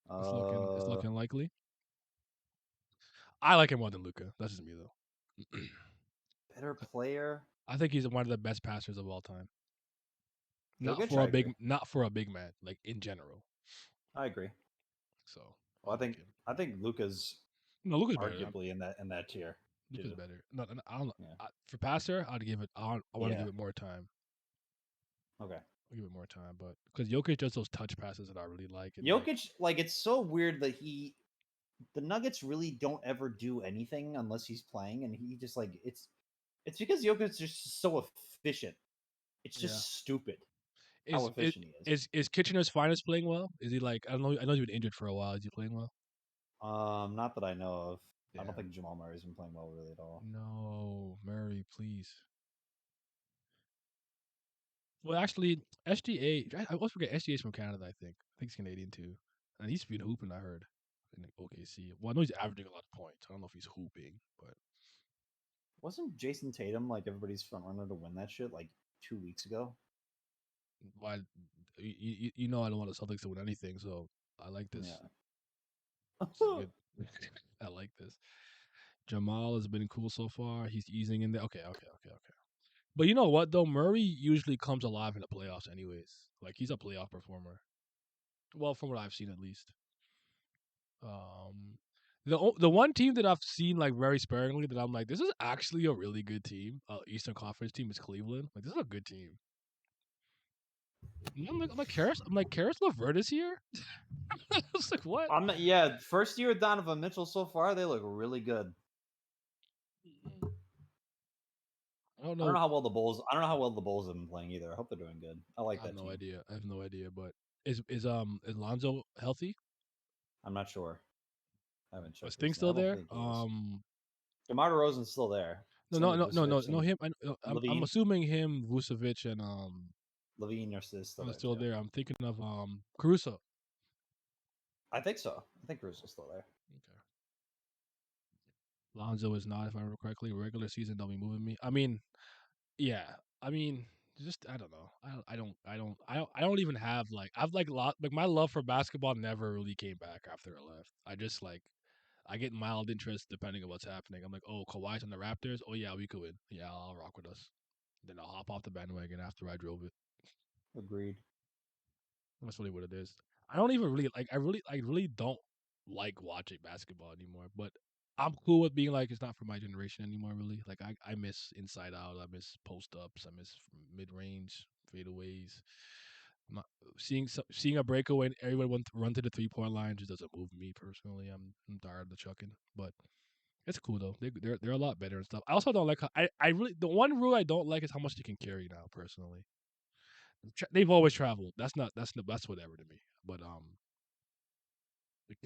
It's looking likely. I like him more than Luca. That's just me though. Better player. I think he's one of the best passers of all time. Jokic, I agree. Not for a big man, like in general. I agree. So Well, like him. I think Luca's No, Luca's better. arguably in that tier. Luca's too. better. No, I don't know. Yeah. For passer, I'd give it. I want to Yeah. give it more time. Okay. I'll give it more time, but because Jokic does those touch passes that I really like. And Jokic, like it's so weird that the Nuggets really don't ever do anything unless he's playing, and he just like it's because Jokic is just so efficient. It's just stupid how efficient he is. Is Kitchener's finest playing well? Is he like I know he's been injured for a while. Is he playing well? Not that I know of. I Damn. don't think Jamal Murray's been playing well really at all. No, Murray, please. Well, actually, SGA. I always forget SGA's from Canada. I think he's Canadian too, and he's been hooping. I heard in OKC. Well, I know he's averaging a lot of points. I don't know if he's hooping, but Wasn't Jason Tatum like everybody's front runner to win that shit like 2 weeks ago? why? You know I don't want the Celtics to win anything, so I like this. Yeah. This is good. I like this. Jamal has been cool so far. He's easing in there. Okay. But you know what though, Murray usually comes alive in the playoffs, anyways. Like he's a playoff performer. Well, from what I've seen at least. Um, the one team that I've seen like very sparingly that I'm like, this is actually a really good team. Eastern Conference team is Cleveland. Like this is a good team. And I'm like, Karis LeVert is here. I was like, what? I'm not. Yeah, first year with Donovan Mitchell so far, they look really good. I don't I don't know. know how well the Bulls. I don't know how well the Bulls have been playing either. I hope they're doing good. I like I have that no team. idea. I have no idea. But is Lonzo healthy? I'm not sure. I haven't Is checked. Sting Recently. still I don't there? think he is. DeMar DeRozan's still there. No, Same no, with no, no, no, Vucevic no. and Him. I'm Levine. assuming him, Vucevic, and Levine are still are there still too. there. I'm thinking of Caruso. I think so. I think Caruso's still there. Okay. Lonzo is not, if I remember correctly. Regular season, don't be moving me. I mean, yeah. I mean, just I don't know. I don't even have like I've like lot like my love for basketball never really came back after I left. I just like I get mild interest depending on what's happening. I'm like, oh, Kawhi's on the Raptors. Oh yeah, we could win. Yeah, I'll rock with us. Then I'll hop off the bandwagon after I drove it. Agreed. That's really what it is. I don't even really like. I really don't like watching basketball anymore. But I'm cool with being like it's not for my generation anymore. Really, like I miss inside out. I miss post ups. I miss mid range fadeaways. I'm not seeing a breakaway and everyone run to the 3-point line just doesn't move me personally. I'm tired of the chucking, but it's cool though. They're a lot better and stuff. I also don't like how I really the one rule I don't like is how much they can carry now. Personally, they've always traveled. That's whatever to me. But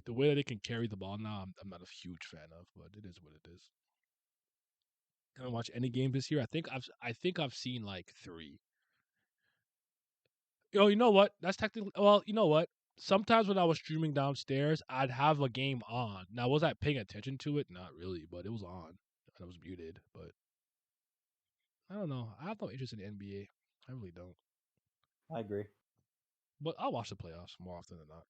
the way that they can carry the ball now, I'm not a huge fan of. But it is what it is. Haven't watched any games this year. I think I've seen like 3. Oh, you know what? That's technically well. You know what? Sometimes when I was streaming downstairs, I'd have a game on. Now, was I paying attention to it? Not really, but it was on and it was muted. But I don't know. I have no interest in the NBA. I really don't. I agree. But I'll watch the playoffs more often than not.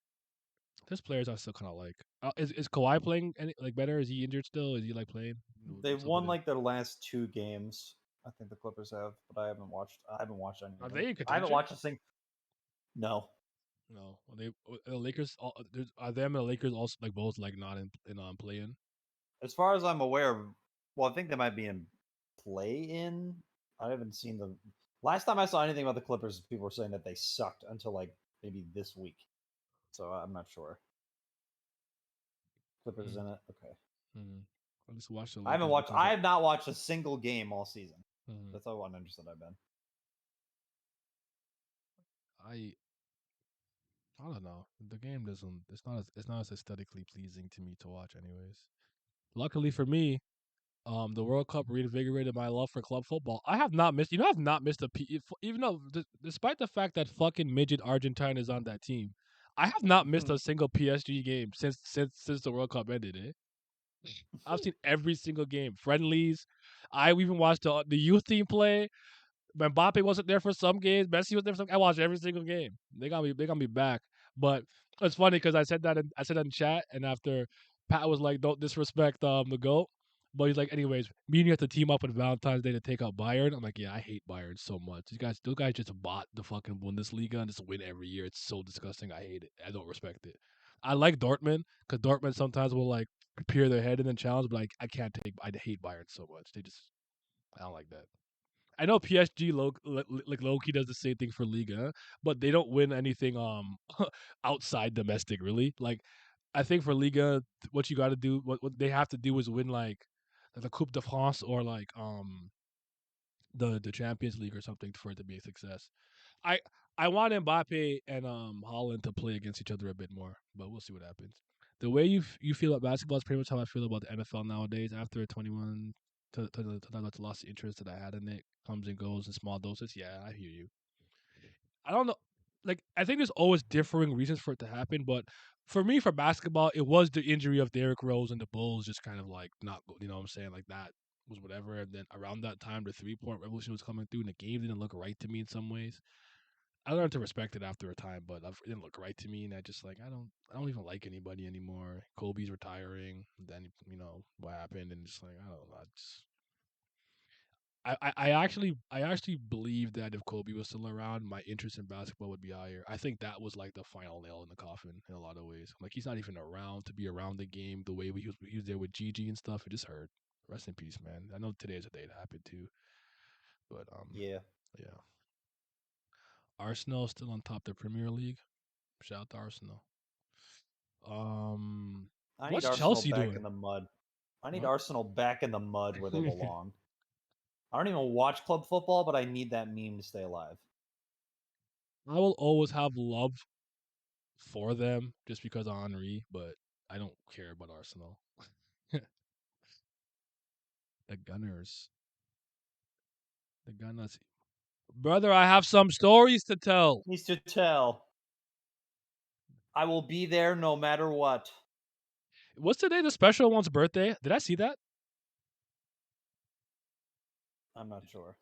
There's players I still kind of like. Is Kawhi playing any like better? Is he injured still? Is he like playing? They've What's up with won him? like their last 2 games. I think the Clippers have, but I haven't watched. I haven't watched any Are of they them. in I haven't contention? watched a single. No, No. Are they the Lakers? Are them and the Lakers also like both like not in play-in? as far as I'm aware. Well, I think they might be in play-in. I haven't seen the last time I saw anything about the Clippers. People were saying that they sucked until like maybe this week. So I'm not sure. Clippers in it. Okay. Mm-hmm. I just watched the I haven't Lakers watched. because I have not watched a single game all season. Mhm. That's how uninterested I've been. I don't know. The game doesn't. It's not as aesthetically pleasing to me to watch, anyways. Luckily for me, the World Cup reinvigorated my love for club football. I have not missed. I've not missed even though despite the fact that fucking midget Argentine is on that team, I have not missed a single PSG game since the World Cup ended. I've seen every single game, friendlies. I even watched the youth team play. Mbappe wasn't there for some games. Messi was there for some. I watched every single game. They got me back. But it's funny because I said that in chat, and after Pat was like, "Don't disrespect the goat," but he's like, "Anyways, me and you have to team up on Valentine's Day to take out Bayern." I'm like, "Yeah, I hate Bayern so much. Those guys just bought the fucking Bundesliga and just win every year. It's so disgusting. I hate it. I don't respect it. I like Dortmund because Dortmund sometimes will like peer their head and then challenge, but like I can't take. I hate Bayern so much. I don't like that." I know PSG like Loki does the same thing for Liga, but they don't win anything outside domestic really. Like I think for Liga, what you got to do, what they have to do is win like the Coupe de France or like the Champions League or something for it to be a success. I I want Mbappe and Holland to play against each other a bit more, but we'll see what happens. The way you feel about basketball is pretty much how I feel about the NFL nowadays. After 21 to lost the interest that I had in it, comes and goes in small doses. Yeah, I hear you. I don't know. Like I think there's always differing reasons for it to happen, but for me, for basketball, it was the injury of Derrick Rose and the Bulls just kind of like not, you know what I'm saying, like that was whatever. And then around that time, the 3-point revolution was coming through, and the game didn't look right to me in some ways. I learned to respect it after a time, but it didn't look right to me, and I just like I don't even like anybody anymore. Kobe's retiring, then what happened, and just like I don't know, I actually believe that if Kobe was still around, my interest in basketball would be higher. I think that was like the final nail in the coffin in a lot of ways. Like he's not even around to be around the game the way he was there with Gigi and stuff. It just hurt. Rest in peace, man. I know today is a day it happened too, but Yeah. yeah. Arsenal still on top of the Premier League. Shout out to Arsenal. I need What's Arsenal Chelsea back doing? in the mud. I need What? Arsenal back in the mud where they belong. I don't even watch club football, but I need that meme to stay alive. I will always have love for them just because of Henri, but I don't care about Arsenal. The Gunners. The Gunners. Brother, I have some stories to tell. Needs to tell. I will be there no matter what. What's today the special one's birthday? Did I see that? I'm not sure.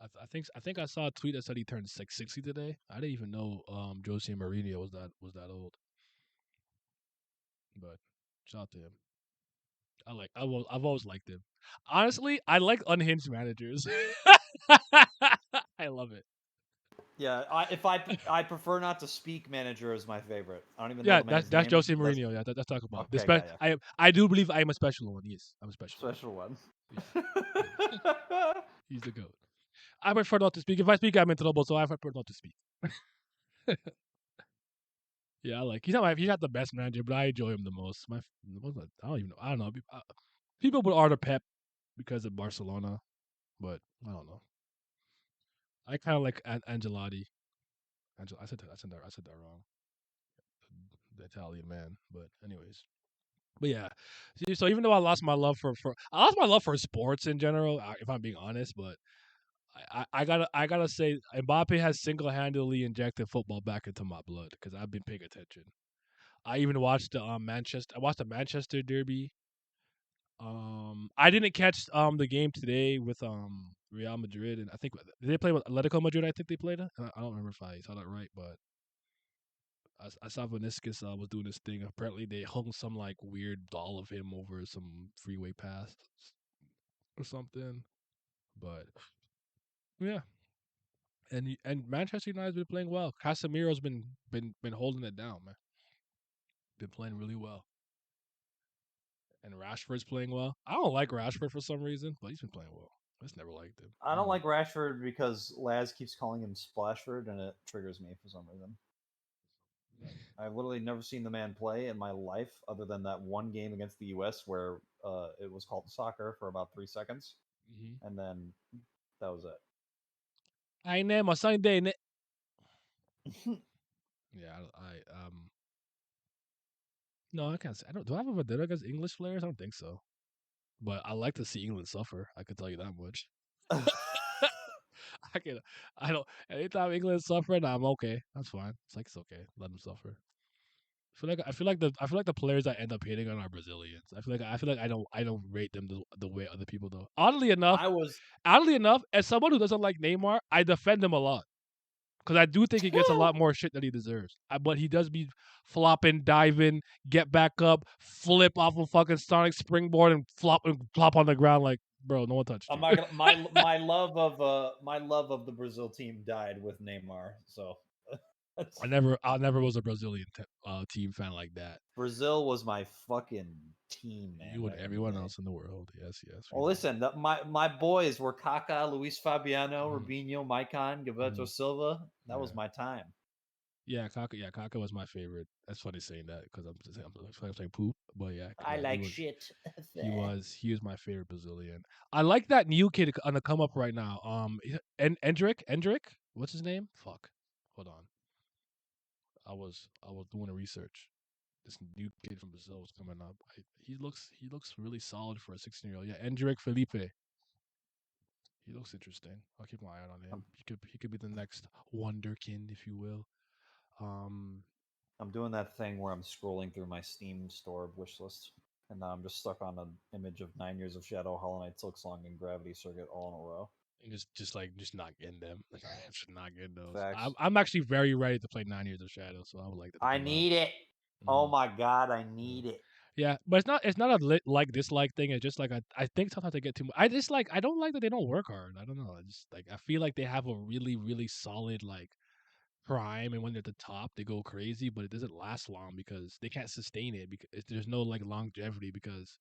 I think I saw a tweet that said he turned 60 today. I didn't even know Jose Mourinho was that old. But shout out to him. I've always liked him. Honestly, I like unhinged managers. I love it. Yeah, I prefer not to speak. Manager is my favorite. I don't even know Yeah, the man's that's name. Jose Mourinho. Yeah, let's talk about this. Okay, yeah. I do believe I am a special one. Yes, I'm a special. Special one. He's the goat. I prefer not to speak. If I speak, I'm in trouble, so I prefer not to speak. Yeah, like he's not the best manager, but I enjoy him the most. I don't even know. I don't know. People would order Pep because of Barcelona, but I don't know. I kind of like Angelotti. I said that wrong. The Italian man, but anyways. But yeah, see, so even though I lost my love for sports in general, if I'm being honest, but I gotta say Mbappe has single handedly injected football back into my blood because I've been paying attention. I even watched the Manchester Derby. I didn't catch the game today with Real Madrid, and I think did they play with Atletico Madrid. I think they played it. I don't remember if I saw that right, but I saw Vinicius was doing this thing. Apparently, they hung some like weird doll of him over some freeway pass or something. But yeah, and Manchester United's been playing well. Casemiro's been holding it down, man. Been playing really well. And Rashford's playing well. I don't like Rashford for some reason, but he's been playing well. I just never liked him. I don't like Rashford because Laz keeps calling him Splashford, and it triggers me for some reason. I've literally never seen the man play in my life, other than that one game against the U.S. where it was called soccer for about 3 seconds, and then that was it. I name a Sunday. Yeah, no, I can't say. I don't. Do I have a vendetta against English players? I don't think so. But I like to see England suffer. I can tell you that much. I can. I don't. Anytime England suffering, I'm okay. That's fine. It's okay. Let them suffer. I feel like the players I end up hating on are Brazilians. I feel like I don't rate them the way other people do. Oddly enough, as someone who doesn't like Neymar, I defend him a lot. Because I do think he gets a lot more shit than he deserves. But he does be flopping, diving, get back up, flip off a fucking Sonic springboard, and plop on the ground like, bro, no one touched you. My love of the Brazil team died with Neymar. So I never was a Brazilian team fan like that. Brazil was my fucking team, man. You and everyone else in the world. Yes. Well, listen, my boys were Kaká, Luis Fabiano, Rubinho, Maicon, Gilberto Silva. That was my time. Yeah, Kaká was my favorite. That's funny saying that because I'm saying poop, but yeah, I like shit. He was my favorite Brazilian. I like that new kid on the come up right now. Endrick, what's his name? Fuck, hold on. I was doing a research. This new kid from Brazil was coming up. He looks really solid for a 16-year-old. Yeah, Endrick Felipe. He looks interesting. I'll keep my eye on him. He could be the next wonderkind, if you will. I'm doing that thing where I'm scrolling through my Steam store wish list, and now I'm just stuck on an image of 9 Years of Shadow, Hollow Knight, Silksong, and Gravity Circuit all in a row. And just not getting them. Like I should not get those. Facts. I'm actually very ready to play 9 Years of Shadow, so I would like to. I need it. Oh my god, I need it. Yeah, but it's not a like dislike thing. It's just like I think sometimes they get too much. I just like I don't like that they don't work hard. I don't know. I just like I feel like they have a really solid like prime, and when they're at the top, they go crazy, but it doesn't last long because they can't sustain it because there's no like longevity because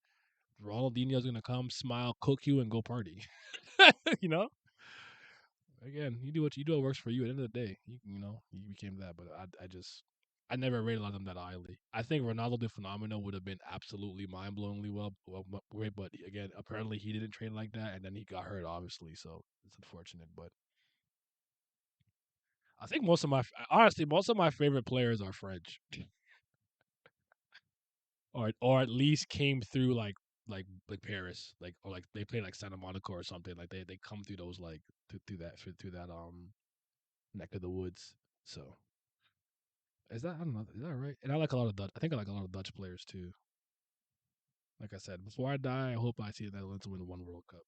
Ronaldinho's gonna come, smile, cook you, and go party. You know. Again, you do what works for you. At the end of the day, you know you became that. But I never rated on them that highly. I think Ronaldo the Phenomenal would have been absolutely mind blowingly great. But again, apparently he didn't train like that, and then he got hurt, obviously. So it's unfortunate. But I think most of my favorite players are French, or at least came through like Paris, like or like they played like Santa Monica or something. Like they come through those like through that neck of the woods. So is that I don't know, is that right? And I like a lot of Dutch. I think I like a lot of Dutch players too. Like I said, before I die, I hope I see the Netherlands win one World Cup.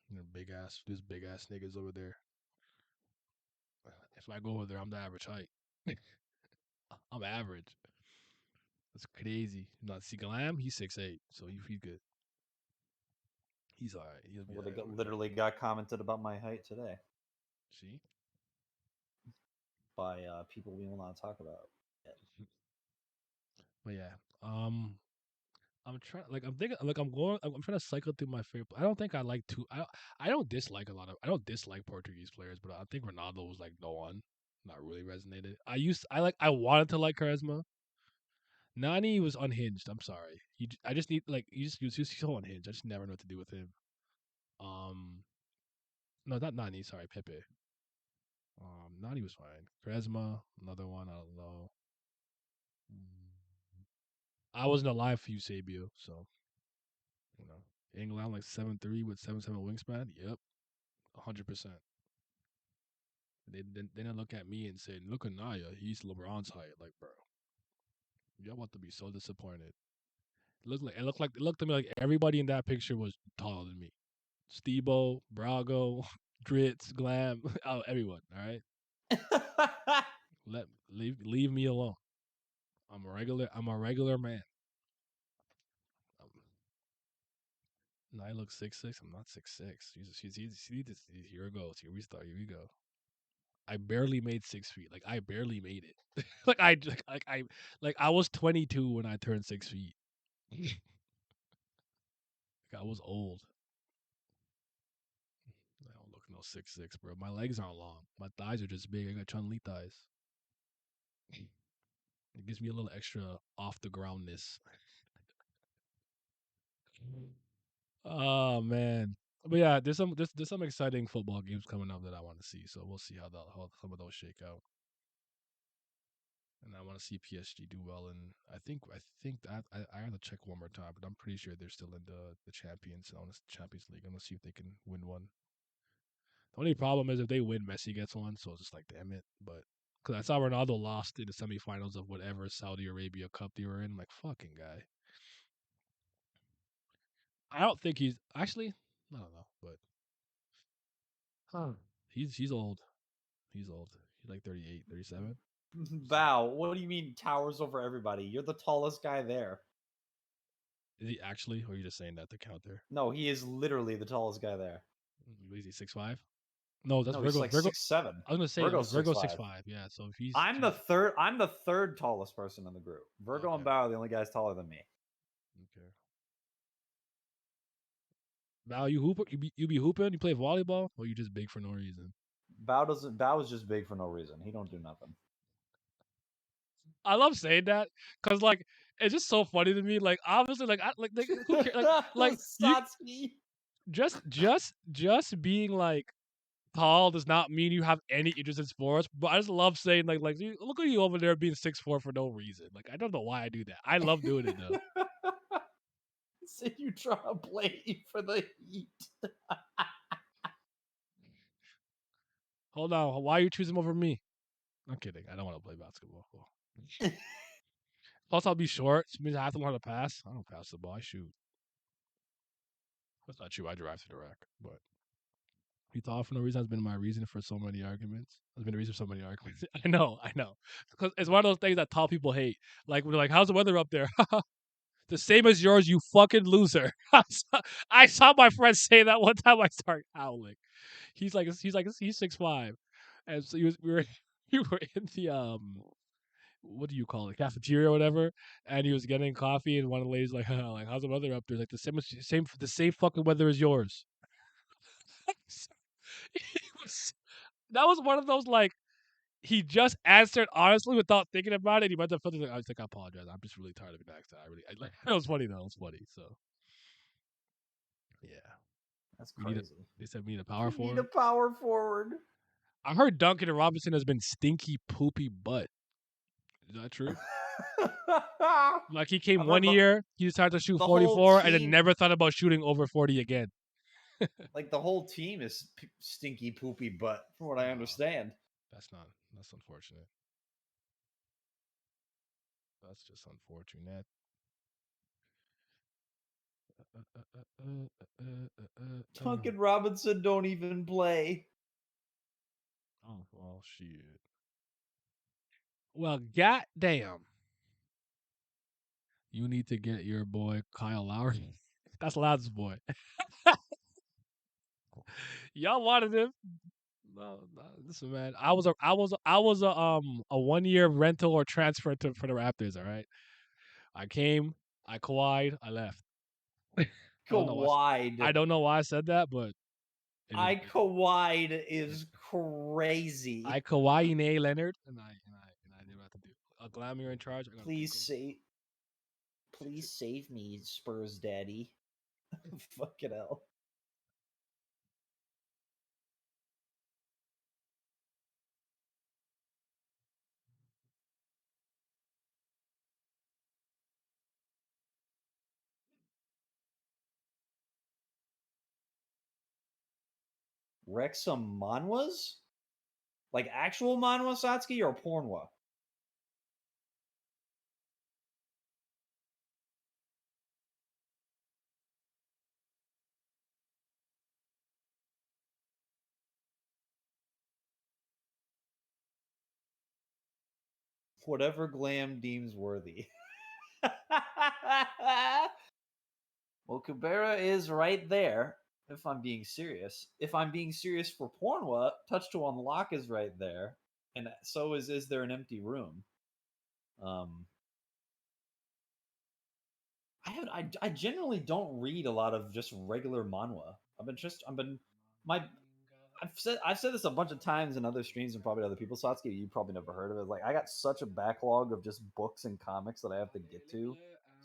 You know, these big ass niggas over there. If I go over there, I'm the average height. I'm average. That's crazy. Not see Glam, he's 6'8", so he's good. He's alright. He'll be alright. Literally got commented about my height today See? by people we will not talk about. But yeah. I'm trying like I'm thinking like I'm trying to cycle through my favorite. I don't think I like two. I don't dislike a lot of. I don't dislike Portuguese players, but I think Ronaldo was like the one. Not really resonated. I wanted to like Charisma. Nani was unhinged. I'm sorry. I just need like he's so unhinged. I just never know what to do with him. No, not Nani. Sorry, Pepe. Nani was fine. Charisma, another one. I don't know. I wasn't alive for Eusebio, so you know. England like 7'3" with 7'7" wingspan. Yep, 100%. They didn't look at me and say, "Look at Naya, he's LeBron's height." Like, bro, y'all about to be so disappointed. It looked to me like everybody in that picture was taller than me. Stebo, Brago, Dritz, Glam, everyone. All right, leave me alone. I'm a regular man. No, I look 6'6". I'm not 6'6". Here it goes. Here we start. Here we go. I barely made 6 feet. Like I barely made it. I was 22 when I turned 6 feet. Like I was old. I don't look no 6'6", bro. My legs aren't long. My thighs are just big. I got Chun-Li thighs. It gives me a little extra off the groundness. Oh man. But yeah, there's some exciting football games coming up that I want to see. So we'll see how some of those shake out. And I want to see PSG do well. And I think that I have to check one more time, but I'm pretty sure they're still in the Champions League. I'm gonna see if they can win one. The only problem is if they win, Messi gets one. So it's just like, damn it. But because I saw Ronaldo lost in the semifinals of whatever Saudi Arabia Cup they were in. I'm like, fucking guy. I don't think he's actually. I don't know, but he's old. He's old. He's like 38, 37. Wow, what do you mean towers over everybody? You're the tallest guy there. Is he actually, or are you just saying that to counter? No, he is literally the tallest guy there. Is he 6'5"? No, that's No, Virgo. he's like Virgo. 6'7". I was gonna say Virgo's Virgo 6'5". 6'5". Yeah, so if he's I'm the third tallest person in the group. Virgo and Okay. Bao are the only guys taller than me. Okay. Val, you hooper? You be hooping? You play volleyball, or you just big for no reason? Bao is just big for no reason. He don't do nothing. I love saying that because like it's just so funny to me. Like obviously, like who cares? Like you Satsuki. just being like tall does not mean you have any interest in sports. But I just love saying like look at you over there being 6'4" for no reason. Like I don't know why I do that. I love doing it though. So you try to play for the Heat. Hold on, why are you choosing over me? I'm kidding. I don't want to play basketball. Plus, I'll be short, so it means I have to learn how to pass. I don't pass the ball. I shoot. That's not true. I drive to the rack, but He thought for no reason has been my reason for so many arguments. Has been the reason for so many arguments. I know. Because it's one of those things that tall people hate. Like we're like, how's the weather up there? The same as yours, you fucking loser. I saw my friend say that one time. I started howling. He's 6'5", and so we were in the what do you call it, cafeteria or whatever, and he was getting coffee, and one of the ladies like how's the weather up there? Like the same fucking weather as yours. That was one of those like he just answered honestly without thinking about it. He went to filter like I was like I apologize. I'm just really tired of being asked that. Like it was funny though. It was funny. So yeah, That's we need a, crazy. they said we need a power You need forward. a power forward. I heard Duncan Robinson has been stinky poopy butt. Is that true? Like he came I've one heard year, he decided to shoot the whole 44, and then team- never thought about shooting over 40 again. Like the whole team is stinky poopy butt, from what I Nah. understand. That's unfortunate. That's just unfortunate. Duncan Robinson don't even play. Oh well, shit. Well, goddamn. You need to get your boy Kyle Lowry. That's Ladd's boy. Y'all wanted him. No, listen, man. I was a 1 year rental or transfer for the Raptors. All right. I came, I Kawhi'd, I left. I Kawhi. don't know why I said that, but I Kawhi is crazy. I Kawhi Leonard, and I did what I had to do. Glamour in charge. I gotta Please save me, Spurs daddy. Fucking hell. Wrexham manhwas? Like actual manhwa, Satsuki, or pornwa? Whatever Glam deems worthy. Well, Kubera is right there. If I'm being serious, for pornwa, Touch to Unlock is right there, and so is there an empty room? I generally don't read a lot of just regular manhwa. I've said this a bunch of times in other streams and probably other people. Satsuki, you probably never heard of it. Like I got such a backlog of just books and comics that I have to get to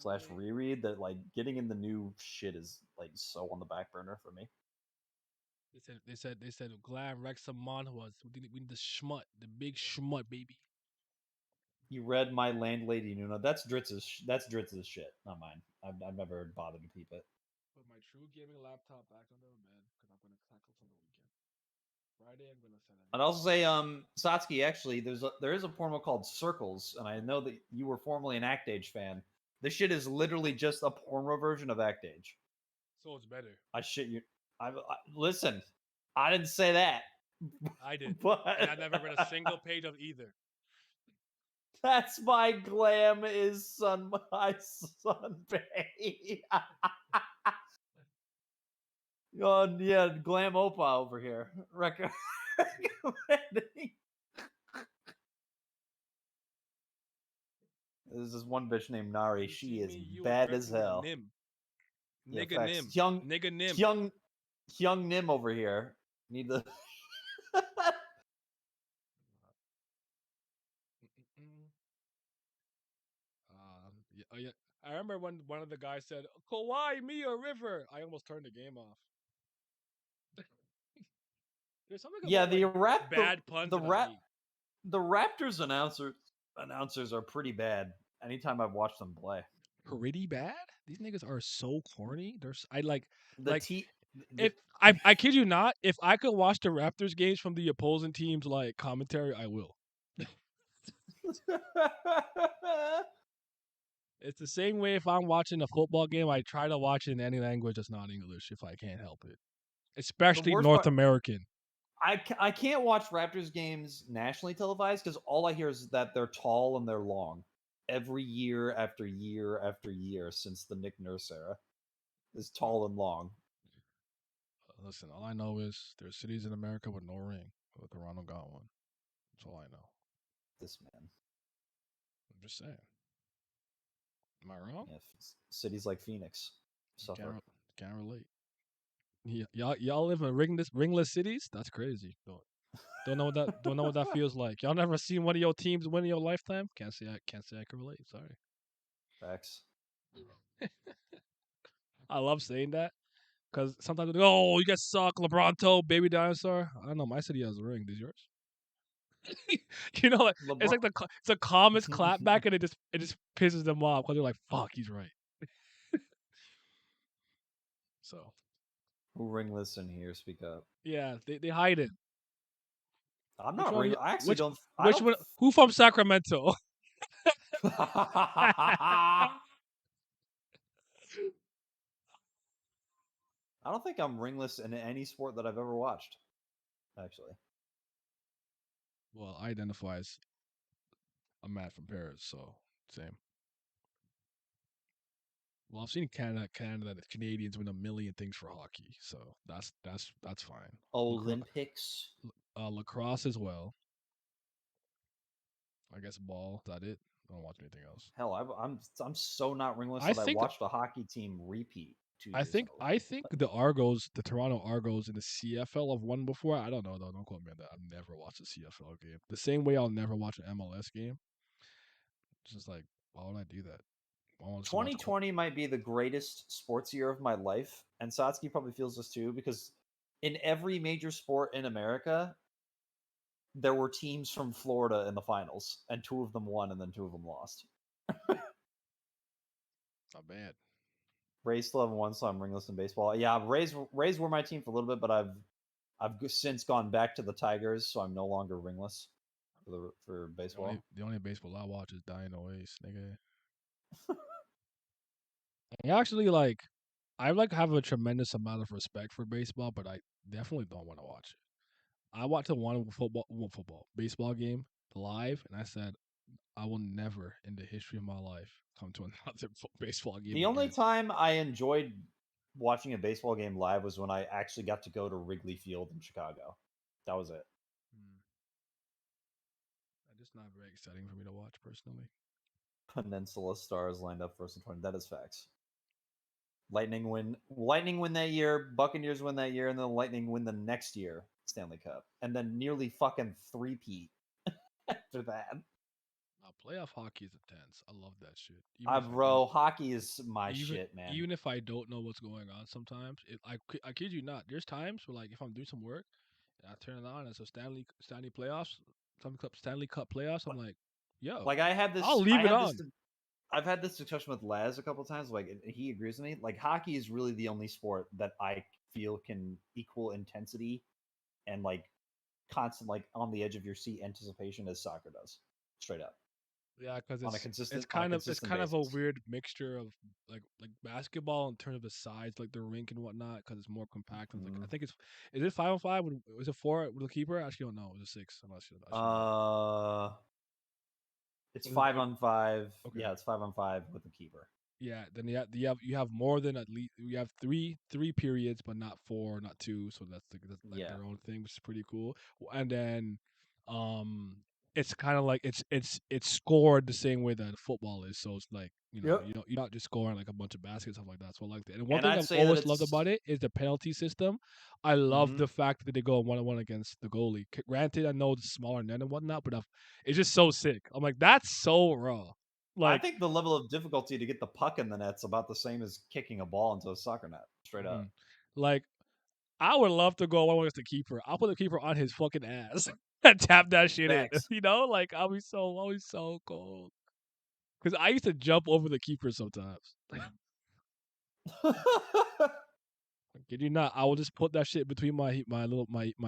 / reread that like getting in the new shit is like so on the back burner for me. They said Glam Wrexham manhwas. We need the schmut, the big schmut, baby. You read My Landlady Nuna. That's Dritz's shit, not mine. I've never bothered to peep it. Put my true gaming laptop back under the bed because I'm gonna tackle till the weekend. Friday, I'm gonna send it. I'd also say, Satsuki, actually, there is a porno called Circles, and I know that you were formerly an ActAge fan. This shit is literally just a porno version of ActAge. So it's better. I shit you. Listen. I didn't say that. I did, but and I've never read a single page of either. That's my Glam is my sunbae. Oh yeah, Glam Opa over here. Recommending. There's this one bitch named Nari. She is bad as hell. Nim. Yeah, Nigga facts. Nim. Nigga Nim. Young Nim over here. Need the. Yeah. I remember when one of the guys said, Kawhi, me or River. I almost turned the game off. There's something about bad puns. The Raptors announcers are pretty bad. Anytime I've watched them play, pretty bad. These niggas are so corny. if I kid you not, if I could watch the Raptors games from the opposing team's like commentary, I will. It's the same way if I'm watching a football game, I try to watch it in any language that's not English if I can't help it. especially worst North part- American. I can't watch Raptors games nationally televised because all I hear is that they're tall and they're long. Every year after year after year since the Nick Nurse era is tall and long. Listen, all I know is there's cities in America with no ring, but Toronto got one. That's all I know. This man. I'm just saying. Am I wrong? Yeah, cities like Phoenix suffer. Can't relate. Y'all live in ringless cities? That's crazy. Don't know what that feels like. Y'all never seen one of your teams win in your lifetime? Can't say I can relate. Sorry. Facts. I love saying that because sometimes they go, "Oh, you guys suck, LeBronto, baby dinosaur." I don't know. My city has a ring. Does yours? You know, like, it's like it's the calmest clapback, and it just pisses them off because they're like, "Fuck, he's right." So Who ringless in here? Speak up. yeah, they hide it. I'm Which not one? ringless. I actually Which don't. which one? Who from Sacramento? I don't think I'm ringless in any sport that I've ever watched. Actually, Well, I identify as a man from Paris, so same. Well, I've seen Canada, the Canadians win a million things for hockey, so that's fine. Olympics. Lacrosse as well. I guess ball. Is that it? I don't watch anything else. Hell, I'm so not ringless I that I think watched a hockey team repeat 2 years in a row. I think the Argos, the Toronto Argos in the CFL have won before. I don't know though. Don't quote me on that. I've never watched a CFL game. The same way I'll never watch an MLS game. It's just like, why would I do that? I want to watch 2020 might be the greatest sports year of my life, and Satsuki probably feels this too because in every major sport in America, there were teams from Florida in the finals, and 2 of them won, and then 2 of them lost. Not bad. Rays still haven't won, so I'm ringless in baseball. Yeah, Rays were my team for a little bit, but I've since gone back to the Tigers, so I'm no longer ringless for baseball. The only baseball I watch is Dino Ace, nigga. I actually I have a tremendous amount of respect for baseball, but I definitely don't want to watch it. I watched one baseball game live, and I said I will never, in the history of my life, come to another baseball game. The only time I enjoyed watching a baseball game live was when I actually got to go to Wrigley Field in Chicago. That was it. It's just not very exciting for me to watch personally. Peninsula Stars lined up first and 20. That is facts. Lightning win that year, Buccaneers win that year, and then Lightning win the next year, Stanley Cup. And then nearly fucking three-peat after that. Playoff hockey is intense. I love that shit. Bro, hockey is my shit, man. Even if I don't know what's going on sometimes, I kid you not, there's times where if I'm doing some work and I turn it on and it's a Stanley playoffs, Stanley Cup playoffs, I'm like, yo, I had this. I'll leave it on. I've had this discussion with Laz a couple times. He agrees with me. Hockey is really the only sport that I feel can equal intensity and constant on the edge of your seat anticipation as soccer does. Straight up. Yeah, because it's kind of a basis. weird mixture of like basketball in terms of the size, like the rink and whatnot, because it's more compact. And I think is it 5-on-5? Was it 4 with the keeper? I actually don't know. Was it 6? It's 5-on-5. Okay. Yeah, it's 5-on-5 with the keeper. Yeah, then you have more than at least you have three periods, but not 4, not 2. So that's their own thing, which is pretty cool. And then, it's kind of like it's scored the same way that football is. So it's like you're not just scoring like a bunch of baskets stuff like that. So I like that. And one thing I've always loved about it is the penalty system. I love the fact that they go 1-on-1 against the goalie. Granted, I know it's smaller net and whatnot, but it's just so sick. I'm like, that's so raw. I think the level of difficulty to get the puck in the net's about the same as kicking a ball into a soccer net. Straight up. I would love to go 1-on-1 against the keeper. I'll put the keeper on his fucking ass and tap that shit in. I'll be so cold. Because I used to jump over the keeper sometimes. Kid you not? I will just put that shit between my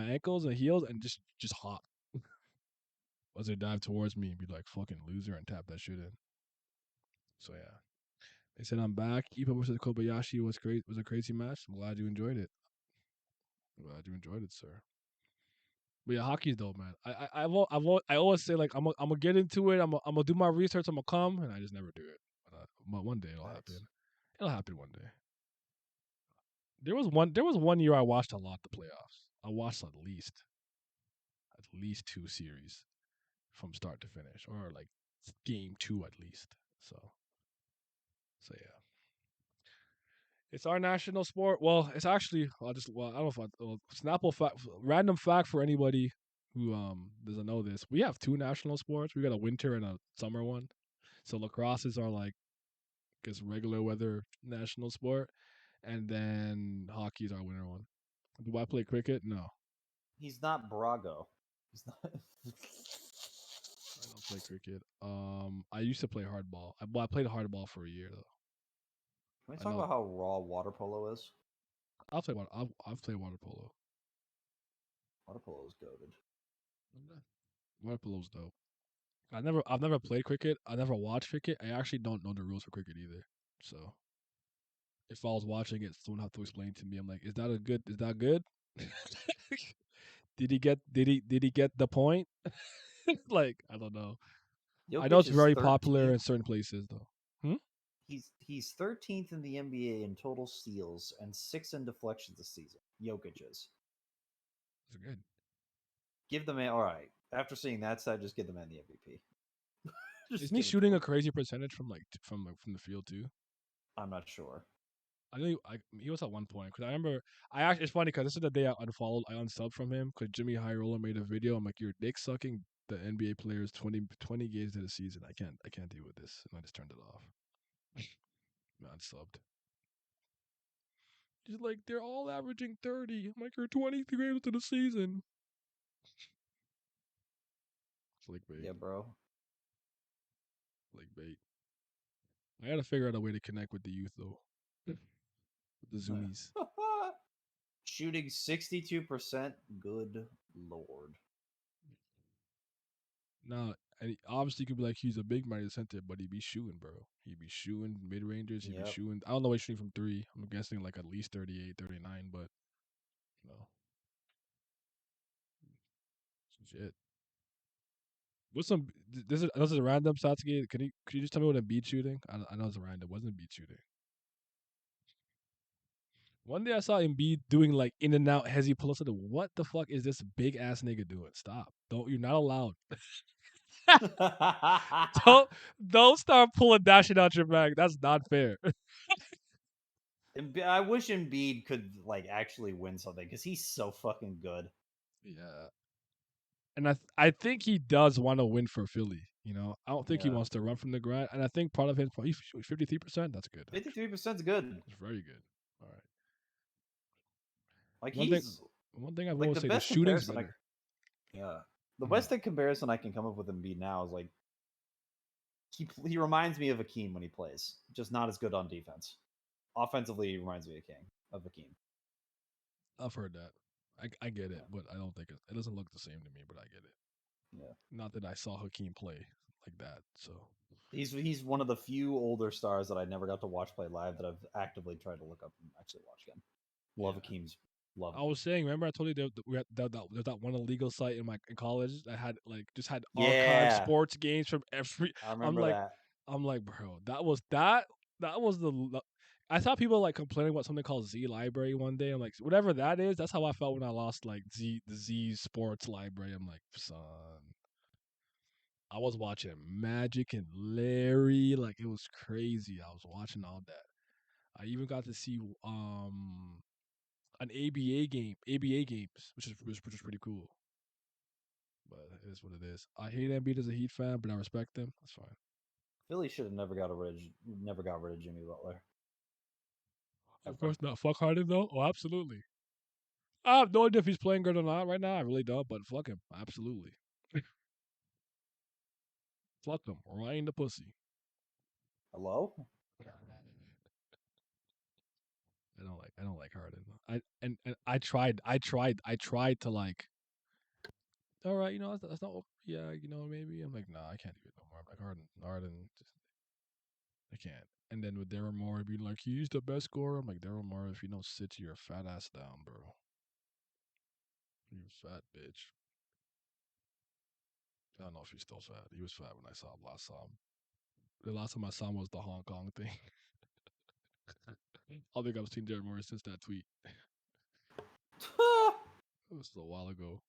ankles and heels and just hop. As they dive towards me and be like, fucking loser, and tap that shit in. So yeah. They said I'm back. Ipa versus Kobayashi was great. Was a crazy match. I'm glad you enjoyed it. Glad you enjoyed it, sir. But yeah, hockey's dope, man. I always say like I'm gonna get into it. I'm gonna do my research. I'm gonna come, and I just never do it. But one day it'll Facts. happen. It'll happen one day. There was one year I watched a lot the playoffs. I watched at least 2 series from start to finish, or like game 2 at least. So yeah. It's our national sport. Well, it's actually I don't know if Snapple fact, random fact for anybody who doesn't know this. We have 2 national sports. We got a winter and a summer one. So lacrosse is our like I guess regular weather national sport, and then hockey is our winter one. Do I play cricket? No, He's not Brago. He's not. I don't play cricket. I used to play hardball. I played hardball for a year though. Can we I talk know. about how raw water polo is? I've played water polo. Water polo is goaded. Okay. Water polo's dope. I've never played cricket. I never watched cricket. I actually don't know the rules for cricket either. So if I was watching it, someone have to explain to me. I'm like, is that good? Did he get the point? Like, I don't know. I know Jokic it's is very popular 13th. in certain places though. He's 13th in the NBA in total steals and 6th in deflections this season. Jokic is. It's good. Give the man all right. After seeing that side, just give the man the MVP. Just Isn't he give it to shooting him. a crazy percentage from from the field too? I'm not sure. I know he was at one point because I remember it's funny because this is the day I unsubbed from him because Jimmy High Roller made a video. I'm like, you're dick sucking the NBA players 20 games into the season. I can't deal with this, and I just turned it off. Man, subbed. He's like, they're all averaging 30. I'm like, you're 23 games into the season. Clickbait, Yeah, bro. clickbait. I gotta figure out a way to connect with the youth though, with the zoomies. Shooting 62%. Good lord. Now, and obviously, you could be like, he's a big minded center, but he'd be shooting, bro. He'd be shooting mid rangers. He'd be Yep. shooting. I don't know what he's shooting from 3. I'm guessing like at least 38, 39, but no. Shit. What's some. This is a random Satsuki. Could you just tell me what a beat shooting? I know it's a random. It wasn't beat shooting. One day I saw Embiid doing like in and out hezzy pull ups. What the fuck is this big ass nigga doing? Stop. You're not allowed. Don't start pulling that shit out your bag. That's not fair. I wish Embiid could like actually win something because he's so fucking good. Yeah. And I think he does want to win for Philly. You know, I don't think he Yeah. wants to run from the grind. And I think part of his 53%. That's good. 53% is good. That's very good. All right. Like One thing. he's One thing I've like always the said: the best shooting's comparison. better. Yeah, the Mhm. best thing comparison I can come up with Embiid now is like he reminds me of Akeem when he plays, just not as good on defense. Offensively, he reminds me of Akeem. I've heard that. I get it, Yeah. but I don't think it doesn't look the same to me. But I get it. Yeah, Not that I saw Hakeem play like that. So he's one of the few older stars that I never got to watch play live that I've actively tried to look up and actually watch again. Love yeah. Akeem's love. I was saying, remember I told you we had there's that one illegal site in college that had like just had archived Yeah, sports games from every. I I'm remember like, that. bro, that was I saw people like complaining about something called Z Library one day. I'm like, whatever that is, that's how I felt when I lost like the Z Sports Library. I'm like, son, I was watching Magic and Larry, like it was crazy. I was watching all that. I even got to see an ABA games, which is pretty cool. But it is what it is. I hate Embiid as a Heat fan, but I respect him. That's fine. Philly should have never got rid of Jimmy Butler. Of Ever. course not. Fuck Harden though. Oh, absolutely. I have no idea if he's playing good or not right now. I really don't. But fuck him. Absolutely. Fuck him. Right in the pussy. Hello? I don't like Harden. And I tried to like. All right, that's not. Yeah, maybe I'm like, nah, I can't do it no more. I'm like Harden, just I can't. And then with Daryl Morey being like, he's the best scorer. I'm like, Daryl Morey, if you don't sit your fat ass down, bro. You fat bitch. I don't know if he's still fat. He was fat when I saw him last time. The last time I saw him was the Hong Kong thing. I don't think I've seen Jared Morris since that tweet. It was a while ago.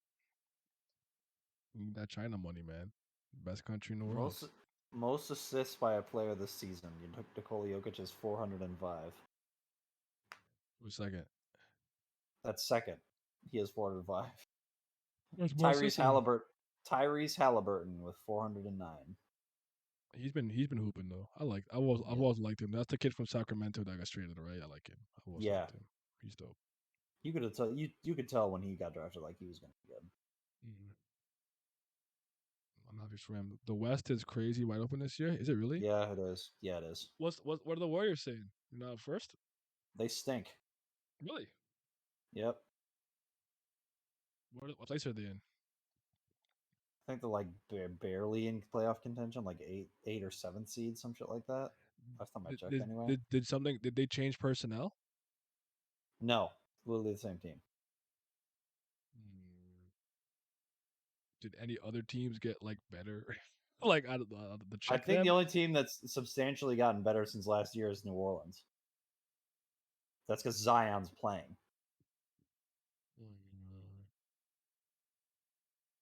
You need that China money, man. Best country in the world. Most assists by a player this season. You took Nikola Jokic is 405. Who's second? That's second. He has 405. Where's more assists than him? Tyrese Halliburton with 409. He's been hooping though. I've always liked him. That's the kid from Sacramento that got traded, right? I like him. I've always liked him. He's dope. You could tell when he got drafted like he was gonna be good. Mm-hmm. I'm happy for him. The West is crazy wide open this year. Is it really? Yeah, it is. Yeah, it is. What are the Warriors saying? You're not first? They stink. Really? Yep. What place are they in? I think they're like barely in playoff contention, like eight or 7th seed, some shit like that. Last time I checked, anyway. Did they change personnel? No, literally the same team. Did any other teams get like better? Like out of the check? I think the only team that's substantially gotten better since last year is New Orleans. That's because Zion's playing.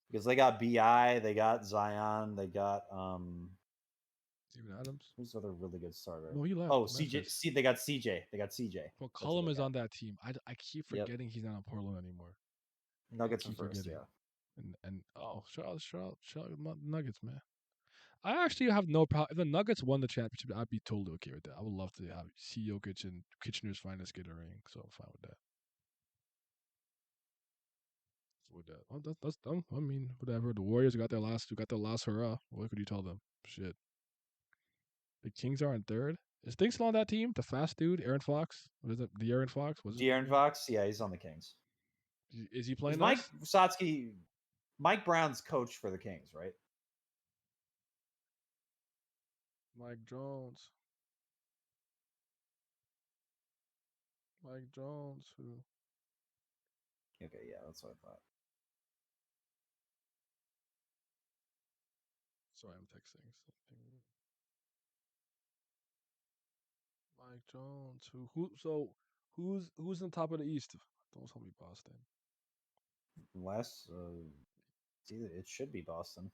Because they got BI, they got Zion, they got Steven Adams. Who's the other really good starter? No, he left. Oh, CJ. They got CJ. They got CJ. Well, Cullum is on that team. I keep forgetting he's not on Portland anymore. Nuggets are first, yeah. And shout out Nuggets, man. I actually have no problem if the Nuggets won the championship. I'd be totally okay with that. I would love to see Jokic and Kitchener's finest get a ring. So I'm fine with that. That's dumb. I mean, whatever. The Warriors got their last hurrah. What could you tell them? Shit. The Kings are in third. Is Thing still on that team? The fast dude, Aaron Fox. What is it? De'Aaron Fox? De'Aaron Fox? Yeah, he's on the Kings. Is he playing? Mike Wysocki? Mike Brown's coach for the Kings, right? Mike Jones. Who? Okay, yeah, that's what I thought. Sorry, I'm texting something. Mike Jones. Who's on top of the East? Don't tell me Boston. It should be Boston.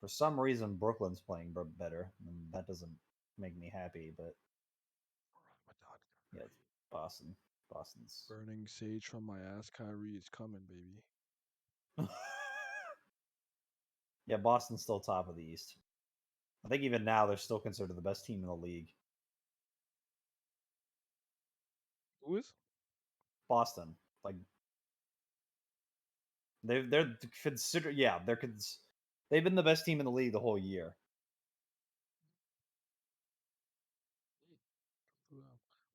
For some reason, Brooklyn's playing better, and that doesn't make me happy. But yeah, it's Boston. Boston's burning sage from my ass. Kyrie is coming, baby. Yeah, Boston's still top of the East. I think even now they're still considered the best team in the league. Who is? Boston. Like they're considered. Yeah, they've been the best team in the league the whole year.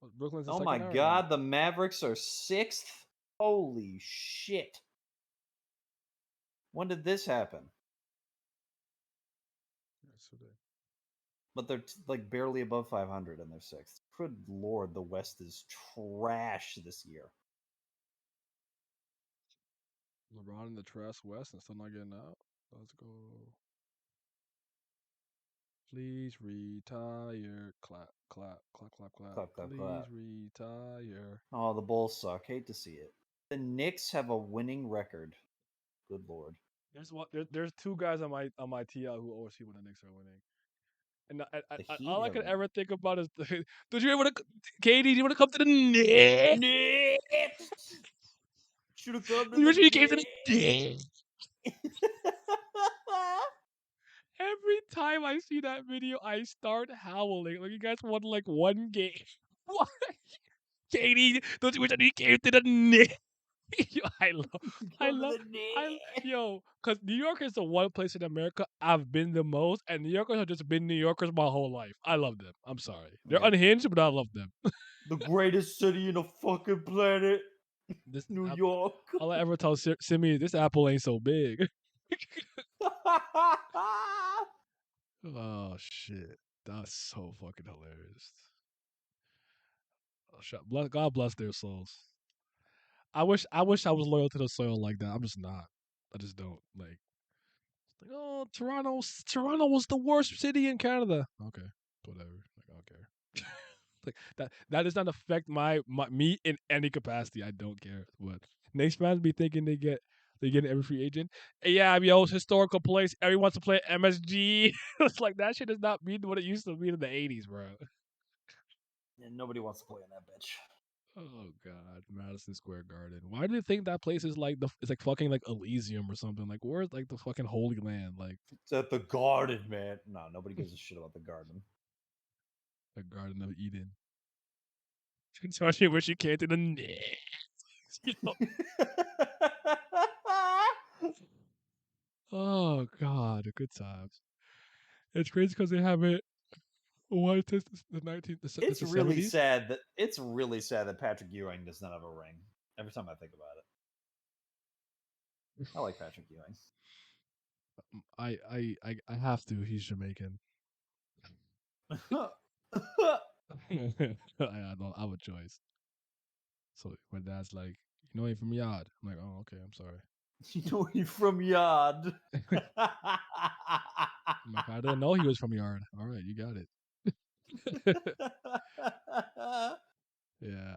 Well, Brooklyn's oh my god, the Mavericks are 6th. Holy shit! When did this happen? Yesterday. But they're like barely above 500 and they're 6th. Good lord, the West is trash this year. LeBron in the trash West and still not getting out. Let's go. Please retire. Clap, clap, clap, clap, clap. Clap, clap, Please clap. retire. Oh, the Bulls suck. Hate to see it. The Knicks have a winning record. Good lord. There's two guys on my TL who always see when the Knicks are winning. And all I could ever think about is, don't you want to, Katie? Do you want to come to the Knicks? Should have come to the the came to the Knicks. Every time I see that video, I start howling. Like, you guys won like one game. What? Katie, don't you wish that he came to the Knicks? Yo, because New York is the one place in America I've been the most, and New Yorkers have just been New Yorkers my whole life. I love them. I'm sorry. They're unhinged, but I love them. The greatest city in the fucking planet. New York. All I ever tell Simi, this apple ain't so big. Oh, shit. That's so fucking hilarious. God bless their souls. I wish I was loyal to the soil like that. I'm just not. I just don't like. Oh, Toronto was the worst city in Canada. Okay, whatever. Like, I don't care. Like that does not affect my me in any capacity. I don't care. But Knicks fans be thinking they get every free agent. Yeah, yo, it's historical place. Everyone wants to play MSG. It's like that shit does not mean what it used to mean in the '80s, bro. And nobody wants to play in that bitch. Oh God, Madison Square Garden. Why do you think that place is like it's like fucking like Elysium or something? Like where's like the fucking Holy Land? Like It's at the Garden, man. No, nobody gives a shit about the Garden. the Garden of Eden. Especially when she came to the Knicks. You know? Oh God, good times. It's crazy because they haven't. What is this? The 19th? It's really sad that Patrick Ewing does not have a ring. Every time I think about it, I like Patrick Ewing. I have to. He's Jamaican. I don't have a choice. So my dad's like, you know him from Yard. I'm like, oh okay, I'm sorry. You know he from Yard. I'm like, I didn't know he was from Yard. All right, you got it. Yeah.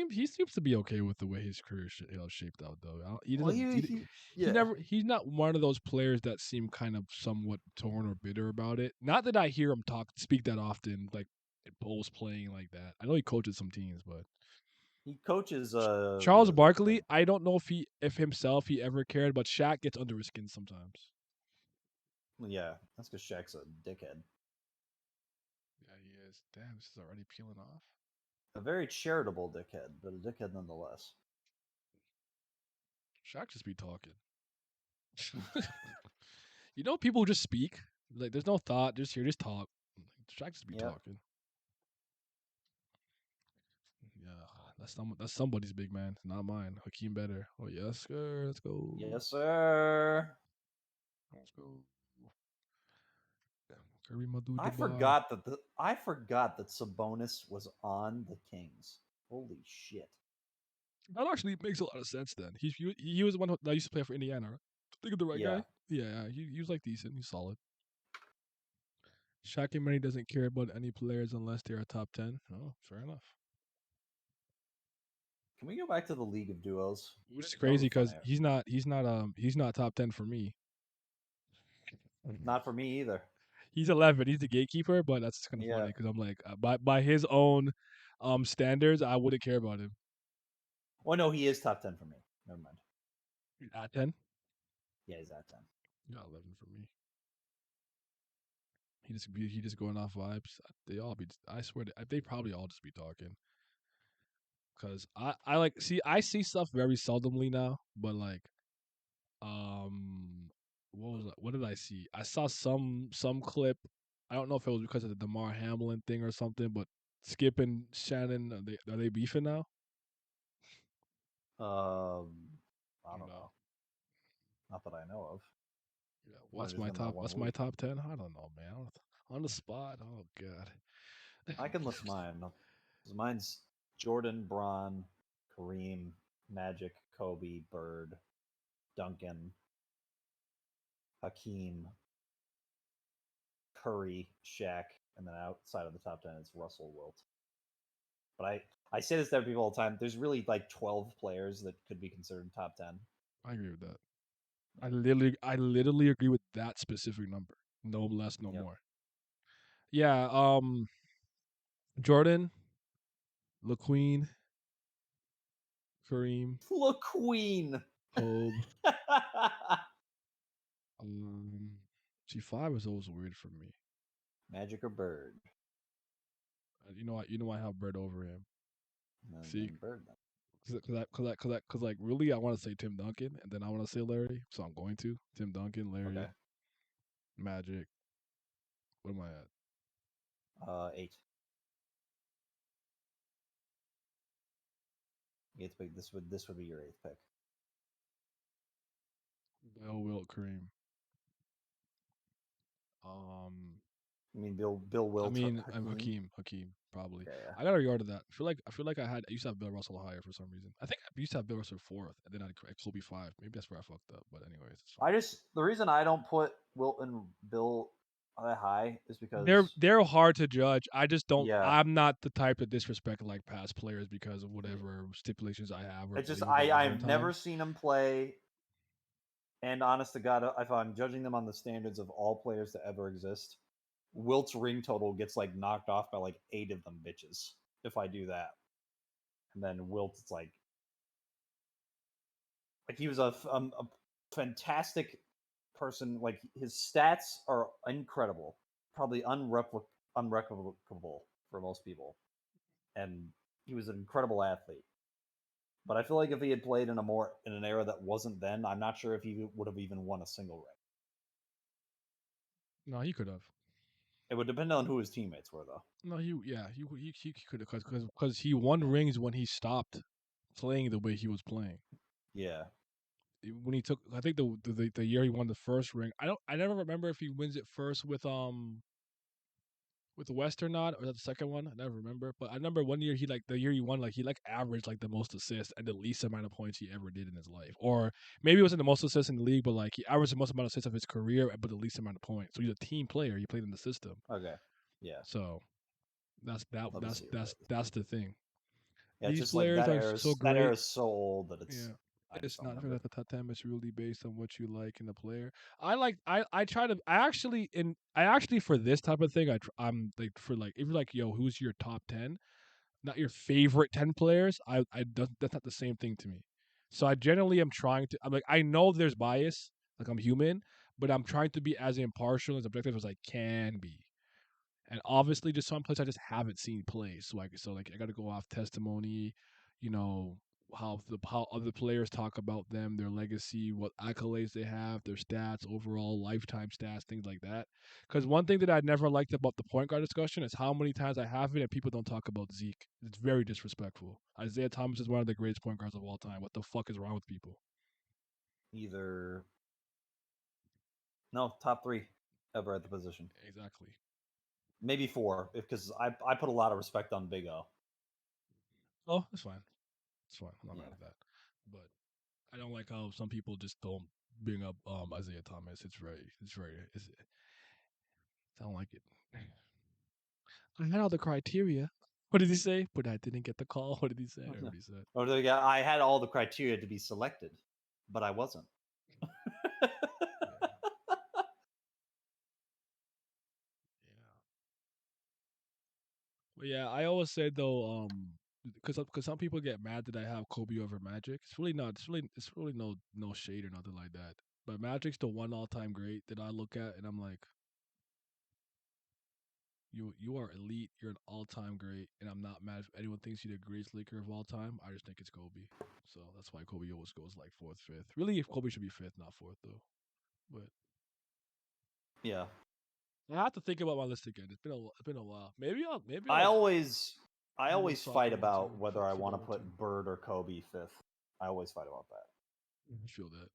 He seems to be okay with the way his career shaped out though. He Well, doesn't. He's not one of those players that seem kind of somewhat torn or bitter about it. Not that I hear him speak that often, like at Bulls playing like that. I know he coaches some teams, but he coaches Charles Barkley, I don't know if himself he ever cared, but Shaq gets under his skin sometimes. Yeah, that's because Shaq's a dickhead. Yeah, he is. Damn, this is already peeling off. A very charitable dickhead, but a dickhead nonetheless. Shaq just be talking. You know, people who just speak. Like, there's no thought. Just here, just talk. Shaq just be talking. Yeah, that's somebody's big man, not mine. Hakeem better. Oh yes, sir. Let's go. Yes, sir. Let's go. Kareem Abdul-Jabbar. I forgot that Sabonis was on the Kings. Holy shit! That actually makes a lot of sense. Then he was the one that used to play for Indiana, right? Think of the right guy. Yeah, he was like decent. He's solid. Shaq Money doesn't care about any players unless they're a top 10. Oh, fair enough. Can we go back to the League of Duos? Which is crazy because he's not top 10 for me. Not for me either. He's 11. He's the gatekeeper, but that's kind of funny because I'm like by his own standards, I wouldn't care about him. Well, no, he is top 10 for me. Never mind. At 10? Yeah, he's at 10. Yeah, 11 for me. He just going off vibes. They all be. I swear they probably all just be talking. Cause I like I see stuff very seldomly now, but like, what did I see? I saw some clip. I don't know if it was because of the DeMar Hamlin thing or something, but Skip and Shannon are they beefing now? I don't know. Not that I know of. Yeah, what's my top 10? I don't know, man. On the spot. Oh god. I can list mine. Mine's Jordan, Braun, Kareem, Magic, Kobe, Bird, Duncan, Hakeem, Curry, Shaq, and then outside of the top 10 it's Russell Wilt. But I say this to people all the time. There's really like 12 players that could be considered top 10. I agree with that. I literally agree with that specific number. No less, no more. Yeah, Jordan, LaQueen, Kareem, LaQueen. Kobe. G5 is always weird for me. Magic or Bird? You know I have Bird over him. See, Bird. Cause like really, I want to say Tim Duncan, and then I want to say Larry, so I'm going to Tim Duncan, Larry, Magic. What am I at? 8. Eighth pick. This would be your 8th pick. Bill, Wilt, Kareem. I mean Bill Wilt. I'm Hakeem. probably. Yeah, yeah. I gotta regard to that. I feel like I used to have Bill Russell higher for some reason. I think I used to have Bill Russell 4th, and then I had Kobe 5. Maybe that's where I fucked up. But anyways, it's fine. The reason I don't put Wilt and Bill that high is because They're hard to judge. I just don't. Yeah. I'm not the type to disrespect like past players because of whatever stipulations I have. Or it's just believe about I've never time. seen them play. And honest to God, if I'm judging them on the standards of all players to ever exist, Wilt's ring total gets like knocked off by like 8 of them bitches if I do that. And then Wilt's like he was a fantastic person. Like his stats are incredible, probably unreplicable for most people, and he was an incredible athlete. But I feel like if he had played in an era that wasn't then, I'm not sure if he would have even won a single ring. No, he could have. It would depend on who his teammates were, though. No, he could have because he won rings when he stopped playing the way he was playing. Yeah. When he took, I think the year he won the first ring. I never remember if he wins it first with the West or not, or the second one. I never remember. But I remember one year the year he won, he averaged like the most assists and the least amount of points he ever did in his life. Or maybe it wasn't the most assists in the league, but he averaged the most amount of assists of his career, but the least amount of points. So he's a team player. He played in the system. Okay. Yeah. So that's Let me see that's the thing. Yeah, These just like players that are era. so That great. era is so old that it's. Yeah. I just It's don't not remember. at the top 10. It's really based on what you like in the player. I actually for this type of thing I'm like for like if you're like yo who's your top 10, not your favorite 10 players. That's not the same thing to me. So I generally am trying to. I'm like I know there's bias. Like I'm human, but I'm trying to be as impartial as objective as I can be. And obviously, just some players I just haven't seen play. So I got to go off testimony, you know, how other players talk about them, their legacy, what accolades they have, their stats, overall lifetime stats, things like that. Because one thing that I never liked about the point guard discussion is how many times I have it and people don't talk about Zeke. It's very disrespectful. Isaiah Thomas is one of the greatest point guards of all time. What the fuck is wrong with people? No, top 3 ever at the position. Exactly. Maybe 4, because I put a lot of respect on Big O. Oh, it's fine. It's fine. I'm not mad Yeah. at that. But I don't like how some people just don't bring up Isaiah Thomas. I don't like it. I had all the criteria. What did he say? But I didn't get the call. What did he say? I heard what he said. Or I had all the criteria to be selected, but I wasn't. But yeah, I always say though, because some people get mad that I have Kobe over Magic. It's really not. It's really no shade or nothing like that. But Magic's the one all time great that I look at, and I'm like, you are elite. You're an all time great, and I'm not mad if anyone thinks you're the greatest Laker of all time. I just think it's Kobe. So that's why Kobe always goes like 4th, 5th. Really, if Kobe should be 5th, not 4th though. But Yeah. I have to think about my list again. It's been a while. Maybe I always swap fight them about too, whether flip I want to them put too. Bird or Kobe 5th. I always fight about that. I feel that.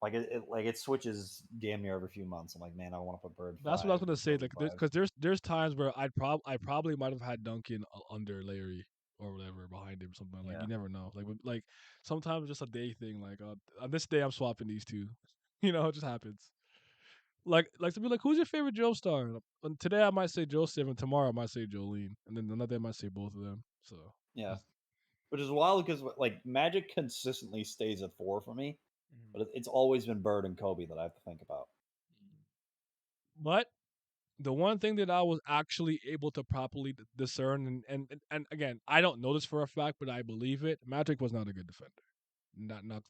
Like it switches damn near every few months. I'm like, man, I want to put Bird. That's what I was 5, gonna say. Kobe Like, 5. because there's times where I probably might have had Duncan under Larry or whatever behind him. Something like Yeah. you never know. Like sometimes it's just a day thing. Like on this day I'm swapping these two. You know, it just happens. Like to be like, who's your favorite Joe star? And today I might say Joseph, and tomorrow I might say Jolene, and then another day I might say both of them. So Yeah. Which is wild because like Magic consistently stays at 4 for me, but it's always been Bird and Kobe that I have to think about. But the one thing that I was actually able to properly discern, and again, I don't know this for a fact, but I believe it. Magic was not a good defender.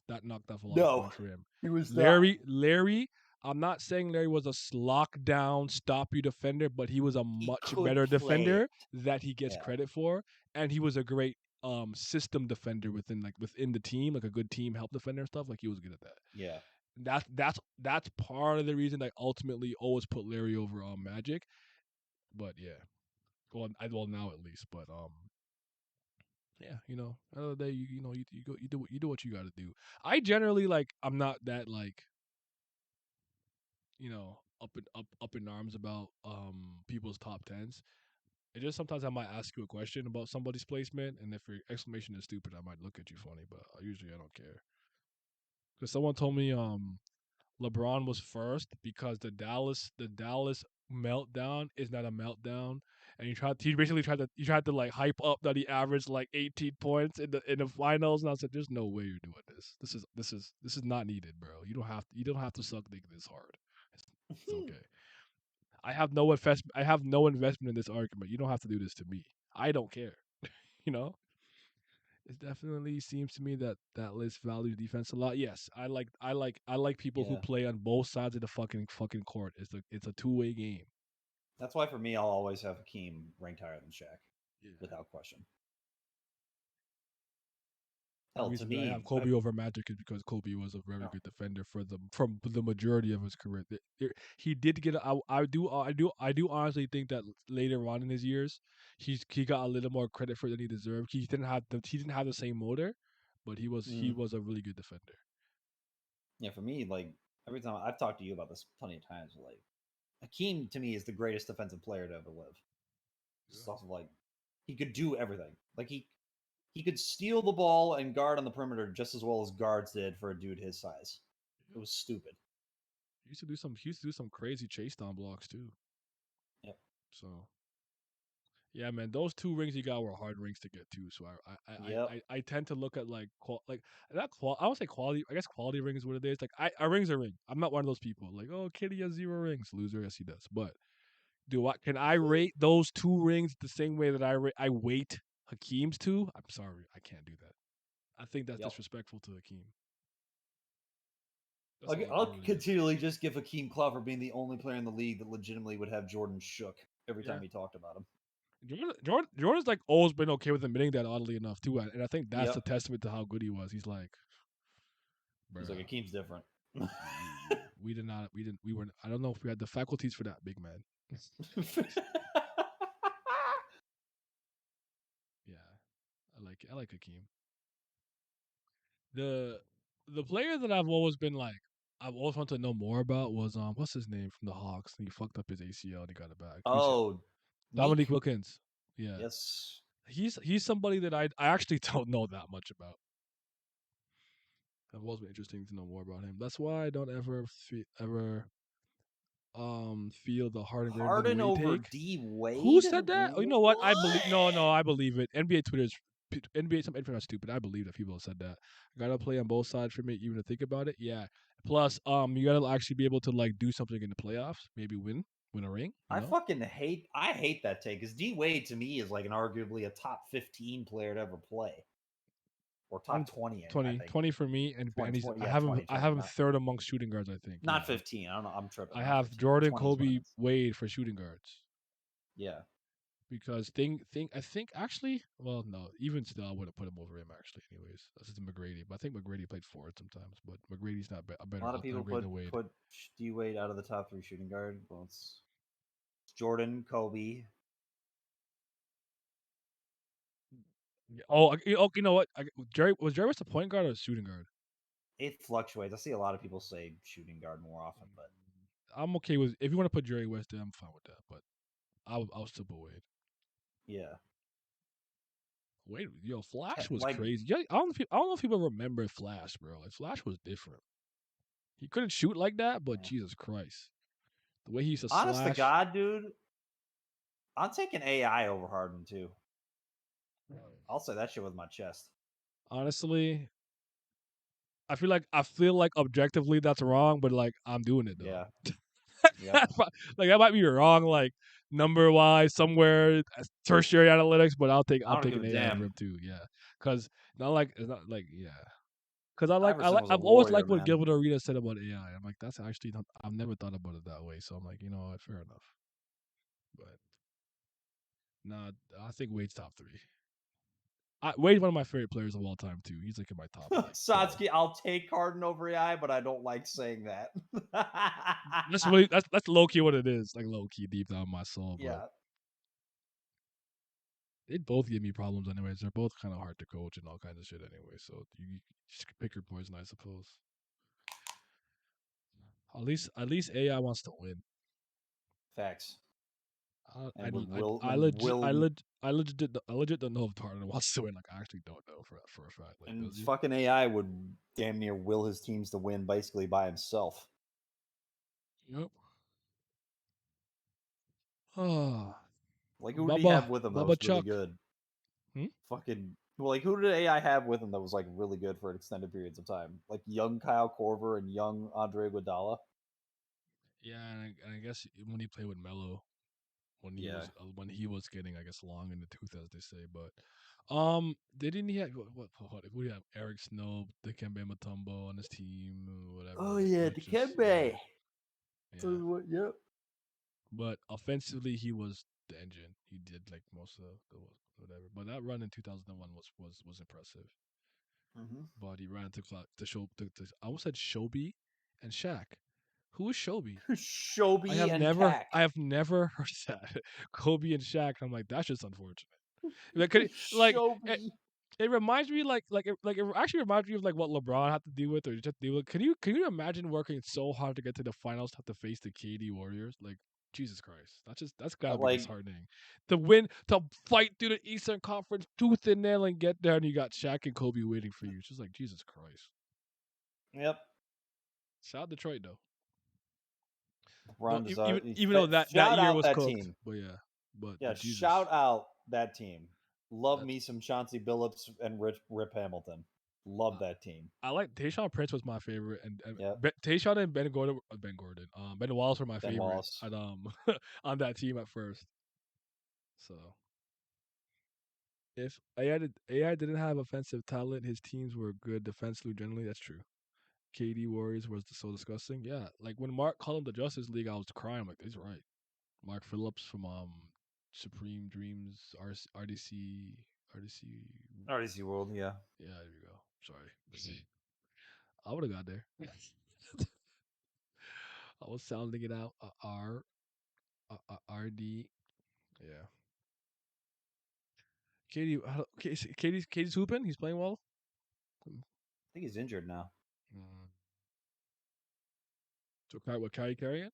That knocked off a lot of points for him. He was Larry. I'm not saying Larry was a lock down, stop you defender, but he was a much could better play defender it. that he gets Yeah. credit for, and he was a great system defender within the team, like a good team help defender and stuff. Like he was good at that. Yeah. That's part of the reason I ultimately always put Larry over Magic. But yeah, well now at least. But yeah, you know, at the end of the day, you know, you do what you got to do. I generally I'm not that you know up in arms about people's top 10s. It just sometimes I might ask you a question about somebody's placement, and if your explanation is stupid, I might look at you funny. But usually I don't care. Because someone told me LeBron was first because the Dallas meltdown is not a meltdown, and he tried to like hype up that he averaged like 18 points in the finals, and I said, "There's no way you're doing this. This is not needed, bro. You don't have to suck dick this hard. It's okay. I have no investment in this argument. You don't have to do this to me. I don't care. you know." It definitely seems to me that that list values defense a lot. Yes, I like people who Yeah. play on both sides of the fucking court. It's a two-way game. That's why for me, I'll always have Hakeem ranked higher than Shaq, Yeah. without question. The Hell, to reason that I have me, Kobe over Magic is because Kobe was a very No. good defender from the majority of his career. He did get. I do honestly think that later on in his years, he got a little more credit for than he deserved. He didn't have the same motor, but he was a really good defender. yeah, for me, like every time I've talked to you about this plenty of times, like Hakeem to me is the greatest defensive player to ever live. Just off of like he could do everything. Like he could steal the ball and guard on the perimeter just as well as guards did for a dude his size. It was stupid. He used to do some crazy chase down blocks too. Yep. So yeah, man, those two rings he got were hard rings to get to. So Yep. I tend to look at like not qual. I would say quality. I guess quality ring is what it is. Like a ring's a ring. I'm not one of those people like, oh, Kitty has 0 rings, loser. Yes, he does. But can I rate those two rings the same way that I weight Hakeem's two? I'm sorry, I can't do that. I think that's Yep. disrespectful to Hakeem. That's all I'll it really is. continually just give Hakeem clout for being the only player in the league that legitimately would have Jordan shook every Yeah. time he talked about him. Jordan's like always been okay with admitting that, oddly enough too, and I think that's Yep. a testament to how good he was. He's like, He's like bruh, Hakeem's different. we weren't. I don't know if we had the faculties for that, big man. Yeah, I like Hakeem. The player that I've always been like, I've always wanted to know more about was what's his name from the Hawks? He fucked up his ACL and he got it back. Oh, Dominique Meek. Wilkins. Yeah, Yes. he's somebody that I actually don't know that much about. It was interesting to know more about him. That's why I don't ever feel the Harden greater than Harden Wade over take. D Wade. Who said that? Oh, you know what? I believe. No, I believe it. NBA Twitter's NBA. Some internet stupid. I believe that people have said that. I gotta play on both sides for me, even to think about it. Yeah. Plus, you gotta actually be able to like do something in the playoffs. Maybe win a ring. I hate that take because D Wade to me is like an arguably a top 15 player to ever play, or top 20. I think 20 for me, and 20, he's 20, I yeah, have him 20, I have him not- third amongst shooting guards. I think not yeah. 15. I don't know. I'm tripping. I not have 15. Jordan, 20 is what I Kobe, meant. Wade for shooting guards. Yeah. Because I think actually, well, no, even still, I would have put him over him actually. Anyways, this is McGrady, but I think McGrady played forward sometimes. But McGrady's not a A better lot of people upgrade than Wade. put D Wade out of the top 3 shooting guard. Well, it's Jordan, Kobe. Oh, you know what? Jerry West a point guard or a shooting guard? It fluctuates. I see a lot of people say shooting guard more often, but I'm okay with if you want to put Jerry West there, I'm fine with that. But I'll still put Wade. yeah. Wade, yo, Flash was Like- crazy. Yeah, I don't know if people remember Flash, bro. Like Flash was different. He couldn't shoot like that, but Yeah. Jesus Christ, the way he used to Honest slash. to God, dude, I'm taking AI over Harden too. I'll say that shit with my chest. Honestly, I feel like objectively that's wrong, but like I'm doing it though. Yeah. Yep. Like that might be wrong, like number wise somewhere tertiary analytics, but I'm I don't taking give a AI over damn. him too. Yeah, because it's not like yeah. Because Iverson was a I've always warrior, liked what man. Gilbert Arenas said about AI. I'm like that's actually not, I've never thought about it that way. So I'm like, you know what, fair enough. But nah, I think Wade's top 3. Wade's one of my favorite players of all time too. He's like in my top. Like, Satsuki, I'll take Harden over AI, but I don't like saying that. that's low key what it is. Like low key deep down in my soul. But Yeah. they both give me problems anyways. They're both kind of hard to coach and all kinds of shit anyway. So you just pick your poison, I suppose. At least AI wants to win. Facts. And with I legit don't know if Darnold wants to win. Like I actually don't know for a fact. Like, and does he? fucking AI would damn near will his teams to win basically by himself. Yep. Ah, Like who did he have Bubba with him that Bubba was really Chuck. good? Hmm? Fucking well, like who did AI have with him that was like really good for extended periods of time? Like young Kyle Korver and young Andre Iguodala. Yeah, and I guess when he played with Melo, Yeah. when he was getting, I guess, long in the tooth, as they say. But didn't he have what who do you have? Eric Snow, Dikembe Mutombo on his team, whatever. Oh like, yeah, which is- Dikembe. Yeah. Yep. But offensively, he was the engine. He did like most of the whatever. But that run in 2001 was impressive. Mm-hmm. But he ran to show to I almost said Shobi and Shaq. Who is Shobi? Shobi and Kak. I have never heard that. Kobe and Shaq. I'm like, that's just unfortunate. Like, like Shobi. it reminds me it actually reminds me of like what LeBron had to deal with or just deal with. Can you imagine working so hard to get to the finals, have to face the KD Warriors? Like Jesus Christ, that's gotta be Like disheartening. To fight through the Eastern Conference tooth and nail and get there, and you got Shaq and Kobe waiting for you. It's just like Jesus Christ. yep. Shout out Detroit though. LeBron deserves. Even though that shout year out was that cooked, team. but yeah, but Yeah, Jesus, shout out that team. Love That's- me some Chauncey Billups and Rip Hamilton. Love that team. I like Tayshaun Prince was my favorite, and Yep. Tayshaun and Ben Wallace were my Ben favorite Wallace. at, on that team at first. So if AI didn't have offensive talent, his teams were good defensively generally. That's true. KD Warriors was so disgusting. Yeah, like when Mark called him the Justice League, I was crying. I'm like, he's right. Mark Phillips from Supreme Dreams RDC. RDC World, yeah. Yeah, there you go. Sorry. I would have got there. I was sounding it out. RD. Yeah. Katie's hooping. He's playing well. I think he's injured now. So what Kyrie carrying?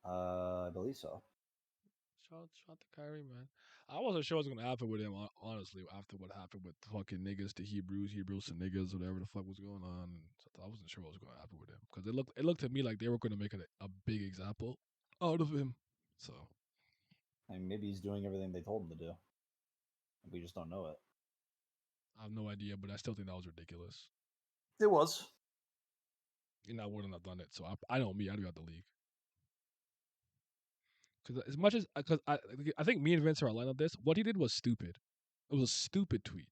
I believe so. Shout to Kyrie, man. I wasn't sure what's gonna happen with him, honestly, after what happened with fucking niggas to Hebrews to niggas, whatever the fuck was going on. So I wasn't sure what was gonna happen with him because it looked to me like they were gonna make a big example out of him. So I mean, maybe he's doing everything they told him to do. We just don't know it. I have no idea, but I still think that was ridiculous. It was. And I wouldn't have done it. So I know me, I'd be out the league. Because as much as because I think me and Vince are aligned on this. What he did was stupid. It was a stupid tweet.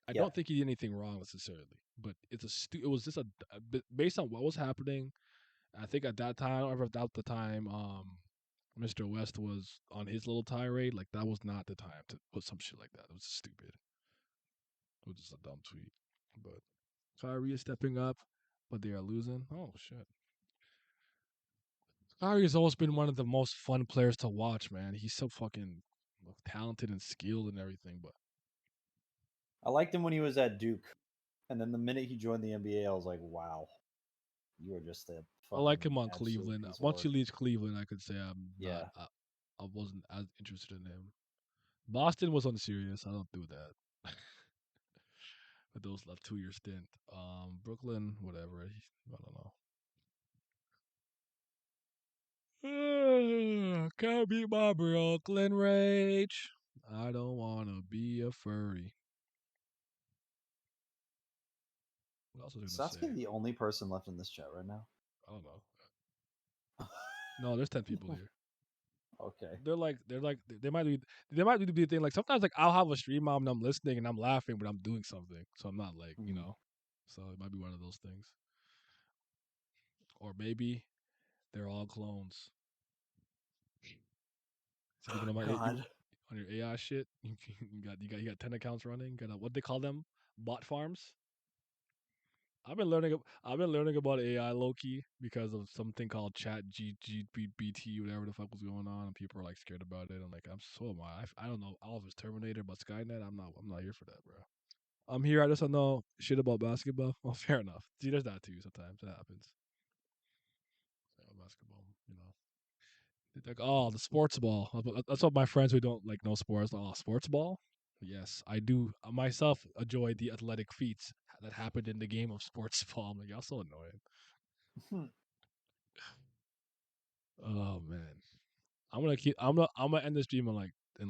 I Yeah. don't think he did anything wrong necessarily, but it was just based on what was happening. I think at that time, or about the time, Mr. West was on his little tirade. Like that was not the time to put some shit like that. It was stupid. It was just a dumb tweet. But Kyrie is stepping up, but they are losing. Oh shit. Kyrie has always been one of the most fun players to watch, man. He's so fucking talented and skilled and everything, but I liked him when he was at Duke. And then the minute he joined the NBA, I was like, wow. You are just a I like fucking him on absolute Cleveland. piece of Once he work. leaves Cleveland, I could say I'm Yeah. not. I wasn't as interested in him. Boston was unserious. I don't do that. But those left 2-year stint. Brooklyn, whatever. I don't know. Can't be my Brooklyn rage. I don't wanna be a furry. What else was I gonna Sasuke say? the only person left in this chat right now? I don't know. No, there's 10 people here. Okay. They might be the thing like sometimes like I'll have a stream on and I'm listening and I'm laughing but I'm doing something, so I'm not like so it might be one of those things, or maybe they're all clones. So even on my God. on your AI shit, you got 10 accounts running. Got what they call them, bot farms. I've been learning about AI low key because of something called Chat GPT, whatever the fuck was going on, and people are like scared about it. I'm like, so am I. I don't know all of it's Terminator, but Skynet, I'm not here for that, bro. I'm here. I just don't know shit about basketball. Well, fair enough. See, there's that too. Sometimes that happens. So, basketball, It's like, oh, the sports ball. That's what my friends who don't like know sports. Oh, sports ball. Yes, I do myself enjoy the athletic feats that happened in the game of sports ball. I'm like, y'all so annoying. Oh man, I'm gonna end the stream in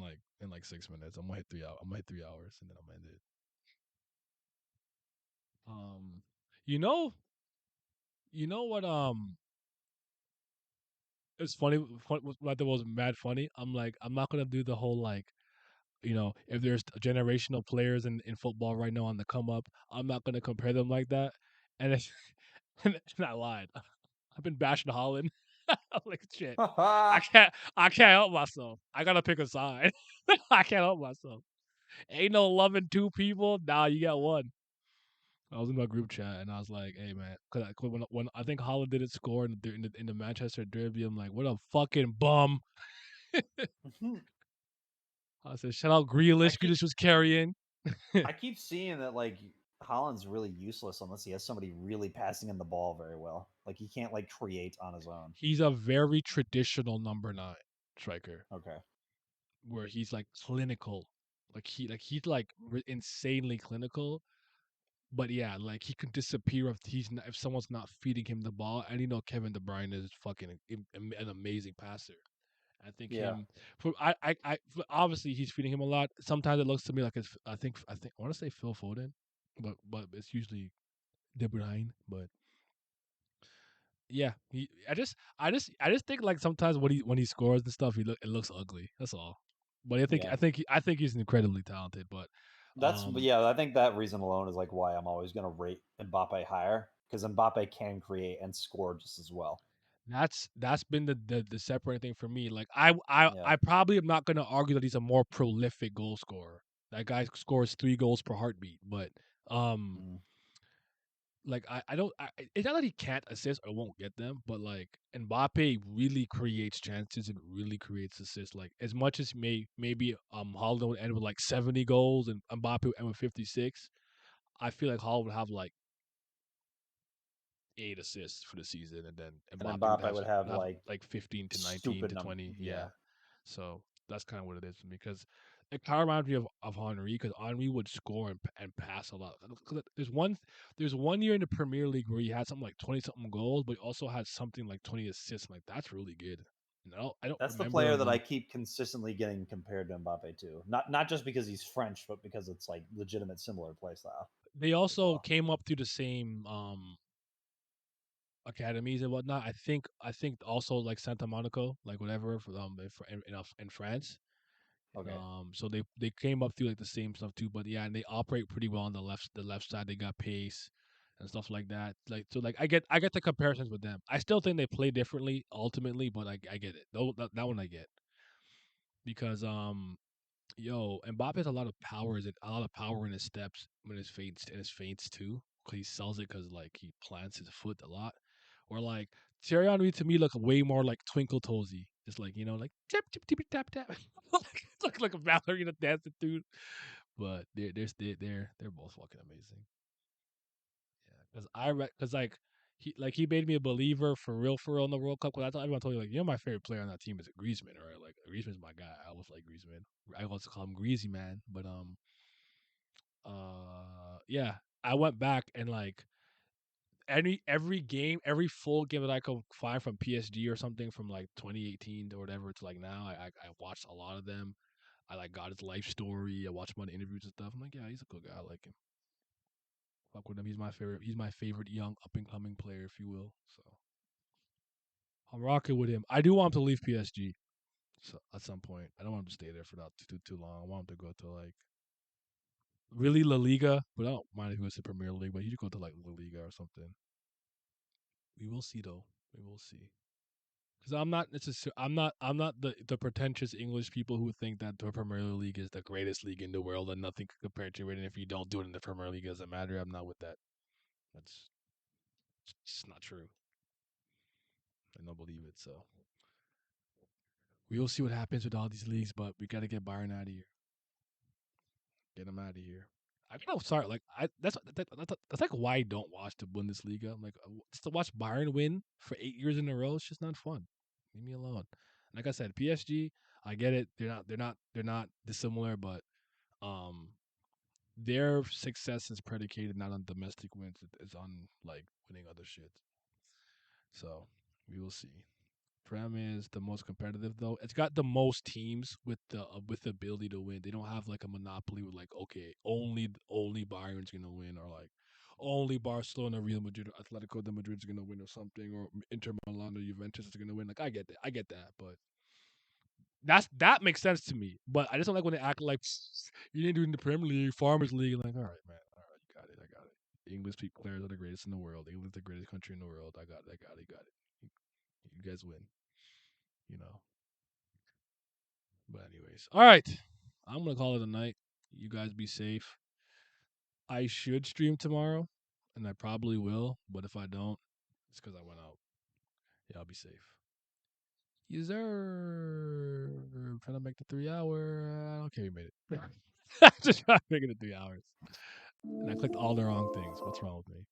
like 6 minutes. I'm gonna hit 3 hours. I'm gonna hit 3 hours and then I'm gonna end it. Um, you know, you know what? It's funny. What that was mad funny. I'm like, I'm not gonna do the whole like, if there's generational players in football right now on the come up, I'm not gonna compare them like that. And it's, and I lied. I've been bashing Holland. I'm like, shit. I can't help myself. I gotta pick a side. I can't help myself. Ain't no loving two people. Nah, you got one. I was in my group chat and I was like, "Hey man," because when I think Holland didn't score in the Manchester Derby, I'm like, "What a fucking bum!" I said, "Shout out Grealish. keep- Grealish was carrying." I keep seeing that like Holland's really useless unless he has somebody really passing him the ball very well. Like he can't like create on his own. He's a very traditional number 9 striker, Okay. where he's like clinical, he's like insanely clinical. But yeah, like he could disappear if someone's not feeding him the ball. And Kevin De Bruyne is fucking an amazing passer. I think Yeah. obviously he's feeding him a lot. Sometimes it looks to me like it's I want to say Phil Foden, but it's usually De Bruyne. But yeah, I just think like sometimes when he scores and stuff, it looks ugly. That's all. But Yeah. I think he's incredibly talented. But I think that reason alone is like why I'm always gonna rate Mbappe higher. Because Mbappe can create and score just as well. that's been the separating thing for me. Like I Yeah. I probably am not gonna argue that he's a more prolific goal scorer. That guy scores 3 goals per heartbeat, but Mm. like I don't. It's not that he can't assist or won't get them, but like Mbappe really creates chances and really creates assists. Like as much as maybe Holland would end with like 70 goals and Mbappe would end with 56. I feel like Holland would have like 8 assists for the season, and then And Mbappe would Mbappe would have like like 15 to 19 stupid to number. 20. Yeah, Yeah. so that's kind of what it is for me because it kind of reminds me of Henry because Henry would score and pass a lot. 'Cause there's one year in the Premier League where he had something like 20 something goals, but he also had something like 20 assists. Like that's really good. No, I don't That's the remember player that I enough. keep consistently getting compared to Mbappe to. Not just because he's French, but because it's like legitimate similar play style They as also well. came up through the same academies and whatnot. I think also like Santa Monaco, like whatever, in France. Okay. So they came up through like the same stuff too, but yeah, and they operate pretty well on the left side. They got pace and stuff like that. Like so, like I get the comparisons with them. I still think they play differently ultimately, but I get it. That one I get because Mbappe has a lot of power. Is a lot of power in his steps when his feints too. 'Cause he sells it because like he plants his foot a lot. Or like Thierry Henry to me look way more like Twinkle Toesy, just like like tap tap tap tap tap, like a ballerina dancing through. But they're both fucking amazing. Yeah, because he made me a believer for real in the World Cup. Because I thought everyone told you like my favorite player on that team is Griezmann, right? Like Griezmann's my guy. I always like Griezmann. I always call him Greasy Man. But yeah, I went back and like every game, every full game that I could find from PSG or something from like 2018 or whatever to like now, I watched a lot of them. I like got his life story. I watched him on interviews and stuff. I'm like, yeah, he's a good guy. I like him. Fuck with him. He's my favorite. He's my favorite young up and coming player, if you will. So I'm rocking with him. I do want him to leave PSG. So at some point, I don't want him to stay there for not too long. I want him to go to like really La Liga, but I don't mind if he goes to Premier League. But he should go to like La Liga or something. We will see though. We will see. Because I'm not the pretentious English people who think that the Premier League is the greatest league in the world and nothing can compare to it. And if you don't do it in the Premier League, it doesn't matter. I'm not with that. That's just not true. I don't believe it. So we will see what happens with all these leagues, but we got to get Bayern out of here. Get them out of here. I gotta start like that's like why I don't watch the Bundesliga. I'm like just to watch Bayern win for 8 years in a row. It's just not fun. Leave me alone. Like I said, PSG, I get it. They're not dissimilar, but their success is predicated not on domestic wins. It's on like winning other shit. So we will see. Prem is the most competitive though. It's got the most teams with the ability to win. They don't have like a monopoly with like okay, only Bayern's gonna win or like only Barcelona, Real Madrid, or Atletico de Madrid's gonna win or something, or Inter Milan or Juventus is gonna win. Like I get that, but that makes sense to me. But I just don't like when they act like you didn't do it in the Premier League, Farmers League. Like all right, man, all right, you got it, I got it. English players are the greatest in the world. England's the greatest country in the world. I got it, you got it. You guys win. You know. But anyways, all right. I'm gonna call it a night. You guys be safe. I should stream tomorrow, and I probably will. But if I don't, it's because I went out. Yeah, I'll be safe. User trying to make the 3 hour. Okay, we made it. Just trying to make it 3 hours. And I clicked all the wrong things. What's wrong with me?